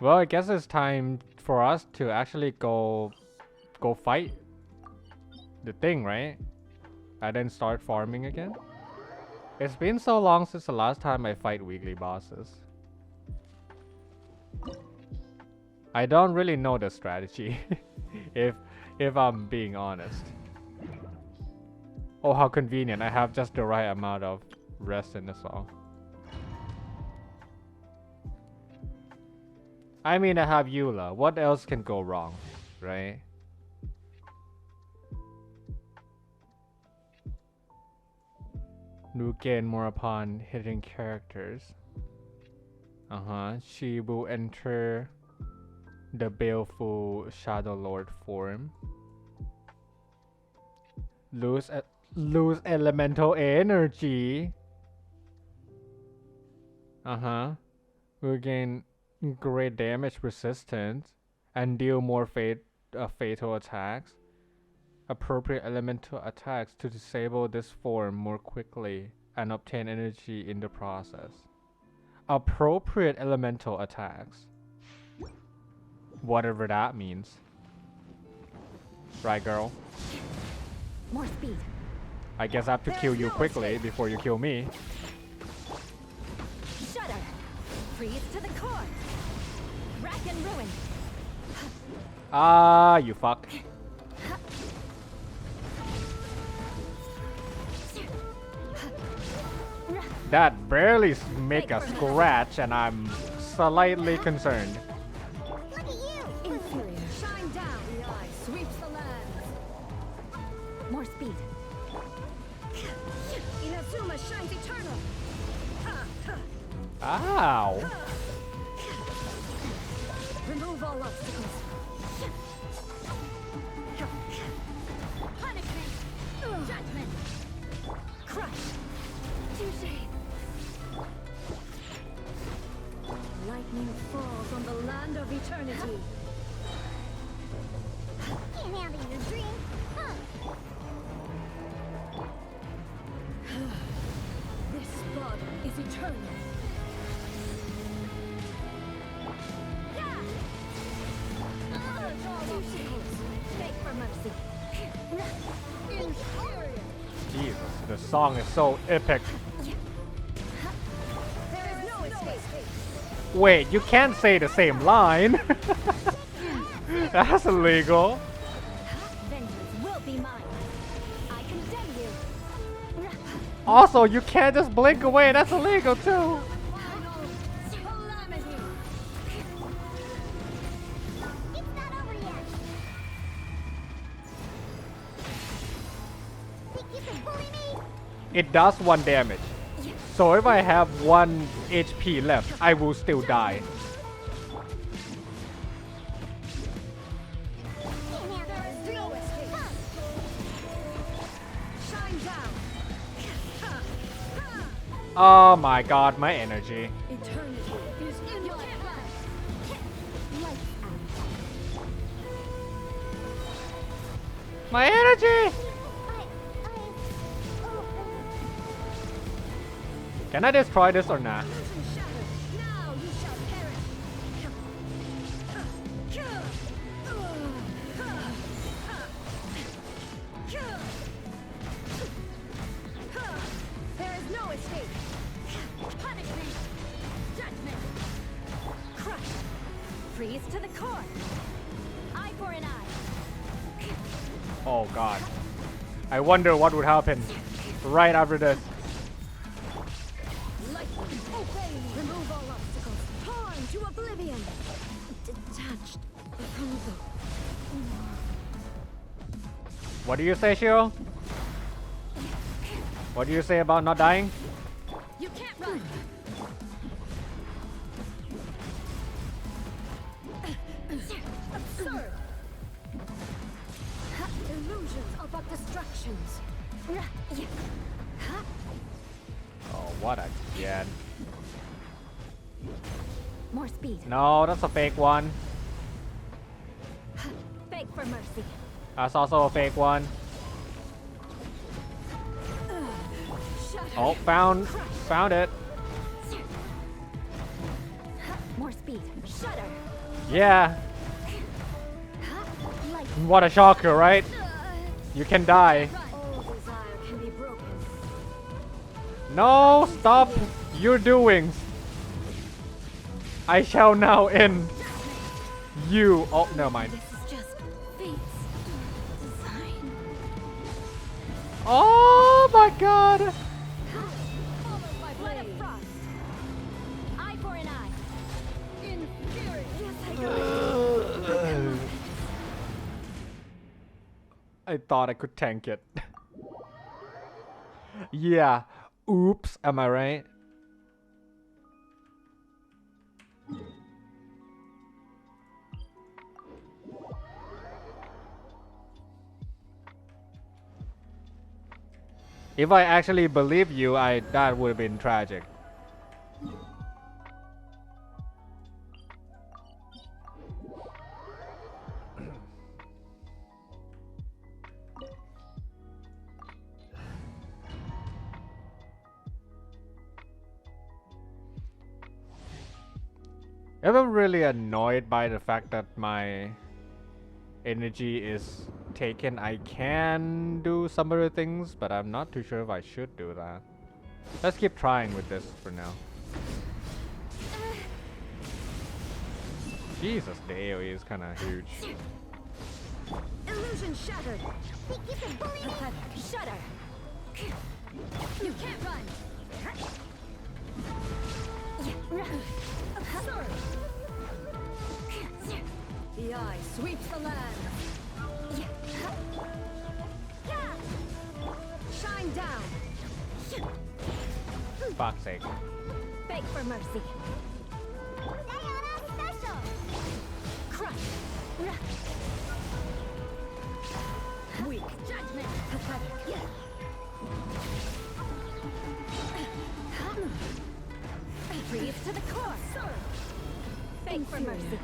Well, I guess it's time for us to actually go fight the thing, right? And then start farming again. It's been so long since the last time I fight weekly bosses. I don't really know the strategy, if I'm being honest. Oh, how convenient! I have just the right amount of rest in this all. I mean, I have Eula. What else can go wrong, right? You gain more upon hitting characters. She will enter the baleful Shadow Lord form. Lose elemental energy. Will gain great damage resistance and deal more fatal attacks. Appropriate elemental attacks to disable this form more quickly and obtain energy in the process. Appropriate elemental attacks. Whatever that means. Right, girl? More speed. I guess I have to kill you quickly before you kill me. Shudder. Freeze to the core. Rack and ruin. Ah, you fuck. That barely make a scratch and I'm slightly concerned. Look at you! Inferior. Shine down. The eye sweeps the lands. More speed. Inazuma shines eternal. Ow. Remove all obstacles. Punishment. Judgment. Crush. Touché. Lightning falls on the land of eternity. Can't handle your dream. Huh. This body is eternal. Jesus, the song is so epic. Wait, you can't say the same line. That's illegal. Also, you can't just blink away. That's illegal too. It does 1 damage. So if I have 1 HP left, I will still die. Oh my god, my energy. My energy! Can I destroy this or not? Freeze to the core. Eye for an eye. Oh god. I wonder what would happen right after this. Lightning, obey me. Remove all obstacles. Torn to oblivion. Detached from the... What do you say, Shiro? What do you say about not dying? You can't run. Absurd. Illusions are but distractions. Oh, what a jet. More speed. No, that's a fake one. Beg for mercy. That's also a fake one. Oh, found it. More speed. Shudder. Yeah. What a shocker, right? You can die. All desire can be broken. No, stop your doings. I shall now end you. Oh, never mind. This is just fate's design. Oh my god. Followed by blood of frost. Eye for an eye. In fury. Yes, I got it. I thought I could tank it. Yeah. Oops, am I right? If I actually believe you, that would have been tragic. I'm really annoyed by the fact that my energy is taken. I can do some other things, but I'm not too sure if I should do that. Let's keep trying with this for now. Jesus, the AoE is kind of huge. Illusion shattered. Pathetic. Shudder. You can't run. Absurd. The eye sweeps the land. Shine down. Fuck's sake. Beg for mercy. Special. Crush. Weak judgment. Pathetic. Freeze to the core. Beg for mercy.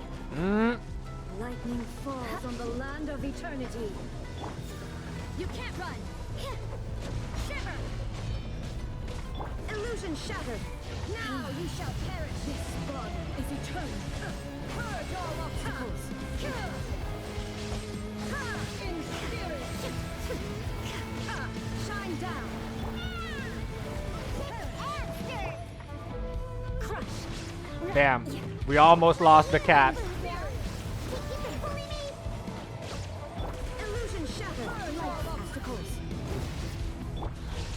Lightning falls on the land of eternity. You can't run. Shiver. Illusion shattered. Now you shall perish. This blood is eternal. Purge all obstacles. In spirit. Shine down. Crush. Damn, we almost lost the cat. Illusion shattered. Life obstacles.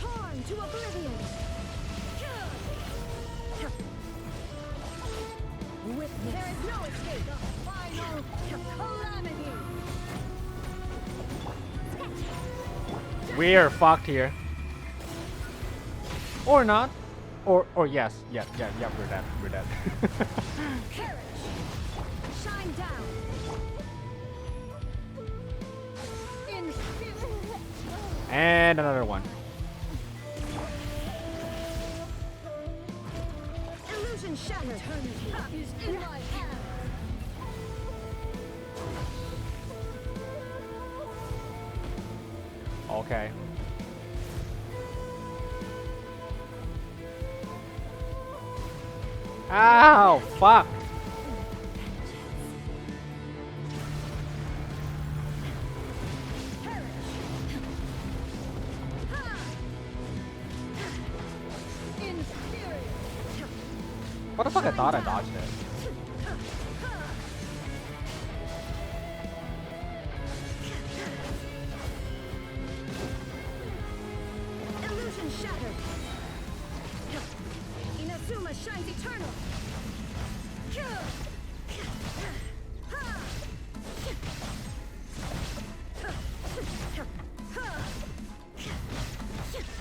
Torn to oblivion. Witness. There is no escape. The final calamity. We're fucked here. Or not. Or yes. Yeah, we're dead. We're dead. Perish. Shine down. In And another one. illusion shattered. Eternity is in my hands. Okay. Ow! Fuck! What the fuck? I thought I dodged it. Illusion shattered. Inazuma shines eternal.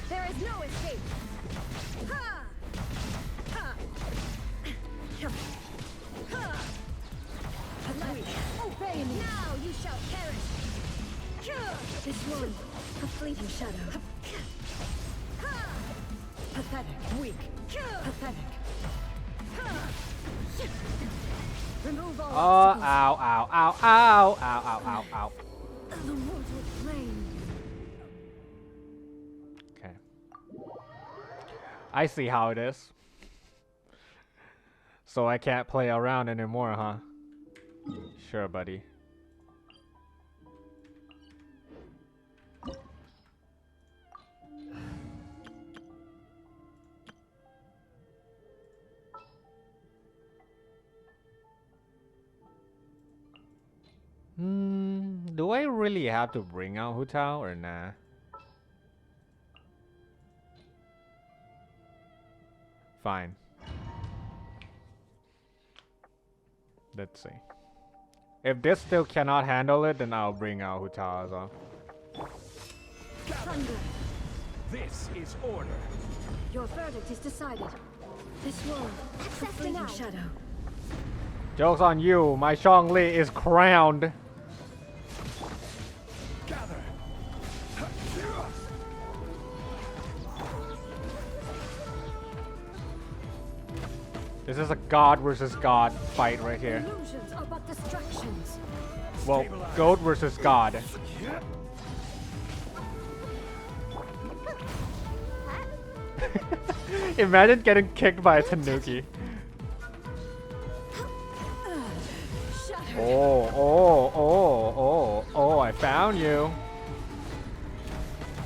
There is no escape. Obey me. Now you shall perish. This one, a fleeting shadow. Pathetic, weak, pathetic. Remove all obstacles. Ow. The woods with flame. Okay. I see how it is. So I can't play around anymore, huh? Sure, buddy. Do I really have to bring out Hu Tao or nah? Fine. Let's see. If this still cannot handle it, then I'll bring out Hu Tao as well. Thunder. This is order. Your verdict is decided. This world, a fleeting shadow. Joke's on you, my Zhongli is crowned. Gather. This is a god versus god fight right here. Illusions are but distractions. Well, goat versus god. Imagine getting kicked by a Tanuki. Oh, I found you.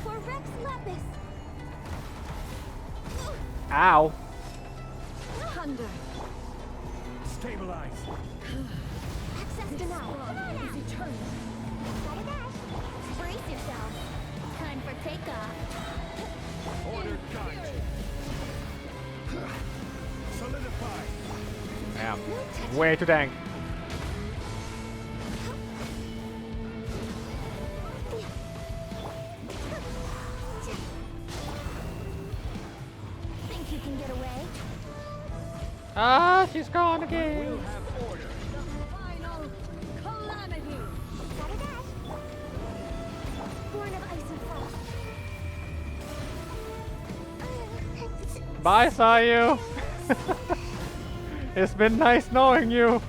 For Rex Lapis. Ow. Thunder. Stabilize. Access denied. Is eternal. Gotta dash. Brace yourself. Time for takeoff. Order guide. Solidify. Damn. Way too dang. Think you can get away? Ah, she's gone again. We'll have order. The final calamity. Gotta dash. Born of ice and frost. Bye, Sayu. It's been nice knowing you.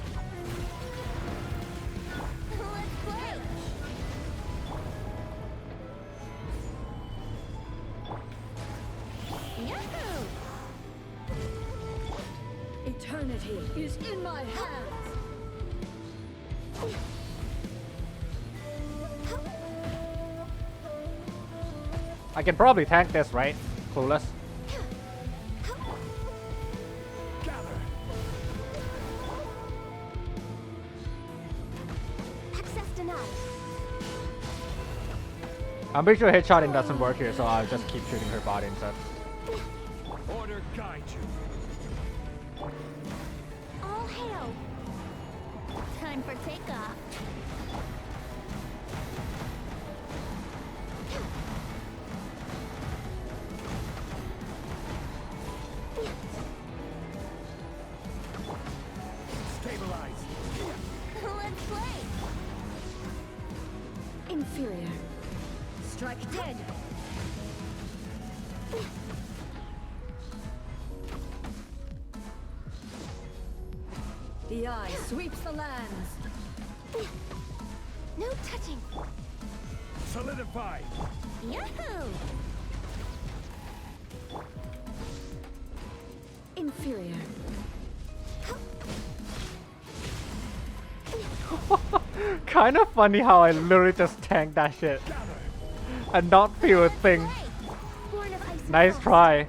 Let's play. Yahoo! Eternity is in my hands. I can probably tank this, right? Clueless. Access denied. I'm pretty sure headshotting doesn't work here, so I'll just keep shooting her body instead. Order guide you. All hail. Time for takeoff. Stabilize. Let's play. Inferior. Strike dead. The eye sweeps the lands. No touching. Solidify. Yahoo! Inferior. Kind of funny how I literally just tanked that shit and not feel a thing. Born of ice and Nice frost. try.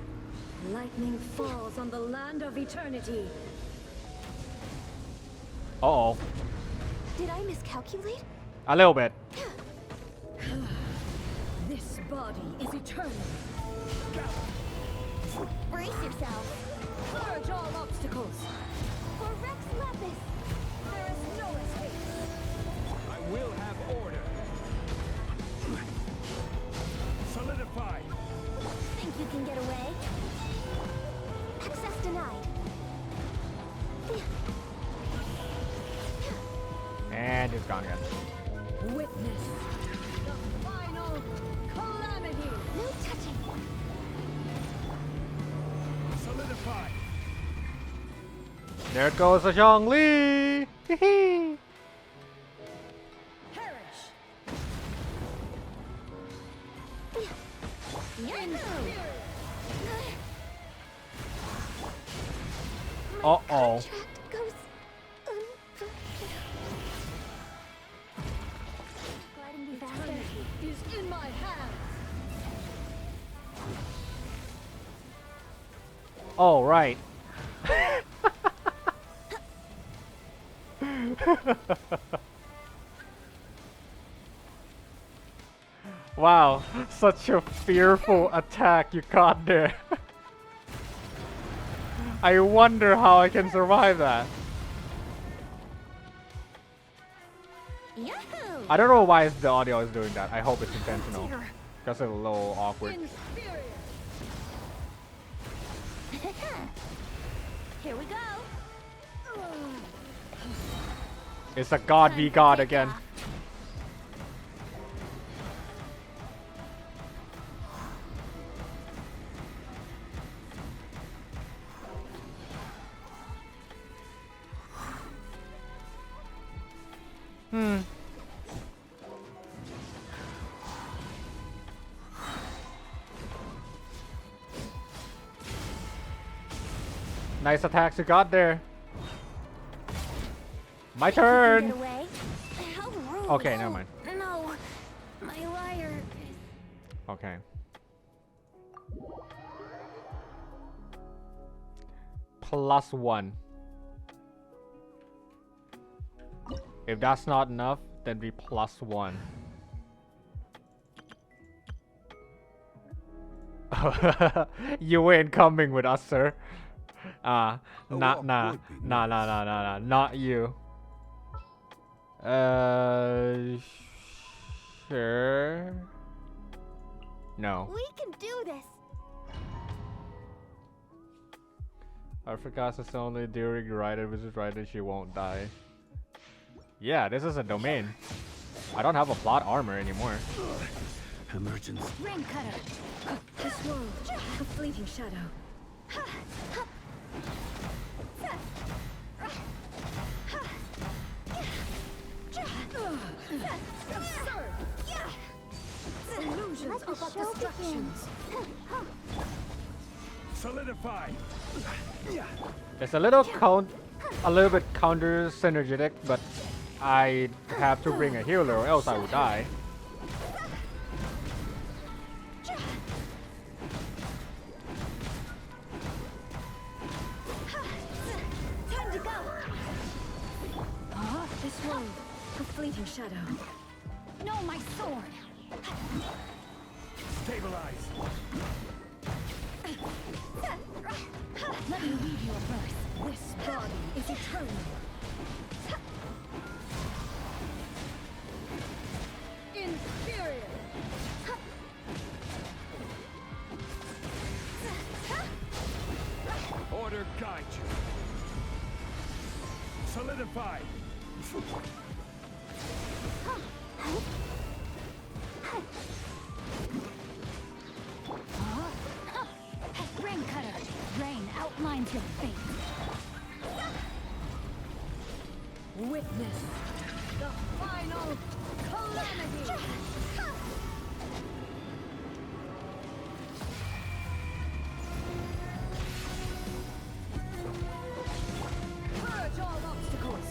Lightning falls on the land of eternity. Uh-oh. Did I miscalculate? A little bit. This body is eternal. Brace yourself. Purge all obstacles. For Rex Lapis. There is no escape. I will have order. Solidify. Think you can get away? Access denied. And it's gone again. Witness the final calamity. No touching. Solidify. There goes a Zhongli! Hee-hee! Perish. Yahoo! Uh-oh. Contract goes unfulfilled. Gliding be faster. Eternity is in my hands. Oh, right. Wow, such a fearful attack you got there. I wonder how I can survive that. Yahoo! I don't know why the audio is doing that. I hope it's intentional. Dear. Just a little awkward. Inferior. Here we go. It's a god v god again. Nice attacks you got there. My turn. Get away? How rude. Okay, never mind. No, my lyre. Okay. +1. If that's not enough, then be +1. You ain't coming with us, sir. Nah, not you. Sure. No. We can do this. Africa's is only during Raiden versus Raiden she won't die. Yeah, this is a domain. I don't have a plot armor anymore. Emergency. Rain cutter. This world, a fleeting shadow. Illusions of destructions. Solidify. It's a little bit counter synergetic, but I have to bring a healer or else I will die. Fleeting shadow. No, my sword! Stabilize. Let me weave you a verse. This body is eternal. Inferior. Order guide you. Solidify. Rain cutter. Rain outlines your fate. Witness the final calamity. Purge all obstacles.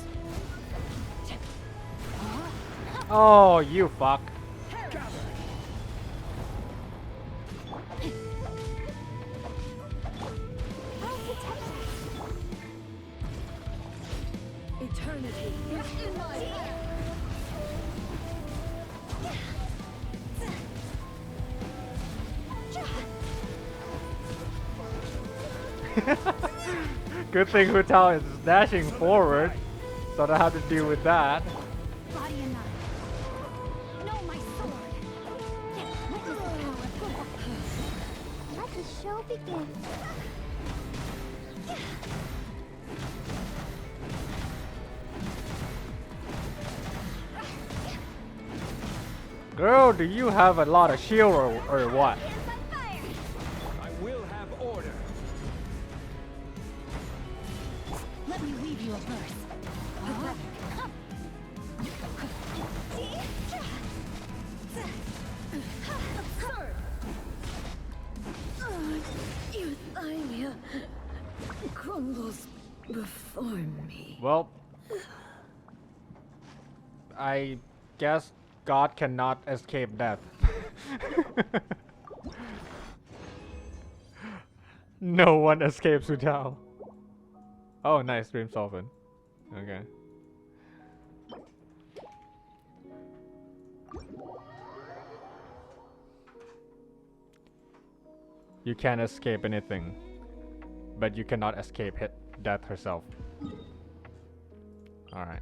Oh, you fuck. Eternity is in my hand. Good thing Hu Tao is dashing forward, so I don't have to deal with that. Body and knife. No, my sword. Witness the power of God. Let the show begin. Girl, do you have a lot of shield or what? I will have order. Let me weave you a verse. Euthymia crumbles before me. Well, I guess God cannot escape death. No one escapes Hu Tao. Oh, nice, dream solvent. Okay. You can't escape anything, but you cannot escape death herself. Alright.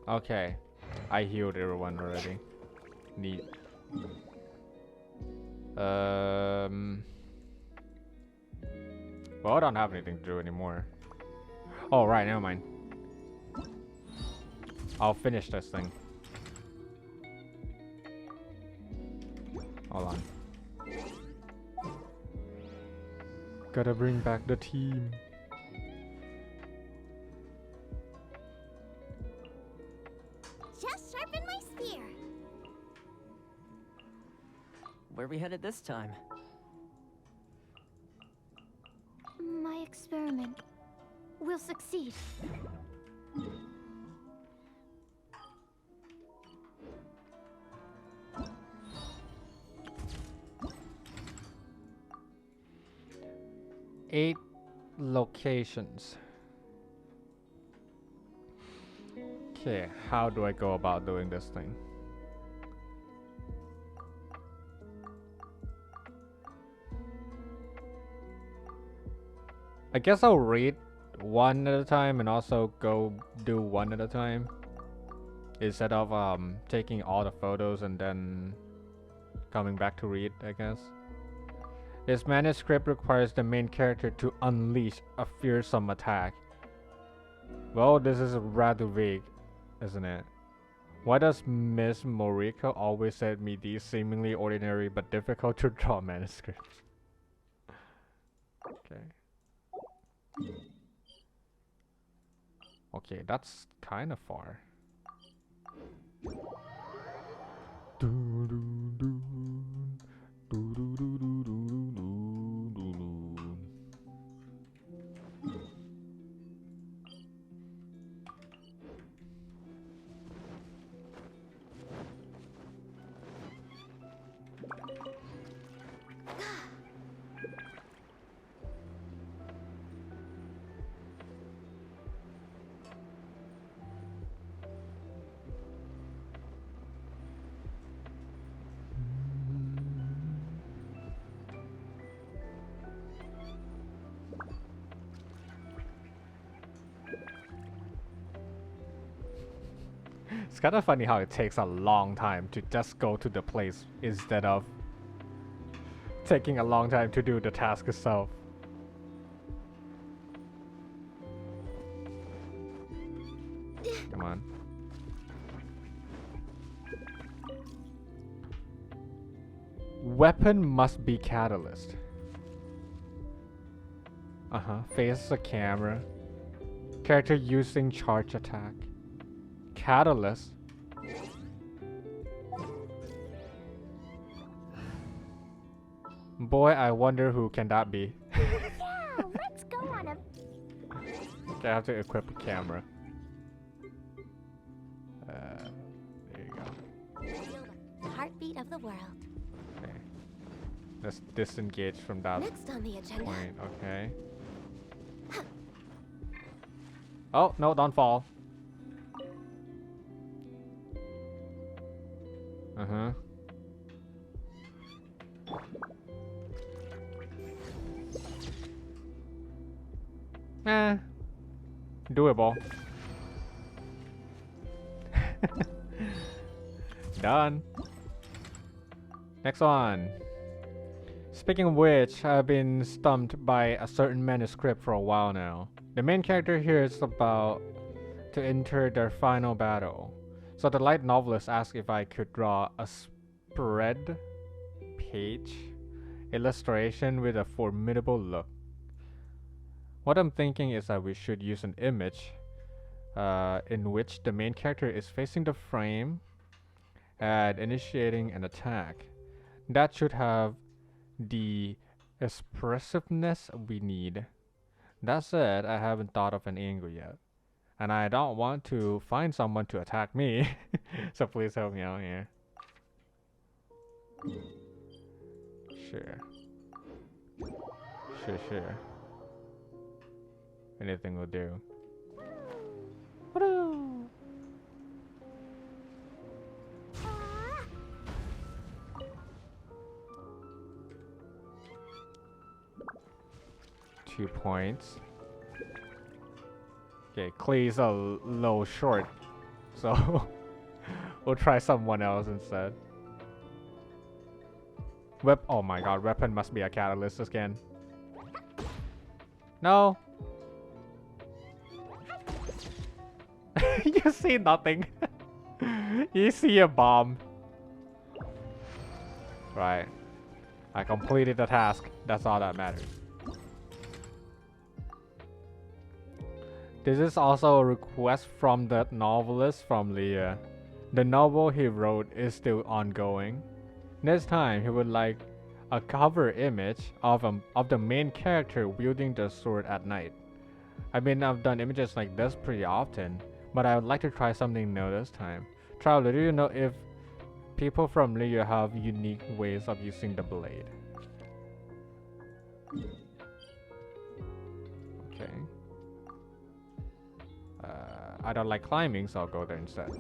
Okay, I healed everyone already. Neat. Well, I don't have anything to do anymore. Oh, right, never mind. I'll finish this thing. Hold on. Gotta bring back the team. Just sharpen my spear. Where are we headed this time? My experiment will succeed. Eight locations. Okay, how do I go about doing this thing? I guess I'll read one at a time and also go do one at a time, instead of taking all the photos and then coming back to read, I guess. This manuscript requires the main character to unleash a fearsome attack. Well, this is rather vague, isn't it? Why does Miss Morika always send me these seemingly ordinary but difficult to draw manuscripts? Okay. Okay, that's kind of far. It's kind of funny how it takes a long time to just go to the place instead of taking a long time to do the task itself. Come on. Weapon must be catalyst. Face the camera. Character using charge attack. Catalyst. Boy, I wonder who can that be. Yeah, let's go on a... Okay, I have to equip a camera. There you go. Feel the heartbeat of the world. Okay. Let's disengage from that Next on the agenda. point, okay. Oh, no, don't fall. Doable. Done. Next one. Speaking of which, I've been stumped by a certain manuscript for a while now. The main character here is about to enter their final battle. So the light novelist asked if I could draw a spread page illustration with a formidable look. What I'm thinking is that we should use an image in which the main character is facing the frame and initiating an attack. That should have the expressiveness we need. That said, I haven't thought of an angle yet. And I don't want to find someone to attack me. So please help me out here. Sure. Sure. Anything will do. Woo! 2 points. Okay, Klee's a little short, so we'll try someone else instead. Oh my god, weapon must be a catalyst again. No! You see nothing. You see a bomb. Right. I completed the task. That's all that matters. This is also a request from the novelist from Leah. The novel he wrote is still ongoing. Next time, he would like a cover image of the main character wielding the sword at night. I mean, I've done images like this pretty often, but I would like to try something new this time. Traveler, do you know if people from Leah have unique ways of using the blade? Okay. I don't like climbing, so I'll go there instead.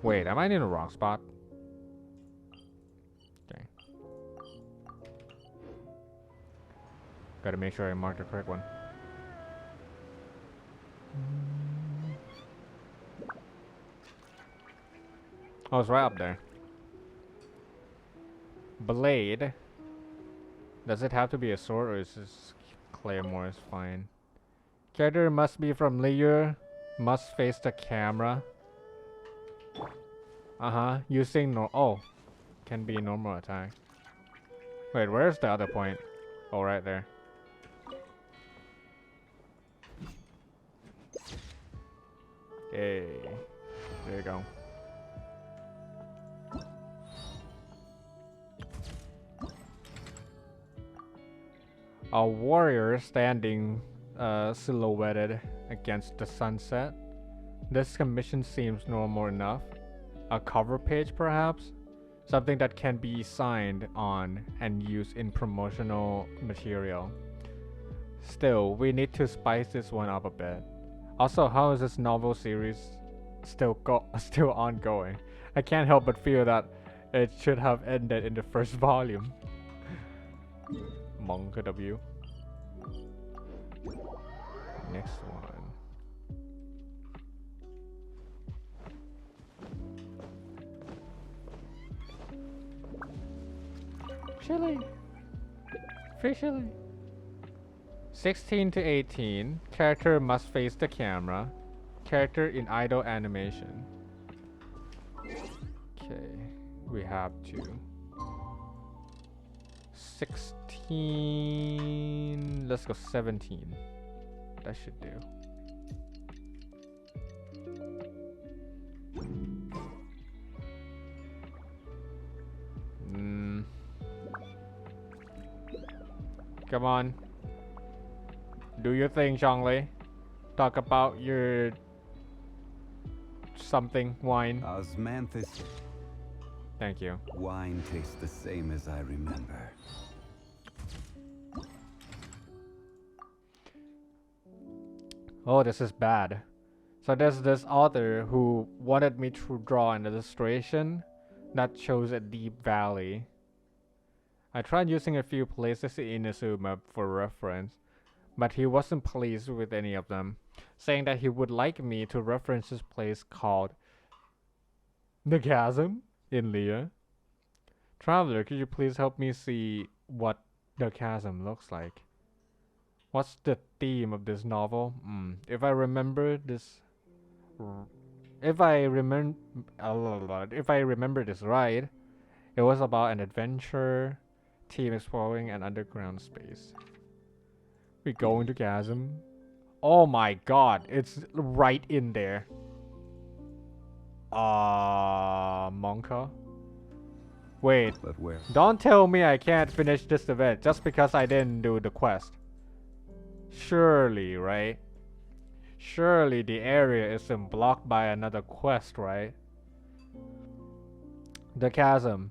Wait, am I in the wrong spot? Okay. Gotta make sure I mark the correct one. Oh, it's right up there. Blade. Does it have to be a sword, or is this claymore is fine? Character must be from Leah. Must face the camera. Using can be normal attack. Wait, where's the other point? Oh, right there. Hey, there you go. A warrior standing silhouetted against the sunset. This commission seems normal enough. A cover page perhaps? Something that can be signed on and used in promotional material. Still, we need to spice this one up a bit. Also, how is this novel series still ongoing? I can't help but feel that it should have ended in the first volume. Monka W. Next one. Chili. Free chili. 16 to 18. Character must face the camera. Character in idle animation. Okay, we have to. 16. Let's go 17. That should do. Come on. Do your thing, Zhongli. Talk about your something wine. Osmanthus. Thank you. Wine tastes the same as I remember. Oh, this is bad. So there's this author who wanted me to draw an illustration that shows a deep valley. I tried using a few places in Inazuma for reference, but he wasn't pleased with any of them, saying that he would like me to reference this place called the Chasm in Leah. Traveler, could you please help me see what the chasm looks like? What's the theme of this novel? If I remember this, if I remember this right, it was about an adventure team exploring an underground space. We go into chasm. Oh my god, it's right in there. Monka. Wait, but where? Don't tell me I can't finish this event just because I didn't do the quest. Surely, right? Surely the area isn't blocked by another quest, right? The chasm.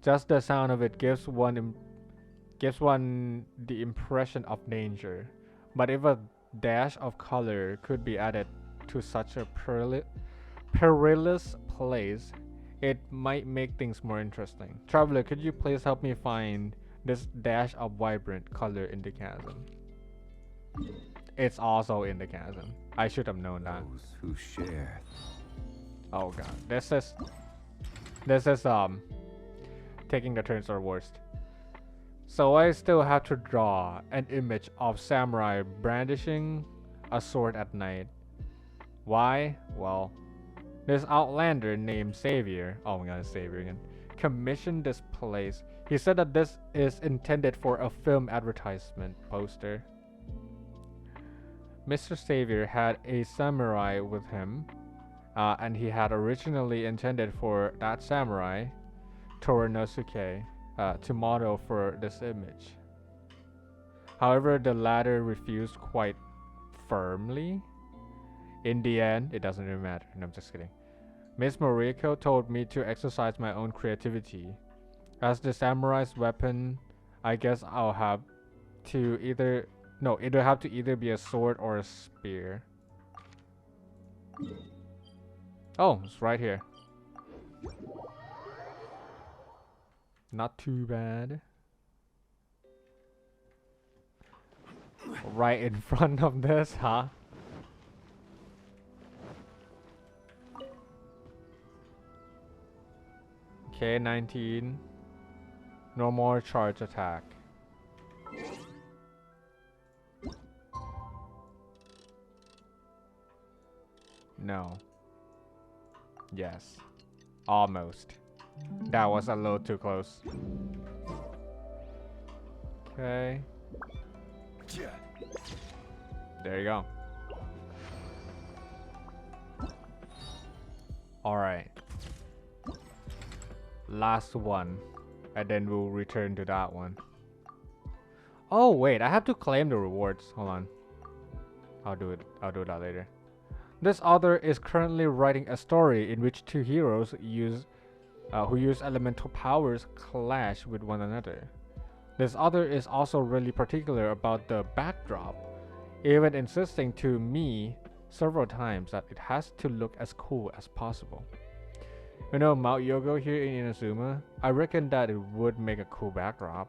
Just the sound of it gives one the impression of danger. But if a dash of color could be added to such a perilous place, it might make things more interesting. Traveler, could you please help me find this dash of vibrant color in the chasm? It's also in the chasm. I should have known that. Those who share. Oh god, this is taking the turns are worst. So I still have to draw an image of samurai brandishing a sword at night. Why? Well, this outlander named Xavier, oh my god, Xavier again, commissioned this place. He said that this is intended for a film advertisement poster. Mr. Xavier had a samurai with him, and he had originally intended for that samurai, Torinosuke, to model for this image. However, the latter refused quite firmly. In the end, it doesn't really matter. No, I'm just kidding. Miss Moriko told me to exercise my own creativity. As the samurai's weapon, I guess I'll have to either be a sword or a spear. Oh, it's right here. Not too bad. Right in front of this, huh? Okay, 19. No more charge attack. No. Yes. Almost. That was a little too close. Okay. There you go. Alright. Last one. And then we'll return to that one. Oh wait, I have to claim the rewards. Hold on. I'll do that later. This author is currently writing a story in which two heroes who use elemental powers clash with one another. This author is also really particular about the backdrop, even insisting to me several times that it has to look as cool as possible. You know Mount Yogo here in Inazuma? I reckon that it would make a cool backdrop.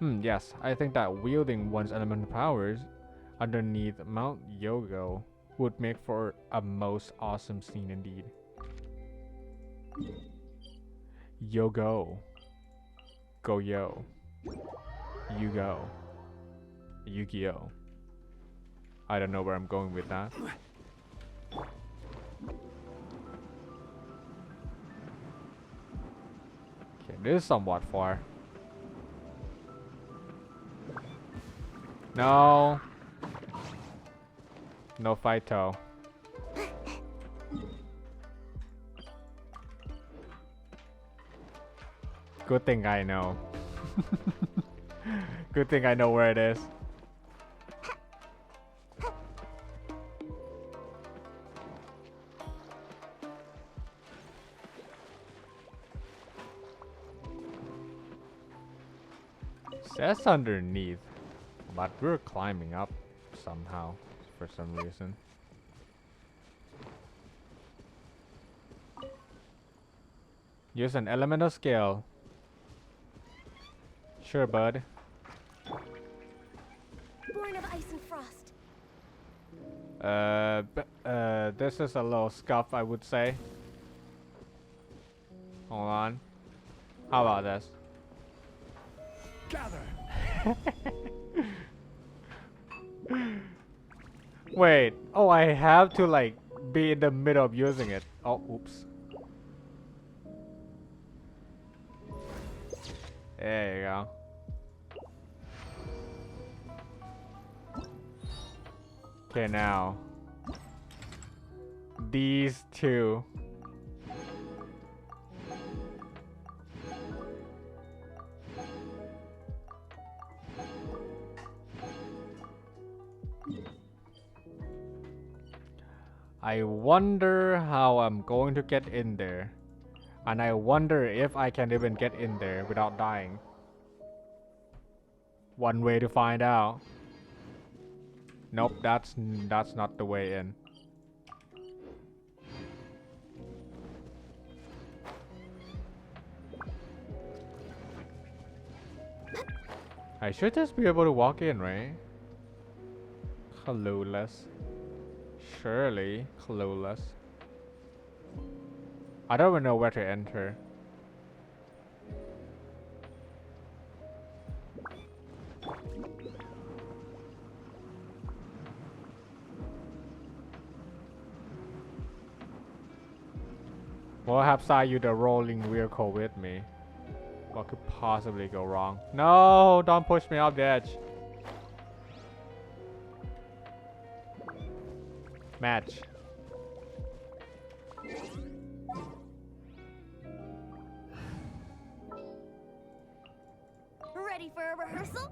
Yes, I think that wielding one's elemental powers underneath Mount Yogo would make for a most awesome scene indeed. Yogo. Go yo. You go. Yu-Gi-Oh! I don't know where I'm going with that. Okay, this is somewhat far. No. No fighto. Good thing I know. Good thing I know where it is. Says underneath, but we're climbing up somehow for some reason. Use an elemental skill. Sure, bud. Born of ice and frost. This is a little scuff, I would say. Hold on. How about this? Gather. Wait. Oh, I have to like be in the middle of using it. Oh, oops. There you go. Okay, now. These two. I wonder how I'm going to get in there. And I wonder if I can even get in there without dying. One way to find out. Nope, that's not the way in. I should just be able to walk in, right? Clueless. Surely clueless. I don't even know where to enter. Perhaps I use the rolling vehicle with me. What could possibly go wrong? No, don't push me off the edge. Match. Ready for a rehearsal?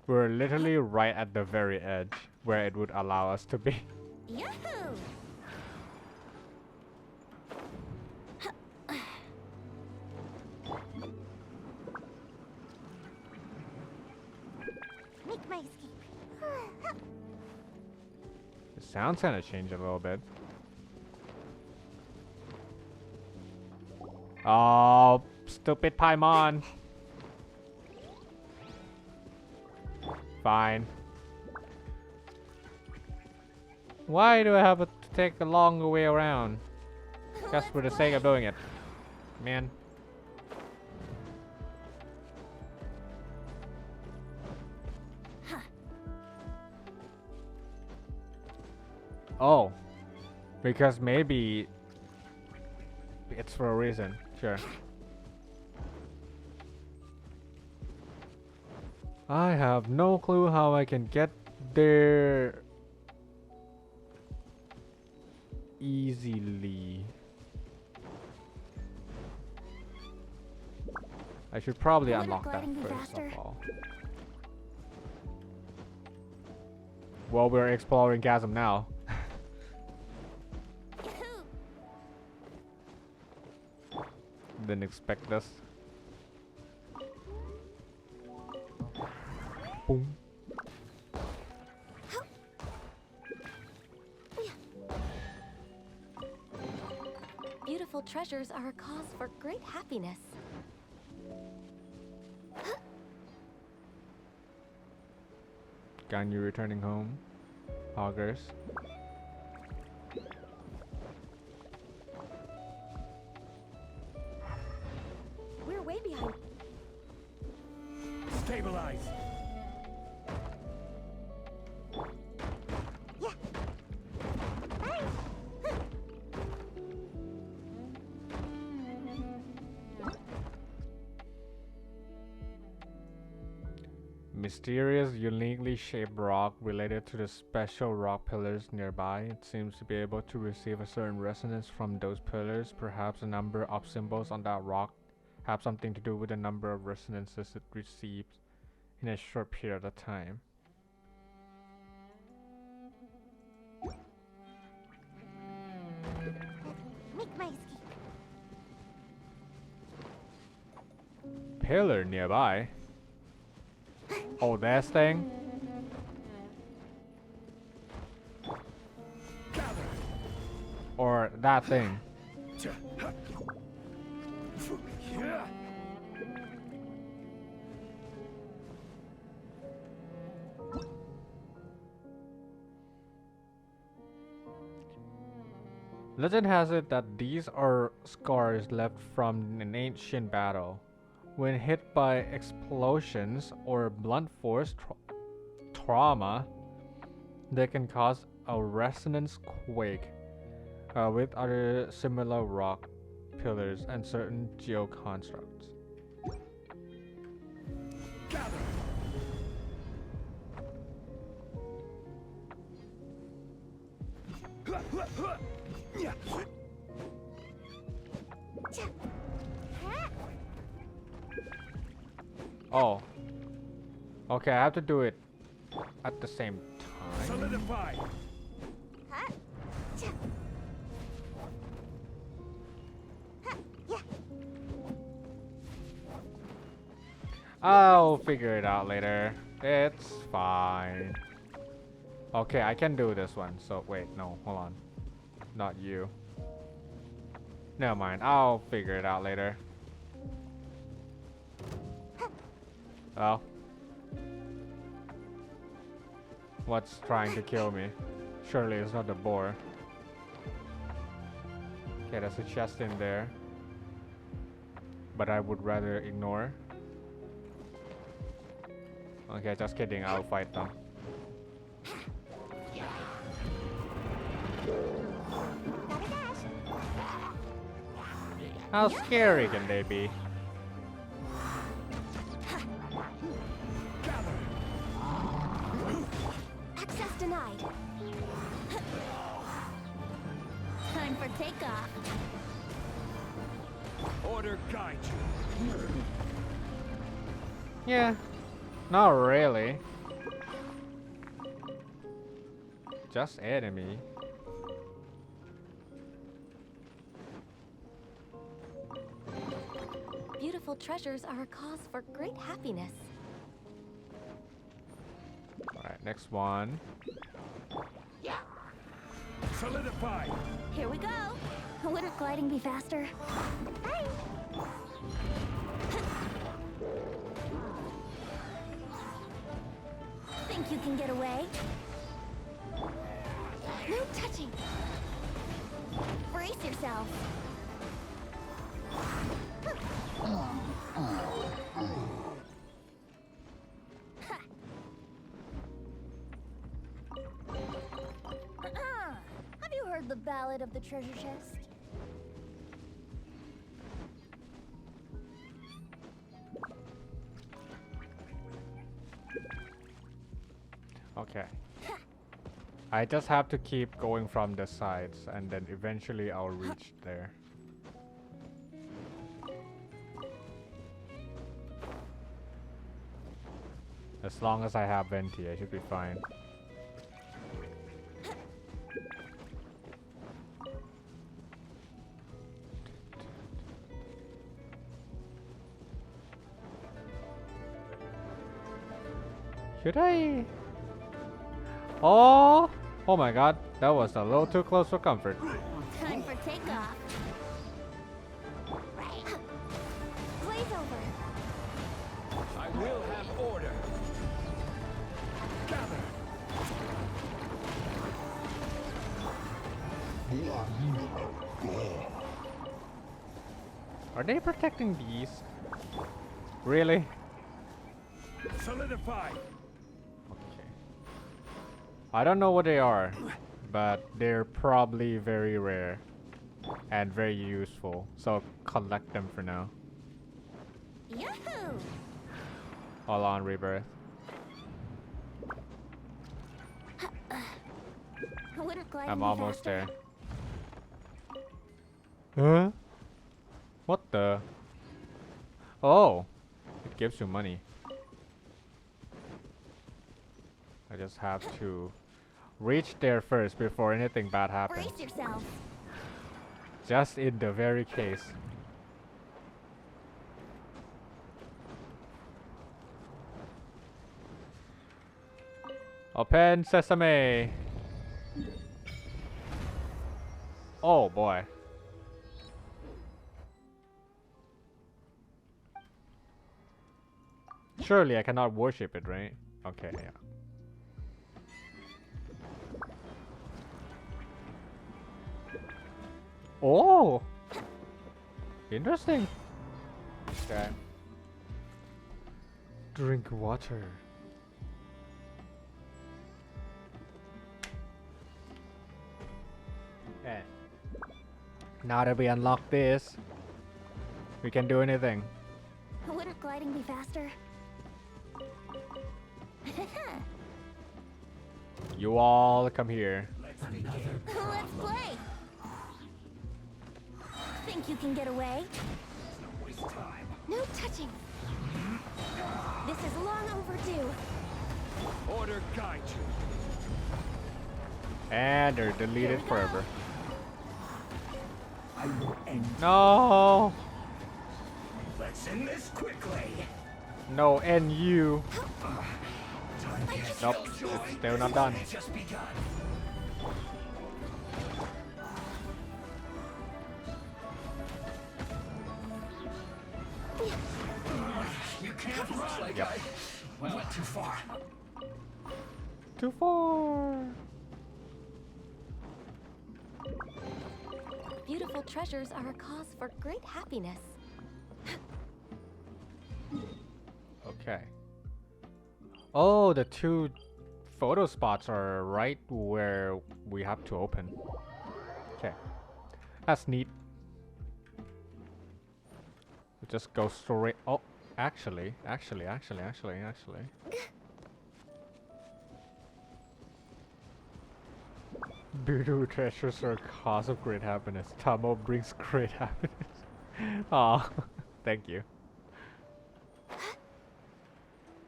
We're literally right at the very edge where it would allow us to be. Yahoo! Make my escape. The sound's kind of changed a little bit. Oh, stupid Paimon. Fine. Why do I have to take a longer way around? Just for the sake of doing it. Man. Oh. Because maybe it's for a reason. Sure. I have no clue how I can get there easily. I should probably unlock that first of all. Well, we're exploring Chasm now. Didn't expect this. Boom. Beautiful treasures are a cause for great happiness. Can you returning home? Augers. We're way behind. Stabilize. Mysterious, uniquely shaped rock related to the special rock pillars nearby. It seems to be able to receive a certain resonance from those pillars. Perhaps a number of symbols on that rock have something to do with the number of resonances it receives in a short period of time. Make my escape. Pillar nearby. Oh, that thing? Or that thing? Legend has it that these are scars left from an ancient battle. When hit by explosions or blunt force trauma, they can cause a resonance quake with other similar rock pillars and certain geoconstructs. Oh. Okay, I have to do it at the same time. Solidify. I'll figure it out later. It's fine. Okay, I can do this one. So wait, no, hold on. Not you. Never mind, I'll figure it out later. Oh. What's trying to kill me? Surely it's not the boar. Okay, there's a chest in there. But I would rather ignore. Okay, just kidding, I'll fight them. How scary can they be? Access denied. Time for takeoff. Order guide you. Yeah, not really. Just enemy. Beautiful treasures are a cause for great happiness. Alright, next one. Solidify. Here we go. Wouldn't gliding be faster? Think you can get away? No touching. Brace yourself. Have you heard the ballad of the treasure chest? Okay. I just have to keep going from the sides and then eventually I'll reach there. As long as I have Venti, I should be fine. Should I? Oh! Oh my god, that was a little too close for comfort. Time for takeoff. Blaze over. I will have order. Gather. Are they protecting these? Really? Solidify. Okay. I don't know what they are, but they're probably very rare and very useful. So collect them for now. Yahoo! Hold on, Rebirth. Wouldn't glide I'm any almost faster. there. Huh? What the? Oh, it gives you money. I just have to reach there first before anything bad happens. Brace yourselves. Just in the very case. Open sesame. Oh boy. Surely I cannot worship it, right? Okay, yeah. Oh! Interesting. Okay. Drink water. Okay. Now that we unlock this, we can do anything. Wouldn't gliding be faster? You all come here. Let's play. Think you can get away? No touching. This is long overdue. Order guide you. And they're deleted forever. I will end. No! Let's end this quickly. No, and you. Time gets Nope, no joy. it's still not done. It's just begun. You can't run. Like Yep. I went too far. Too far. Beautiful treasures are a cause for great happiness. Okay. Oh, the two photo spots are right where we have to open. Okay. That's neat. We just go straight. Oh, actually. Beautiful treasures are a cause of great happiness. Tamo brings great happiness. Aw, thank you.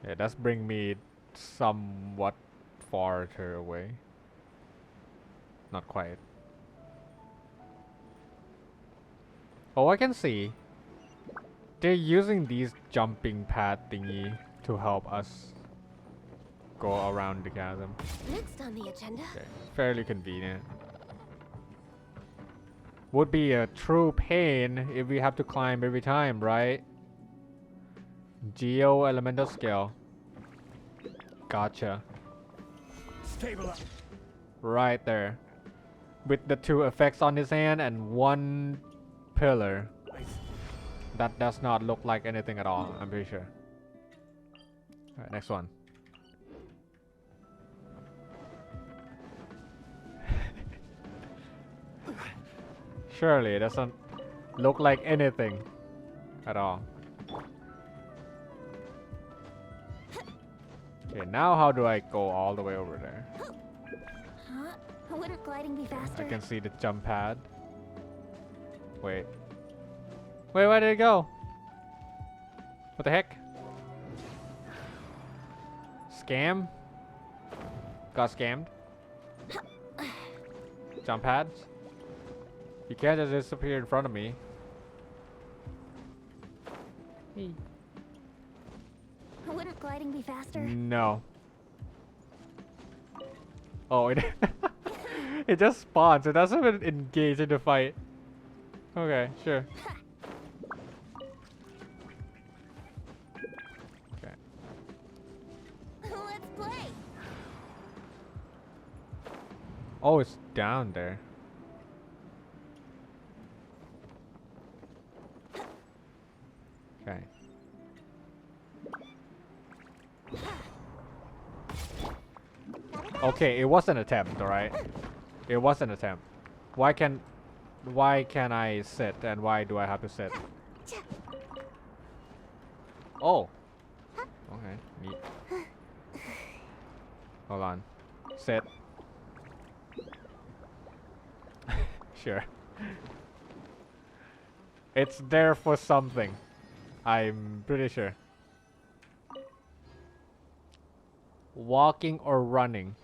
Yeah, that's bring me somewhat farther away. Not quite. Oh, I can see. They're using these jumping pad thingy to help us go around the chasm. Next on the agenda. Okay, fairly convenient. Would be a true pain if we have to climb every time, right? Geo elemental scale. Gotcha. Stabilize. Right there. With the two effects on his hand and one pillar. That does not look like anything at all, I'm pretty sure. Alright, next one. Surely it doesn't look like anything at all. Okay, now how do I go all the way over there? Huh? Wouldn't gliding be faster? I can see the jump pad. Wait. Wait, where did it go? What the heck? Scam? Got scammed? Jump pads? You can't just disappear in front of me. Hey. Wouldn't gliding be faster? No. Oh, it it just spawns. It doesn't even engage in the fight. Okay, sure. Okay. Let's play. Oh, it's down there. Okay. Okay, it was an attempt, alright? It was an attempt. Why can I sit and why do I have to sit? Oh. Okay, neat. Hold on. Sit. Sure. It's there for something. I'm pretty sure. Walking or running?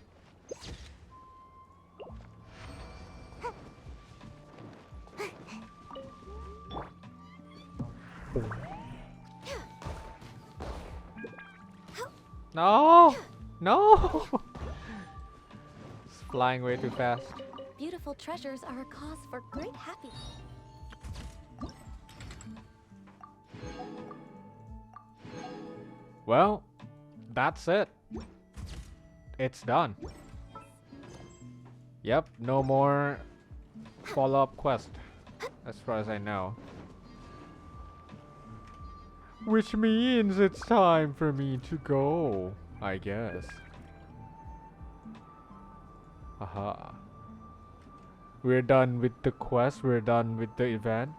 No! No! It's flying way too fast. Beautiful treasures are a cause for great happiness. Well, that's it. It's done. Yep, no more follow-up quest, as far as I know. Which means it's time for me to go, I guess. Aha. We're done with the quest, we're done with the event.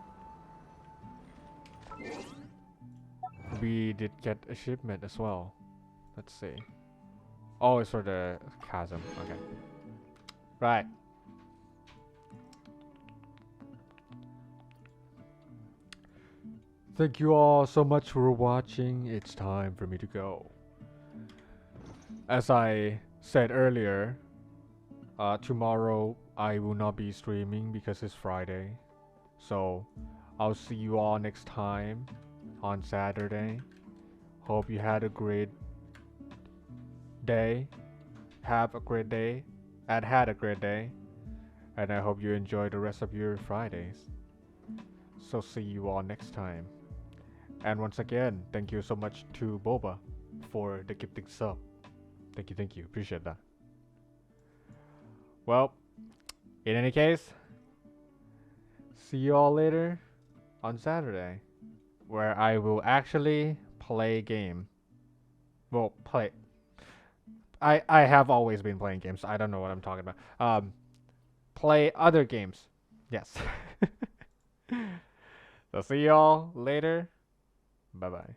We did get a shipment as well. Let's see. Oh, it's for the chasm. Okay. Right. Thank you all so much for watching. It's time for me to go. As I said earlier, tomorrow I will not be streaming because it's Friday. So I'll see you all next time on Saturday. Hope you had a great day. Have a great day. And had a great day. And I hope you enjoy the rest of your Fridays. So see you all next time. And once again, thank you so much to Boba for the gifting sub. Thank you. Appreciate that. Well, in any case, see you all later on Saturday, where I will actually play a game. Well, play. I have always been playing games. I don't know what I'm talking about. Play other games. Yes. So see y'all later. Bye bye.